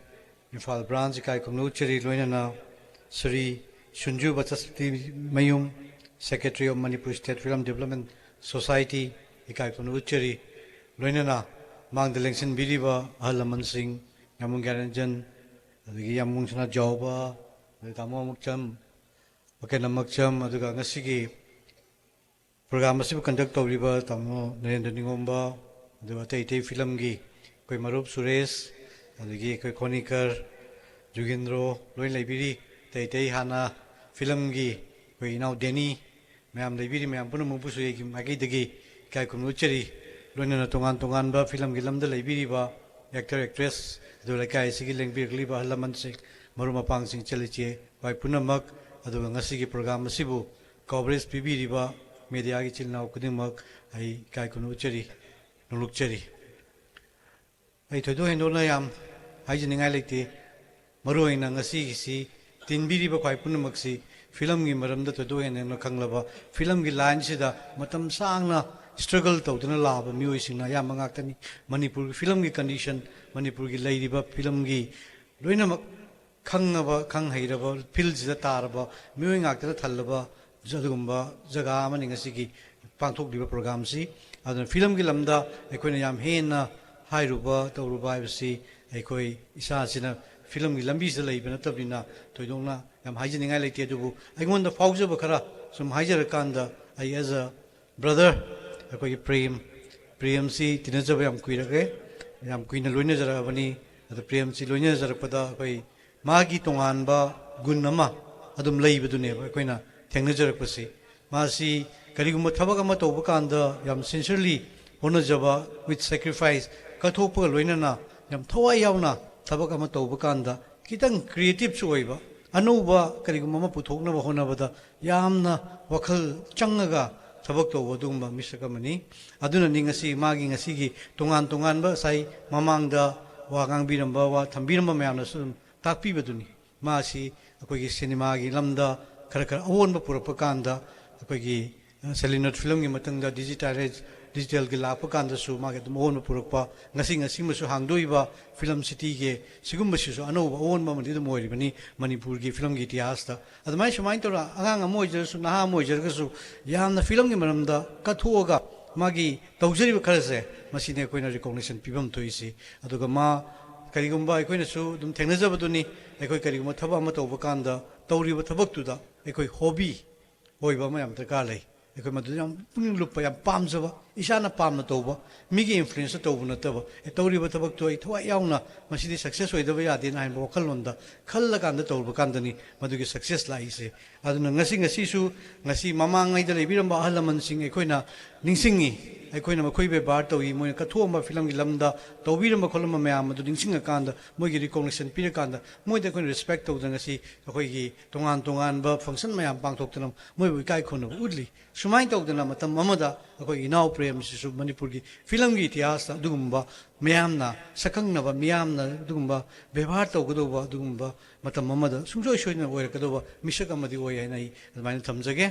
Imphal branch kai Khunou cheri loinana Sri Shunju Batasati Mayum, Secretary of Manipur State Film Development Society, Ikai Khunou cheri loinana mang the election biriba Halaman Singh, Yamung Garanjan, Yamung Sana Jauba, Tamo Mukcham, Makcham, Aduga Nasigi, program conduct of river, Tamo Narendra Ningomba, the Tate film gi, कोई मरूप सुरेश अदगी कोई खोनिकर Jugindro lion लेबिरी तई तई हाना film की कोई इनाउ डेनी ma'am लेबिरी ma'am पुनः मुबुसु ये की मागी दगी काय कुनु चरी लोइन न तोंगान तोंगान बा फिल्म की लमद लेबिरी बा एक्टर एक्ट्रेस दो लकाय सिगी लेंबिर ली बा हलमन सिंह मरु मपांग सिंह चलिचे वाई पुनः मक अदुगा ngasi की प्रोग्राम मसिबु कवरेज पिबिरी बा मीडिया की चिलनाउ कुदिमक आई काय कुनु चरी नुलुक चरी आई थोदो हेंदोना याम हाइजनिंगाई लेते मरुइना ngasi सी तीनबिरी बा खाई पुनमक्सी फिल्म की मरमदा थोदो हेंदोना खंगलबा फिल्म की लाइन सिदा मतम सांगना स्ट्रगल तौदना लाब मियोइसिंगना याम मंगाक्तनी मणिपुर की फिल्म की कंडीशन मणिपुर की लैरिबा फिल्म की लोइनमक खंगबा खंग हैरबा फिल सिदा तारबा मियोइ गाक्तना थल्लबा जगुम्बा जगह अमनि ngasi की पांथोकलिबा प्रोग्राम सी अदन फिल्म की लमदा एकोइना याम हेना हाइरुबा तौरुबा हाइबसी एकोइ इसासिना फिल्म की लंबी से लेबा नतबिना तोइदोंना याम हाइजनिंगाई लेते दुबु आइगोंदा फाउजबा खरा सुम हाइजरकांदा आई एज अ ब्रदर एकोइ प्रेम सी तिनजबा याम कुइरगे याम कुइना लोइना जराबनी अद प्रेम सी लोइना जरपदा एकोइ मागी तोंगानबा गुण अमा अदुम लेइबदुनेबा एकोइना थेंगनजरपसी मासी करिगुम थबक अमा तौबा कांदा याम सिंसियरली होनजबा विथ सैक्रिफाइस कथोपगा लोइनना याम थवाई यावना थबक अमा तौबा कांदा कितंग क्रिएटिव सुओइबा अनौबा करिगुम अमा पुथोकनबा होनबदा यामना वखल चंगगा थबक तौबा दुगुम्बा मिसकमनी अदुना निंगसी मागी ngasi तोंगान तोंगानबा साई ममांगदा वागांग बिरंबा वा थंबिरंबा मयामना सुम ताकपीबदुनी मासी अखोगी सिनेमा की लमदा खर खर अवोनबा पुरप कांदा अखोगी सेलिनट फिल्म की मतंगदा डिजिटल की लाप कांदा सु मागे तुम अवोनबा पुरपा ngasi मसु हांगदोइबा फिल्म सिटी के सिगुम्बसिसु अनौबा अवोनबा मदि दु मोइरिबनी मणिपुर की फिल्म की इतिहासता अदमाय सुमाइन तोरा अगांग मोइजरसु नहा मोइजरगसु यामना फिल्म की मरमदा कथोगा मागी तौजरिबा खरसे मसिने कोइना रिकॉग्निशन पिबम थोइसी अदुगा मा करिगुम्बा अखोइनसु दुम थेंगनजबदुनी अखोइ करिगुम्बा थबा अमा तौबा कांदा तौरिबा थबक्तुदा अखोइ हॉबी होइबा मयाम दरकार लೈ अखोइ मदु याम पुनिंग लुप्पा याम पामजबा इसाना पामना तौबा मिगी इन्फ्लुएंस तौबा नतबा तौरिबा थबक्तु आई थवा यावना मसिदि सक्सेस होइदबा यादेना हाइन वखललोंदा खल्ला कांदा तौबा कांदनी मदुगी सक्सेस लाइसे अदुना ngasi ममांगैदा लेबिरंबा अहलमनसिंग अखोइना निंसिंगी अखोइना मखोइ बेबार तौई मोय कथोंबा फिल्म की लमदा तौबिरंबा खोलम मयाम मदु निंसिंगा कांदा मोयगी रिकॉग्निशन पिर कांदा मोयदा कोइ रिस्पेक्ट तौदा ngasi अखोइगी तोंगान तोंगान बा फंक्शन मयाम पांगथोक्तना मोयबु इकाइ खोनो उडली सुमाइन तौदना मतम ममदा अखोइ इनाउ प्रेम सिसु मणिपुर की फिल्म की इतिहास दुगुम्बा मयामना सकंगनबा मयामना दुगुम्बा व्यवहार तौगदोबा दुगुम्बा मतम ममदा सुंजोय सोइना ओइरकदोबा मिसक अमदि ओइ हैनाइ अदमाइन थमजगे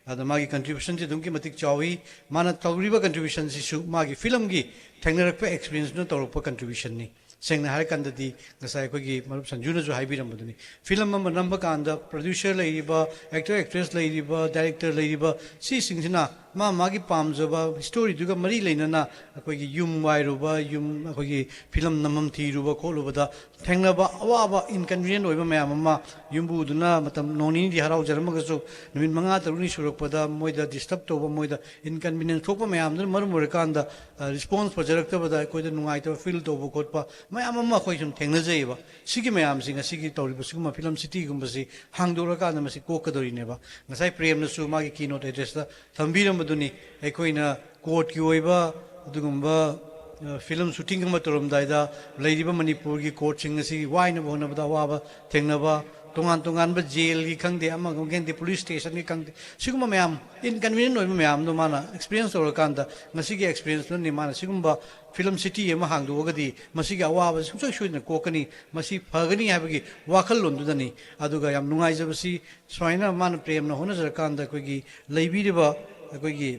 अद मागी कंट्रीब्यूशन से दुमकी मतिक चावी माना तौरिबा कंट्रीब्यूशन सिसु मागी फिल्म की थेंगनरक एक्सपीरियंस न तौरप कंट्रीब्यूशन नि सेंगना हाय कांददी ngasa अखोगी मरुप संजुना जो हाइबिरमदुनी फिल्म अमा नंबर कांदा प्रोड्यूसर लैरिबा एक्टर एक्ट्रेस लैरिबा डायरेक्टर लैरिबा सी सिंगसिना मागी पामजबा स्टोरी दुगा मरी लेनना अखोगी युम वाइरुबा युम अखोगी फिल्म नमम थीरुबा खोलुबदा थेंगनबा अवाबा इनकन्वीनियंट ओइबा मयाम अमा युमबुदुना मतम नोनी दि हराउ जरमगसु नुमिन मंगा तरुनी सुरकपदा मोइदा डिस्टर्ब तोबा मोइदा इनकन्वीनियंट थोपा मयाम न मरम मोरकांदा रिस्पांस फजरक्तबदा कोइदा नुंगाइतो फील तोबा खोटपा मयाम अमा खोइ सुम थेंगनजैबा सिगी मयाम सिंग सिगी तौरिबा सिगुमा फिल्म सिटी गुम्बसी हांगदोरकांदा मसि कोकदोरिनेबा ngасai प्रेमनसु मागी कीनोट एड्रेसदा थंबिरम मदुनी अखोइना कोर्ट की ओइबा दुगुम्बा फिल्म शूटिंग अमा तोरमदाइदा लैरिबा मणिपुर की कोर्ट सिंग असि वाइना बोनबदा वाबा थेंगनबा तोंगान तोंगान बा जेल की खंगदे अमा गेंदे पुलिस स्टेशन की खंगदे सिगुमा मयाम इनकन्वीनियंट ओइबा मयाम दो माना एक्सपीरियंस तोरकांदा ngasi एक्सपीरियंस नि माना सिगुम्बा फिल्म सिटी अमा हांगदोगदी मसिगी अवाबा सुंसोय सोइना कोकनी मसि फगनी हाबगी वाखल लोंदुदनी अदुगा याम नुंगाइजबसी स्वाइना माना प्रेमना होनजरकांदा कोगी लैबिरिबा कोगी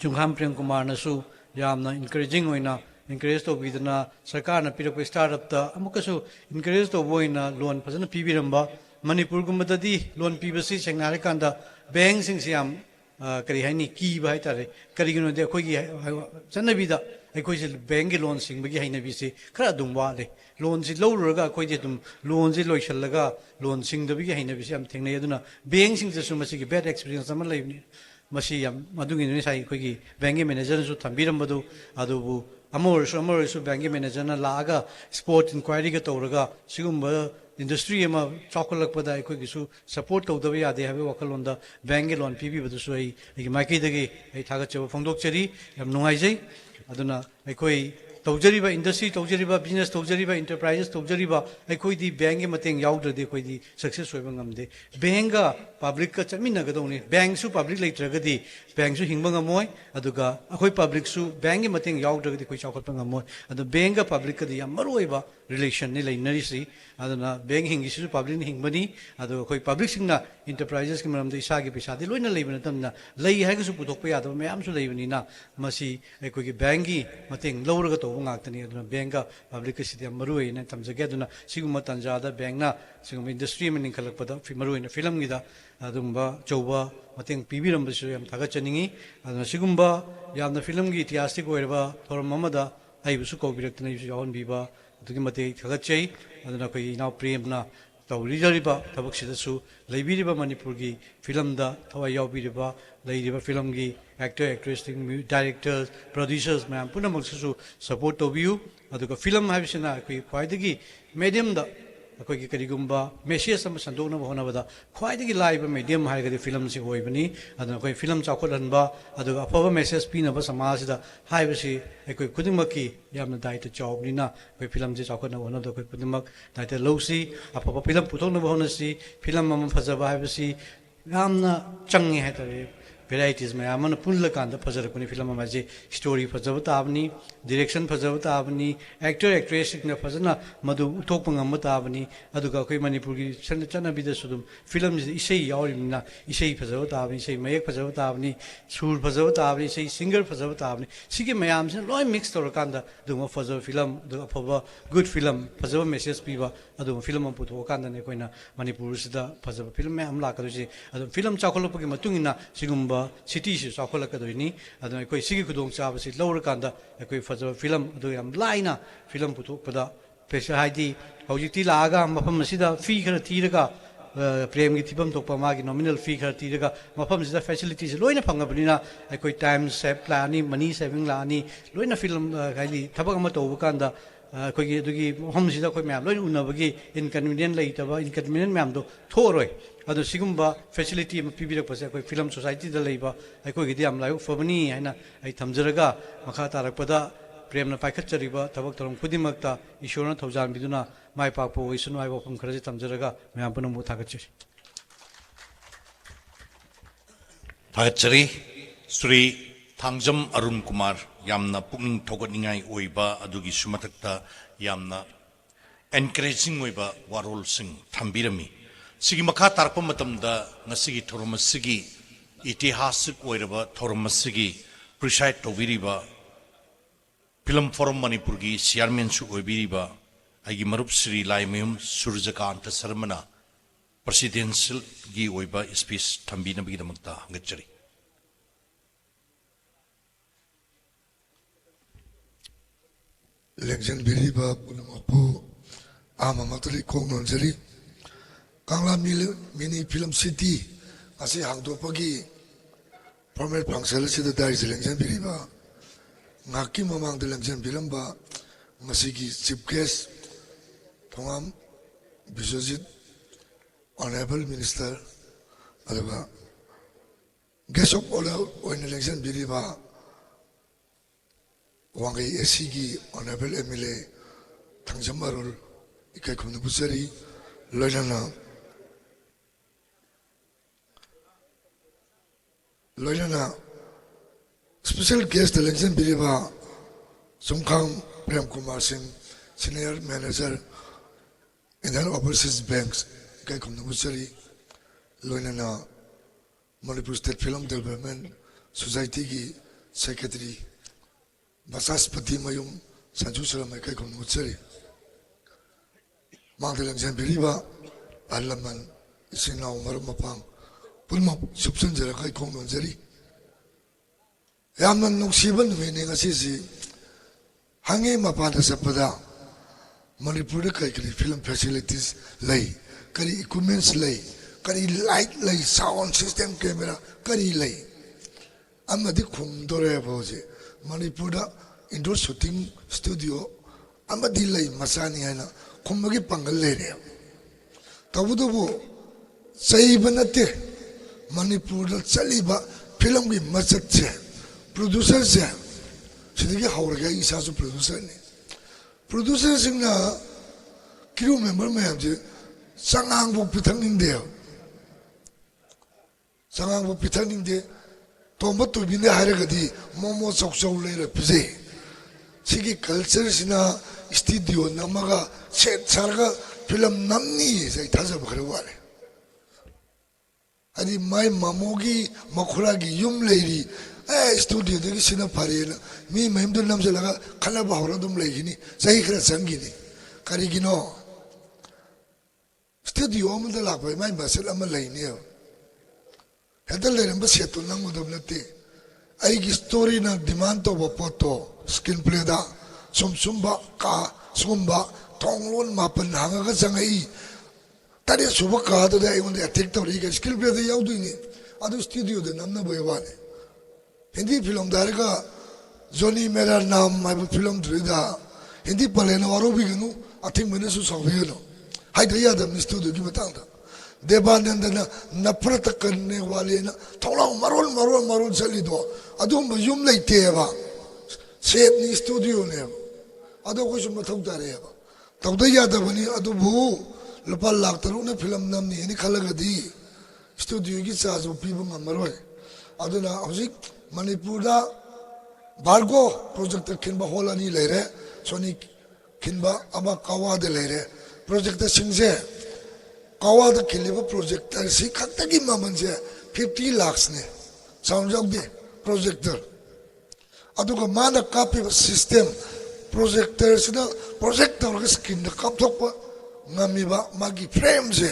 चुंगाम प्रेम कुमार नसु यामना इनकरेजिंग होइना इनकरेज तौबीदना सरकारना पिरप स्टार्टअप अमुकसु इनकरेज तौबोइना लोन फजन पीबिरंबा मणिपुर गुमददी लोन पीबसी सेंगनारे कांदा बैंक सिंग सियाम करी हाइनी कीबा हाइतारे करिगिनो दे अखोगी चनबीदा अखोइसे बैंक के लोन सिंगबगी हाइनबीसे खरा दुम वाले लोन सि लौरुरगा अखोइजे दुम लोन सि लोइसलगा लोन सिंगदबगी हाइनबीसे am थेंगनै अदुना बैंक सिंग जसु मसिगी बैड एक्सपीरियंस अमा लैबनी मसी याम मदुगी नि साइ अखोगी बैंक के मैनेजर सु थंबिरंबदु अदुबु अमोरसु बैंक मैनेजर ना लागा स्पोर्ट इंक्वायरी का तौरगा सिगुम्बा इंडस्ट्री एमा चौकलकपदा अखोइगिसु सपोर्ट तौदबा यादे हाबे वखलोंदा बैंक के लोन पीबीबदुसु आई माइकैदगी आई थागतचबा फोंदोकचरी याम नुंगाइजै अदुना अखोइ तौजरीबा इंडस्ट्री तौजरीबा बिजनेस तौजरीबा इंटरप्राइजेस तौजरीबा अखोइदी बैंक के मतेंग याउद्रदे अखोइदी सक्सेस होइबा ngamde बैंक का पब्लिक का चमिनगदौनी बैंक सु पब्लिक लेत्रगदी बैंक सु हिंबा ngamoi aduga अखोइ पब्लिक सु बैंक के मतेंग याउद्रगदी कोइ चाखोतपा ngamoi adu बैंक का पब्लिक कदी याम मरोइबा रिलेशन ने लेनरिसि aduna बैंक हिंगिसु पब्लिक ने हिंबनी adu अखोइ पब्लिक सिंगना इंटरप्राइजेस के मरमदे इसागे पैसादि लोइना लेबना तमना लई हाइगसु पुथोकपा यादबा मयामसु लेबनिना मसी अखोइगी बैंक की मतेंग लौरगा तो ngakni aduna बैंक का पब्लिक के सिदि मरुइ ने तमजगे aduna siguma tanjada बैंक ना siguma इंडस्ट्री में निखलकपदा मरुइ ने फिल्म गिदा अदुंबा चौबा मतेंग पीबिरमबसु याम थागचनिंगी aduna sigumba यामना फिल्म की इतिहासिक ओइरबा थोरम ममदा आइबसु कौबिरक्तना इबसु यावन बिबा अदुगी मते थागचै aduna koi नाउ प्रेमना तौरिजरिबा थबकसिदसु लैबिरिबा मणिपुर की फिल्म दा थवा यावबिरिबा लैरिबा फिल्म की actor actress directors producers ma'am पुनमक्सु सपोर्ट तौबियु अदुगा फिल्म हाबिसना कोइ ख्वाइदगी मीडियम दा अखोइगी करिगुम्बा मेसेज अमा संदोकनबा होनबदा ख्वाइदगी लाइबा मीडियम हाइगदि फिल्म सि होइबनी अदुना कोइ फिल्म चाखोलनबा अदुगा अफबा मेसेज पिनबा समाजदा हाइबसि अखोइ खुदिमकि यामना दायित्व चावबनिना कोइ फिल्म सि चाखोनबा होनबदा कोइ खुदिमक दायित्व लौसि अफबा फिल्म पुथोकनबा होनसि फिल्म अमा फजबा हाइबसि यामना चंगे हाइतरे वेराइटीज में आमन पुल्ल कांदा फजरकनी फिल्म अमाजे स्टोरी फजब ताबनी डायरेक्शन फजब ताबनी एक्टर एक्ट्रेस ने फजना मधु उथोक ngam ताबनी अदुगा कोइ मणिपुर की चना बिदे सुदुम फिल्म जे इसै यावरिना इसै फजब ताबनी इसै मयक फजब ताबनी सुर फजब ताबनी इसै सिंगर फजब ताबनी सिगे मयाम से लोय मिक्स तोर कांदा दुमा फजब फिल्म दु अफबा गुड फिल्म फजब मैसेज पीबा अदु फिल्म अम पुथो कांदा ने कोइना मणिपुर सिदा फजब फिल्म में हम लाकदुसी अदु फिल्म चाखोलपगी मतुंगिना सिगुम्बा सिटी से चाखोलकदोइनी अदु कोइ सिगी खुदोंग चाबसि लौर कांदा कोइ फजब फिल्म अदु याम लाइना फिल्म पुथोकपदा पैसा हाइदी हौजिति लागा मफम सिदा फी खर तीरगा प्रेम की थिपम तोपा मागी नॉमिनल फी खर तीरगा मफम सिदा फैसिलिटीज लोइना फंगबनिना कोइ टाइम सेव प्लानी मनी सेविंग लानी लोइना फिल्म गाइली थबक अमा तौब कांदा कोई दुगी हम सिदा कोई मैम लोइन उनबगी इनकन्वीनियंट लेइतबा इनकन्वीनियंट मैम दो थोरोय अदु सिगुम्बा फैसिलिटी अमा पिबिरकपसे कोई फिल्म सोसाइटी दा लेबा अखोइगिदि याम लायु फबनी हैना आई थमजरगा मखा तारकपदा प्रेमना पाइखचरिबा थबक थरम खुदिमक्ता ईश्वरना थौजान बिदुना माइ पाकपो ओइसनु आइ वफम खरजि थमजरगा मैम पुनमु थागचरि थागचरि श्री थांजम अरुण कुमार यामना पुकनिंग थोगनिंगाई ओइबा अदुगी सुमथक्ता यामना एनकरेजिंग ओइबा वारोल सिंह थंबिरमी सिगी मखा तारप मतमदा ngasiगी थोरमसिगी इतिहासिक ओइरबा थोरमसिगी प्रिसाइड तोबिरिबा फिल्म फोरम मणिपुर की चेयरमैन सु ओइबिरिबा आइगी मरुप श्री लाइमयुम सूर्यकांत शर्मना प्रेसिडेंशियल की ओइबा स्पीच थंबिनबगिदमक्ता हंगचरी लेक्शन बिरिबा पुनमपु आमा मतरी कोंगनजरी कांगला मिनी फिल्म सिटी असे हांगदोपगी फॉर्मेट फंक्शन से दाइज लेक्शन बिरिबा ngaki mamang de lection bilamba ngasigi chief guest thongam biswajit honorable minister alaba guest of honor on election biriba wangai esigi honorable mla thangjamarul ikai khumnu busari loilana special guest election biriba Sumkhang Prem Kumar Singh senior manager Indian overseas banks kai khumnu busari loilana Manipur State Film Development Society की secretary Basaspati Mayum Sanju Salam kai khumnu busari Mangdelang Jan biriba alaman isinaw marumapang pulma subsan jara kai khumnu jari यामन नुक्सिबन हुइने ngasi hange mapanda sapada Manipur kai film facilities lay kari equipments lay kari light lay sound system camera kari lay amadi khumdore boje Manipur indoor shooting studio amadi lay masani haina khumagi pangal lere tabudubu saibanate Manipur chaliba film gi masat che producer che sidigi haurga isa su producer singna crew member mayam je sangang bu pitang inde sangang bu pitang inde tomba to bine haragadi momo sok sok le pise sigi culture sina studio namaga set sarga film namni sai thaja bkhare wale ani mai mamogi makhuragi yum leiri studio de sina parena mi mahim dun namse laga khala bahura dum leigini sai khra sangini karigino studio amda lagba mai basel ama leini hada Lairenpat setu nangu dum nate ai gi story na demand to poto screenplay da sumba ka sumba tonglon mapan hanga ga jangai tadi suba ka da ai wonde attack to ri ga screenplay da yaudu ni adu studio de namna boy wale hindi film darga Johnny Mera naam mai film drida hindi palena waro bi gnu athing mene su saweno hai da ya da studio gi batang da debananda na nafrat karne wale na thola marol chali do adum yum leite ba set ni studio ne ado ko sum thau da re ba tau da ya da bani adu bu lupa lakh taru na film nam ni khalaga di studio gi sa zo pi ba maroi aduna hojik Manipur da Bargo project kinba holani lere soni kinba ama kawa de lere project singje kawa da kiliba projector si khakta gi mamanje 50 lakhs ne sound jog de projector aduga mana copy system projector sina projector ga screen da kap thok pa ngami ba magi frame je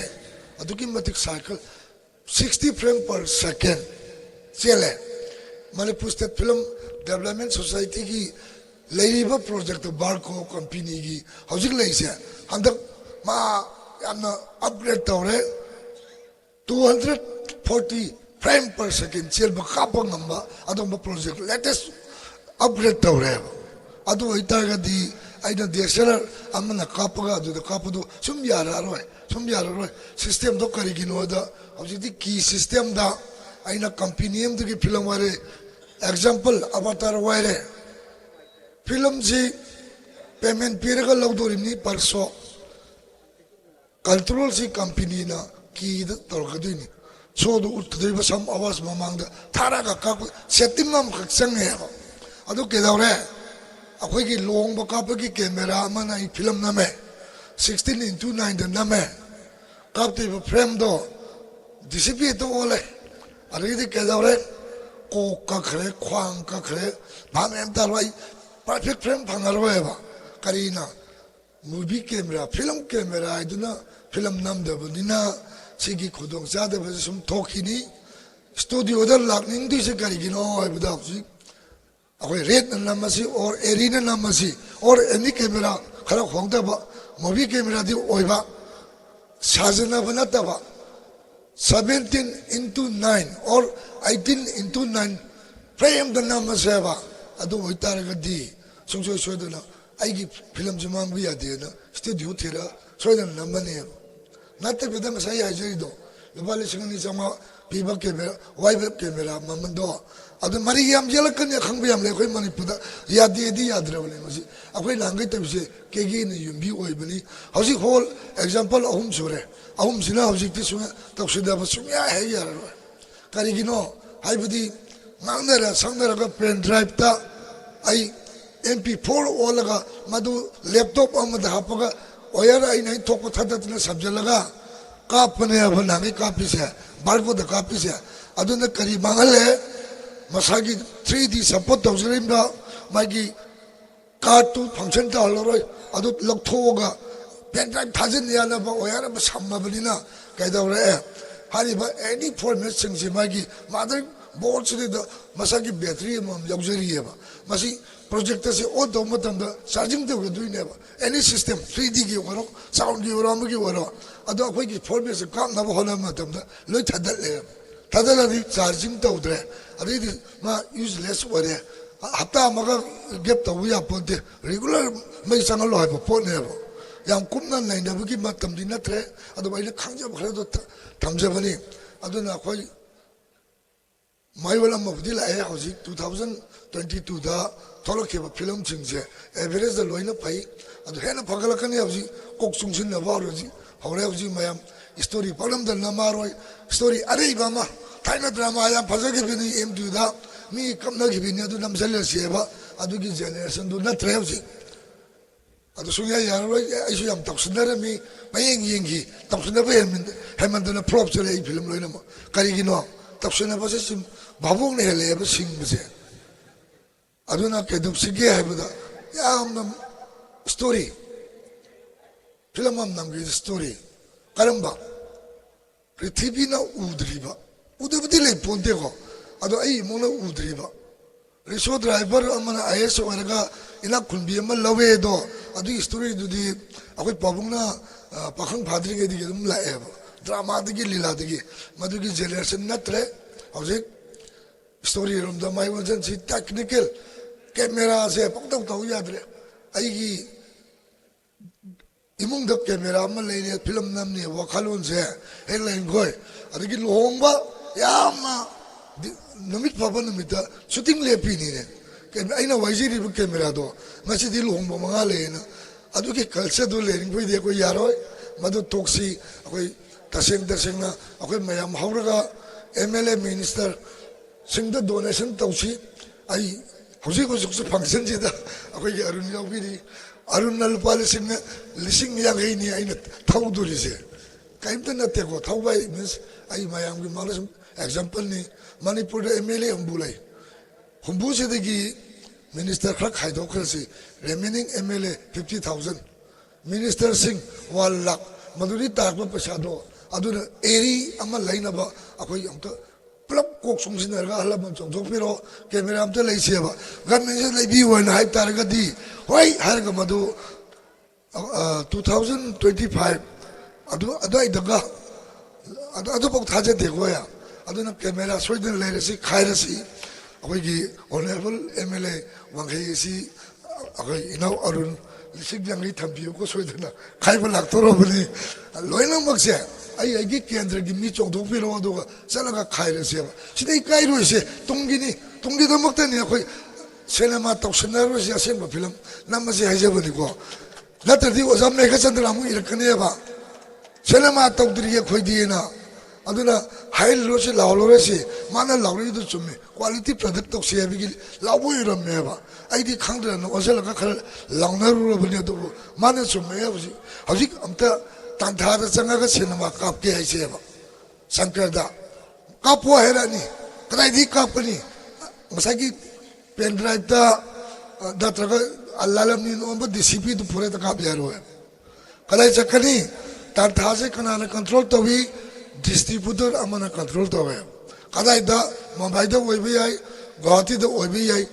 adugi matik cycle 60 frame per second chele Manipur State Film Development Society ki Lairenpat project Barco company ki hojik laise handak ma yamna upgrade tawre 240 frame per second chel ba kapa ngamba adom project latest upgrade tawre adu itaga di aina DSLR amana kapa ga adu kapa do sum yara roi system do kari gino da hojik di key system da aina company em to ki film ware example avatar wire film ji payment piraga lawdori ni parso control si company na ki da torgadini so do utdei ba sam awas mamang da thara ga ka setting nam khak sang he adu ke dawre akhoi ki long ba ka pa ki camera mana I film na me 16:9 da na me kap te frame do DCP to ole ari di ke dawre ko ka khre khwang ka khre bam em tarwai perfect frame phangarwa ba karina movie camera film camera iduna film nam da bunina sigi khudong sa da ba sum thokini studio da lagning di se kari gino ai buda si akhoi red namasi or arena namasi or any camera khara khong da ba movie camera di oi ba sajana banata ba 17:9 or 18:9 frame the number seva adu hoitaraga di songso soidana aigi film jamang bi ade na studio thera soidana number ne natte bedam sai ajeri do lebale singani jama piba camera wide camera mamando adu mari yam jelak ne khang yam le khoi Manipur da yadi di yadra wale masi akhoi langai tabse kegi ne yumbi oi bani hausi hol example ahum sure ahum sina hausi ti sunga taksida ba sumya he yar karigino haibudi mangnera sangnera ga pen drive ta ai MP4 olaga madu laptop amada hapaga oyara ai nai thok thatatna sabjalaga kapne abnami kapi se bargo da kapi se aduna kari mangale masagi 3D support tawjrimba magi cartoon function ta holoroi adu lokthoga pen drive thajin yana ba oyara ba sammabnina kaidawre hariba any format singsi magi mother board se da masagi battery mam yaujari ba masi projector se on to matam da charging de duine ba any system 3D gi waro sound gi waro gi waro ado akhoi gi format se kam na ba hola matam da loi thadal le thadal di charging to dre adi ma useless ware hafta amaga gap tawu ya ponte regular mai sanga lo ha po ne ba yang kumna nai na bugi matam din na tre adu bai le khangja bkhre do thamja bani adu na khoi mai wala ma budi la ya hoji 2022 da tholo ke ba film chingje average da loina pai adu hena phagala kan ya hoji kok sungsin na ba roji hore hoji mayam story palam da na maroi story are ba ma thaina drama ya phajage bini em du da mi kamna gi bini adu nam sel se ba adu gi generation du na tre hoji adu suya ya roi aisu yam taksundara mi mayeng yengi taksundara ba heman da na prop chale I film loina ma kari gi no taksundara ba se sim babong ne hele ba sing ba se adu na ke dum sige ha ba da ya nam story film am nam gi story karamba prithvi na udriba udabdi le ponte ko ado ai mona udriba riso driver amana IS waraga ina khunbi am lawe do adu story du di akoi pabung na pakhang phadri ge di dum la e drama di lila di madu gi generation na tre hoje story rom da mai wajan si technical camera se pakdam to ya dre ai gi imung da camera ma leine film nam ni wakhalun se headline goi adigi lohongba yama namit papa namita shooting le pi ni ne aina waiji ri camera do ngasi di lohongba manga le na adugi culture do le ring poi de ko yaroi madu toksi akoi taseng na akoi mayam hauraga MLA minister singda donation tausi ai hoji ko suk function ji da akoi ge arun yaw bi arun nal palising lising yang ini aina thau duri se kaimta na te ko thau bai means ai mayam gi malas example ni Manipur da MLA humbulai humbu se de gi minister khak khai do khal si remaining MLA 50,000 minister sing 1 lakh maduri tak ba pesa do aduna eri ama laina ba akoi amta plap kok sungsin ga halam chong chong piro camera amta lai se ba government se lai bi wan hai tar ga di hoi har ga madu 2025 adu ai daga adu pok thaje de go ya aduna camera soidin lai rasi khai rasi akoi gi honorable MLA wangai si akoi inau arun lisik yang ri thambi ko soidina khai ba lak toro bani loina makse ai gi kendra gi mi chong dong piro do sala ga khai rasi ba sidai kai ro se tongi da makta ni akoi cinema toksenar ro ya sen ba film namma se haje bani ko latadi o zamne ka chandra mu irkane ba cinema tokdri ye khoi di na aduna high lo se law lo se mana law ri du chumme quality product tok se bi law bo ro me ba ai di khang da no osel ka khal law na ro bo ne do mana chumme ya ji hoji amta tan tha da changa ka cinema kap ke ai se ba sankar da kapo hera ni kadai di kap ni masagi pen drive da tra allalam ni no ba DCP du pure ta kap ya ro kadai chakani tan tha se kana na control to wi distributor amana control to hai kadai da mumbai da oi bi ai guwahati da oi bi ai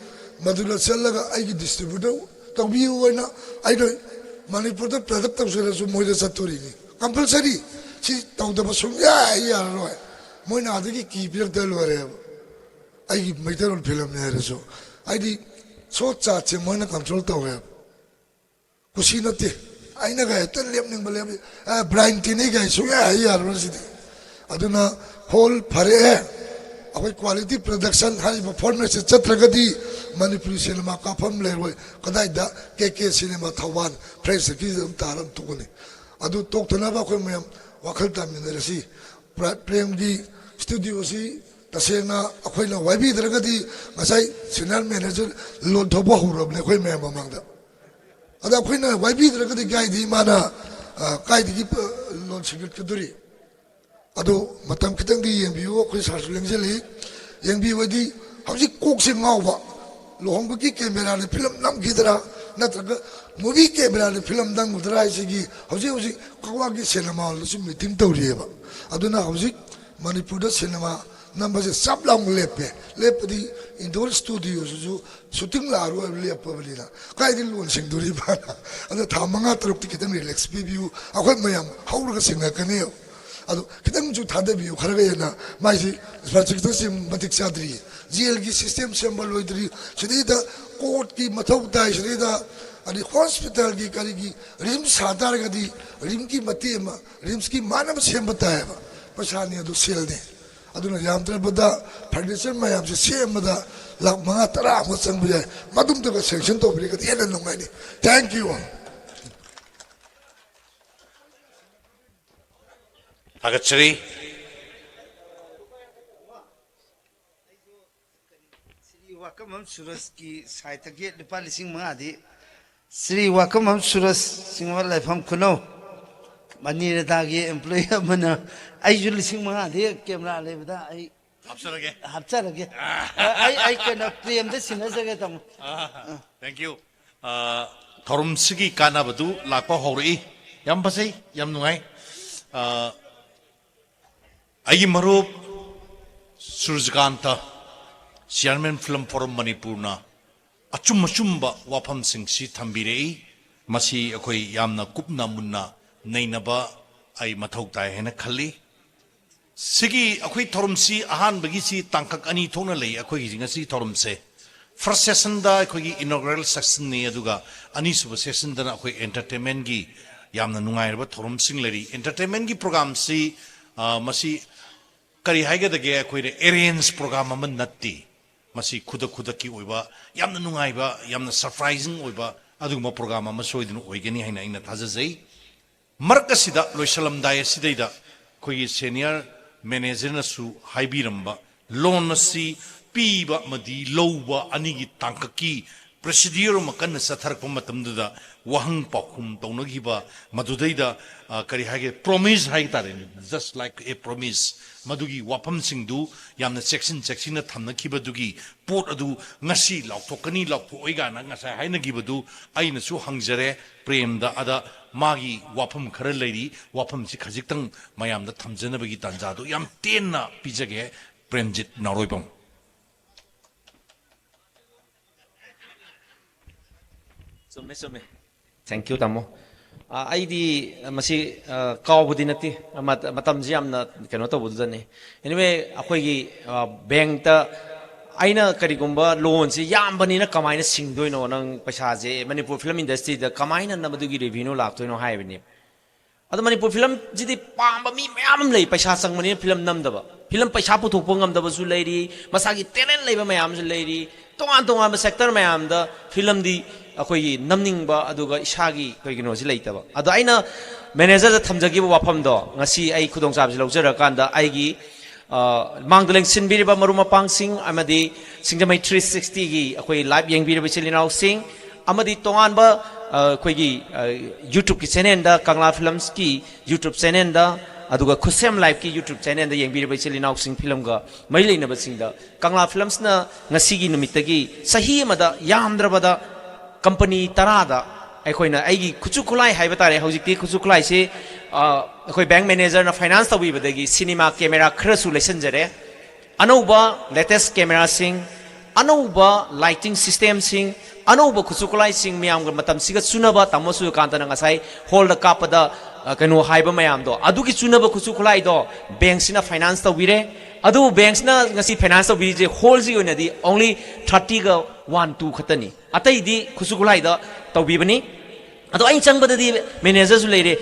madula chalaga ai gi distributor to bi oina ai do manipur da product to sera su moi da saturi ni compulsory chi to da basum ya ya ro moi na da ki bir da lo re ai gi meter film ne re so ai di so cha che moi na control to hai kusi na te ai na ga ta lep ning ba lep blind ti ni ga so ya ya ro si aduna whole phare akoi quality production hai performance chatragadi manipur cinema ka pham le roi kadai da KK cinema thawan fresh ki taram tukuni adu tok thana ba khoi mayam wakhal ta min re si prem gi studio si tasena akoi na wabi dragadi ngasai senior manager lon thoba hurob ne khoi mayam mang da ada khoi na wabi dragadi gai di mana kai di lon sigit kuduri ado matam kitang di yang biu ko sarsu lengjeli yang biu di hauji kok se ngau ba lohong ki camera le film nam gidra natraga movie camera le film dang udra isigi hauji kawa ki cinema lo su meeting tawri ba aduna hauji manipur da cinema number se sab long lepe di indoor studio su shooting la ro lepe balina kai di lon sing duri ba ada thamanga truk ti kitang relax view akhoi mayam haura ka singa kane ꯑꯗꯣ ꯈꯤꯇꯪꯁꯨ ꯊꯥꯗꯕꯤꯌꯨ ꯈꯔꯒ ꯍꯦꯟꯅ ꯃꯥꯏꯁꯤ ꯏꯟꯐ꯭ꯔꯥꯁꯇ꯭ꯔꯛꯆꯔꯁꯤ ꯃꯇꯤꯛ ꯆꯥꯗ꯭ꯔꯤ ꯖꯦꯜꯒꯤ system ꯁꯦꯝꯕ ꯂꯣꯏꯗ꯭ꯔꯤ ꯁꯤꯗꯩꯗ ꯀꯣꯔꯠꯀꯤ ꯃꯊꯧ ꯇꯥꯏ ꯁꯤꯗꯩꯗ ꯑꯗꯩ ꯍꯣꯁꯄꯤꯇꯥꯜꯒꯤ ꯀꯔꯤꯒꯤ ꯔꯤꯝꯁ ꯁꯥ ꯇꯥꯔꯒꯗꯤ ꯔꯤꯝꯁꯀꯤ ꯃꯇꯦꯛ ꯑꯃ ꯔꯤꯝꯁꯀꯤ ꯃꯥꯟꯅꯕ ꯁꯦꯝꯕ ꯇꯥꯏꯌꯦꯕ ꯄꯩꯁꯥꯅꯤ ꯑꯗꯨ ꯁꯦꯜꯅꯤ ꯑꯗꯨꯅ ꯌꯥꯝꯗ꯭ꯔꯕꯗ ꯐꯔꯅꯤꯆꯔ ꯃꯌꯥꯝꯁꯦ ꯁꯦꯝꯕꯗ ꯂꯥꯛ 5-10 ꯑꯃ ꯆꯪꯕ ꯌꯥꯏ ꯃꯗꯨꯝꯇꯒ ꯁꯦꯡꯁꯟ ꯇꯧꯕꯤꯔꯒꯗꯤ ꯍꯦꯟꯅ ꯅꯨꯡꯉꯥꯏꯅꯤ thank you Agachari. Sri Wakamam Suraski Saitagate the Palising Madi Sri Wakamam Suras Singwala from Khunou Manira Dagi employer Mana I usually sing Madi Camera Levada I Hapsarage I cannot preempt the sinners again. Thank you. Thorum Sigi Kanabadu, Lapa Hori, Yampasi, Yamnui. Ayi Marup Surjganta, Chairman Film Forum Manipurna, Achumachumba Wapam Singh Si Tambirei, Masi Akoi Yamna Kupna Munna, Nainaba, Ay Matautai Hena Kali. Sigi Akoi Thorum Si Ahan Bagisi Tankak Ani Tonale, Akoi Zingasi Thorum Se. First session da Akoi inaugural session Neaduga, Anisuba session da Akoi entertainment gi Yamna Nungai Thorum Singh Lady, entertainment gi program si Masi. Kari haiga da gaya koi arrange program aman natti masi khuda ki oiba yamna nungai ba yamna surprising oiba aduguma program ama soidinu oigani haina ina thajajai marka sida loisalam dai sidaida koi senior manager na su haibiramba loan si piba madi lowa anigi tankaki procedure makan satharpa matamduda wahang pakhum taunagiba madudaida kari hage promise haitare just like a promise madugi wapam singdu yamna section na thamna kibadugi pot adu ngasi laukthokani laukhoiga na ngasa haina gibadu aina su hangjare premda ada magi wapam khara leiri wapam si khajiktang mayamda thamjana bagi tanja du yam tenna pijage premjit naroibam Thank you, Tamo. I masi Kaubudinati, Matam Jiamna cannot obudane. Anyway, Akwegi bank the Aina Karigumba loans, Yambanina Kamina sing doing on Pashaze, Manipur film industry, the Kamina Namadugi review lap to no high name. Other Manipur film, Jidi Pamba me, Mamlay, Pashasang Mani film Namdaba. Film Pashapu to Pungam the Basu lady, Masaki tenant labor mayam's lady, Tonga sector mayam the film the Akoi namning ba aduga ishagi koigino later ba ado aina manager da thamjagi ba wafam do ngasi ai khudong sab lojara kanda aigi mangdoleng sinbiri ba maruma pangsing amadi singjamai 360 gi akoi live yengbiri ba chilinau sing amadi tongan ba koigi YouTube ki channel da Kangla films ki YouTube channel da aduga KhutSem live ki YouTube channel da yengbiri ba chilinau sing film ga mailei na ba sing da Kangla films na ngasi gi numitagi sahi amada yamdrabada company tarada aikoina aigi khuchukulai haibatare hojikti khuchukulai se akoi bank manager na finance tawi badagi cinema camera khrasu lesson jare anouba latest camera sing anouba lighting system sing anouba khuchukulai sing miam ga matam siga sunaba tamosu kantana ngasai hall da kapada kanu haiba mayam do adugi sunaba khuchukulai do bank sina finance tawire adu banks na ngasi finance tawi je hall ji oina di only 30 ga 1-2 khatani atai di khusukulai da tawbibani ado ai changbadadi manager su leire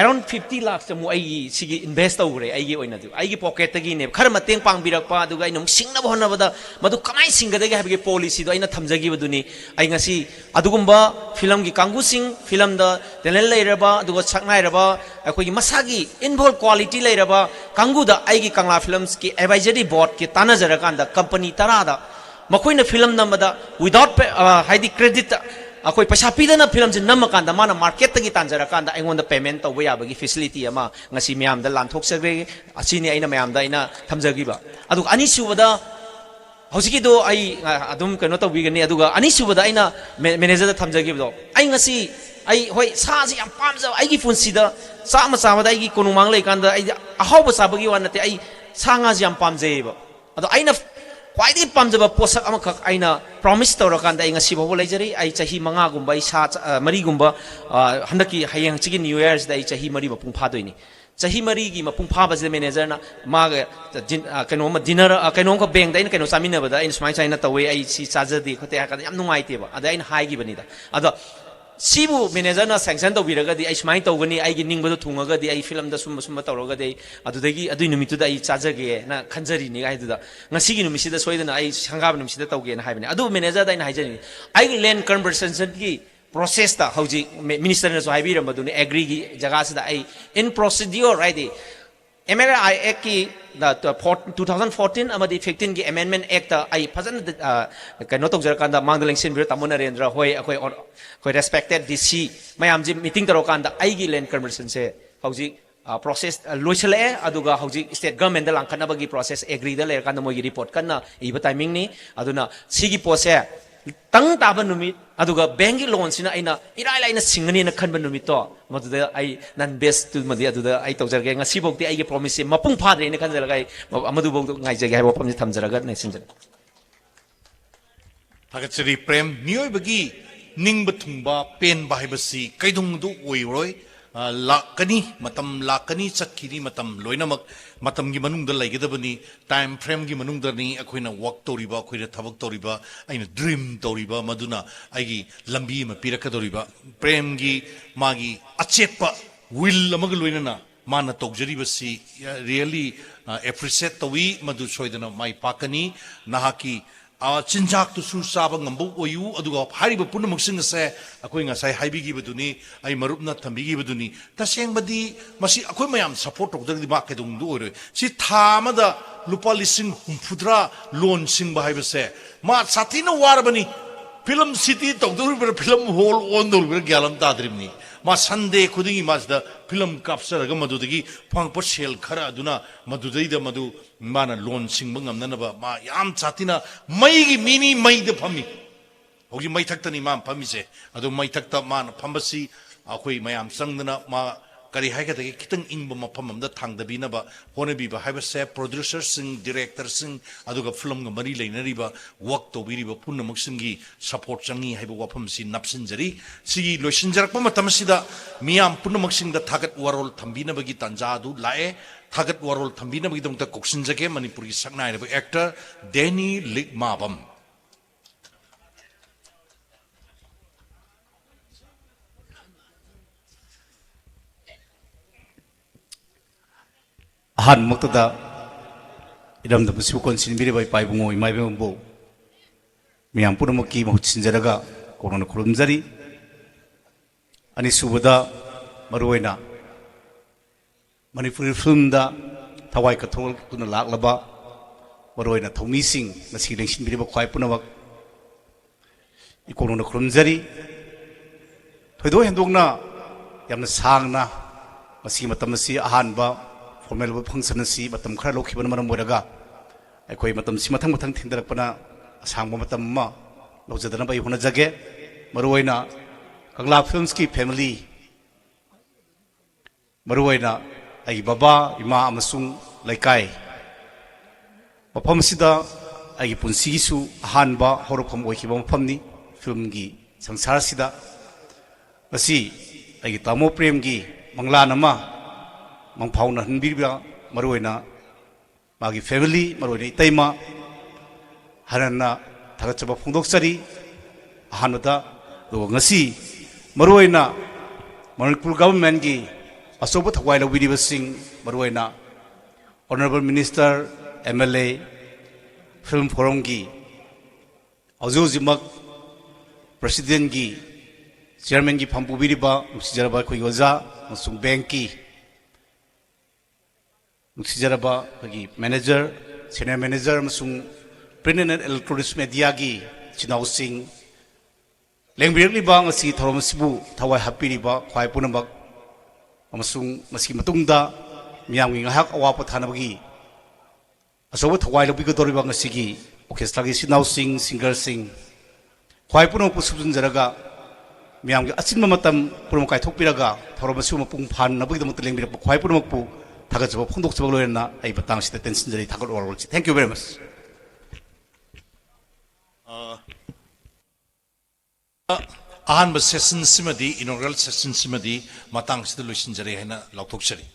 around 50 lakhs mu ai sigi invest tawre ai gi oina du ai gi pocket tagi ne khar mateng pangbirakpa aduga ai nom singna bhona bada madu kamai singadagi habige policy do aina thamjagi baduni ai ngasi adugumba film gi kangu sing film da talent leiraba aduga chaknai raba akoi gi masagi involve quality leiraba kangu da ai gi Kangla films ki advisory board ki tanajara kanda company tarada makoina film namada without haidi credit akoi paisa pidana film je namakanda mana market tagi tanjara kanda aingonda payment tawba yabagi facility ama ngasi myam da lanthok sagre asini aina myam da aina thamjagi ba adu ani subada hosiki do ai adum kano tawbigani aduga ani subada aina manager da thamjagi do ai ngasi ai hoi sa ji am pamja ai gi funsi da sa ma sa da ai gi konumang lei kanda ai ahawba sabagi wanate ai sanga ji am pamje ba adu aina Quite Pamjaba Posak Amakak Aina promise Torakanda Inga Sibo Lajari, I Chahi Mangagumba, Sat Marigumba, Handaki Hayang Chicken New Year's Day Chahi Mariba Pumpadoini. chahi mari gi mapung pha ba je manager na ma kaino ma dinner kaino ko bank da in kaino samina ba da in smai china tawe ai si charger di khote ha ka yam nungai te ba ada in hai gi bani da ada sibu manager na sanction to biraga di ai smai to gani ai gi ning ba thunga ga di ai film da sum sum tawra ga di adu dagi adu numi tu da ai charger ge na khanjari ni ai du da ngasi gi numi si da soidana ai sangab numi si da taw ge na hai bani adu manager da in hai jani ai land conversation gi process ta hauji minister na so hai biram baduni agree gi jaga sida ai in procedure right MLI Act ki the 2014 amadi 15 gi amendment act ai fajan kano tok jar kanda mangdaling sin bir tamuna rendra hoi akoi respected DC mayam ji meeting taro kanda ai gi land conversion se hauji process loisale aduga hauji state government da langkhana bagi process agree da le kanda moi report kana iba timing ni aduna sigi pose tang taba numit aduga bank loan sina aina irai laina singani na khanba numit to maduda ai nan best tu madi aduda ai tawjarge ngasi bokti ai ge promise mapung phadre ne khanjara gai amadu bok ngai jage haibo pamji thamjaraga ne sinjara thagachari prem mioi bagi ningba thungba pen ba haibasi kaidung du oiroi lakani matam lakani chakkini matam loinamak matam gi manung da laigedabani time frame gi manung da ni akoina work toriba akoina thabak toriba aina dream toriba maduna aigi lambi ma pirakadoriba prem gi magi achekpa will amag loinana mana tokjari really appreciate tawi madu soidana mai pakani nahaki chinjak tu su saba ngambu oyu aduga hariba punna muksing se akoi ngasai haibi gi baduni ai marupna thambi gi baduni taseng badi masi akoi mayam support tok dagi ba kedung du ore si thamada lupa lising humfudra loan sing ba haiba se ma satina warbani film city tok du film hall on dul gyalam tadrimni ma Sunday khudingi masda film capture ga madudagi phangpo sel khara aduna madudai da madu mana loan singba ngamna ba ma yam chatina mai gi mini mai da phami hogi mai thakta ni ma phami se adu mai thakta man phambasi akhoi mayam sangdana ma kari hai ga de kitang ingba ma phamam da thangdabi na ba honebi ba haiba se producer sing director sing aduga film ga mari leinari ba work to biri ba punna maksingi support changi haiba wafam si napsin jari sigi loisin jarak pa matam sida miyam punna maksing da thagat warol thambina bagi tanja du lae thagat warol thambina bagi dong ta koksin jage manipur gi saknai ba actor Danny Ligmabam han muktada idam da busu kon sin biri bai pai bungo imai bembo miyam punamuki mahut sinjaraga korona kurumjari ani subada maruwaina manipuri film da thawai ka thol tuna laklaba maruwaina thomi sing nasi lengsin biri ba khwai punamak ikorona kurumjari thoido hendokna yamna sangna masi matam si ahanba formal function si matam khara lokhiban maram moraga aikoi matam si mathang mathang thindrakpana asangba matam ma lojadana bai hona jage maruwaina Kangla films ki family maruwaina ai baba ima amasung laikai mafam sida ai punsi su ahanba horopham oikiba mafam ni film gi sangsar sida asi ai tamo prem gi mangla nama mangphauna hanbirba maruwaina magi family maruwaina itaima hanana thagachaba phongdoksari ahanada do ngasi maruwaina Manipur government gi asoba thawai lobiri sing maruwaina honorable minister MLA film forum gi azuzimak president gi chairman gi phampu biriba musijaraba khoi goza musung bank ki musijaraba gi manager senior manager musung print and electronics media gi chinau sing lengbirakli ba ngasi thorom sibu thawai hapiri ba khwai punamak amasung masi matungda miyamgi ngahak awapo thanabagi asoba thawai lobi ko doriba ngasi gi orchestra gi sinau sing singer sing khwai puno pusubun jaraga miyamgi achinma matam puno kai thokpiraga thorom sibu mapung phan nabagi dam lengbirak khwai puno makpu thaga jaba phondok jaba loena ai batang sita tension jari thagal warol thank you very much. ahanba session simadi inaugural session simadi matang sida loisin jare haina lautok chari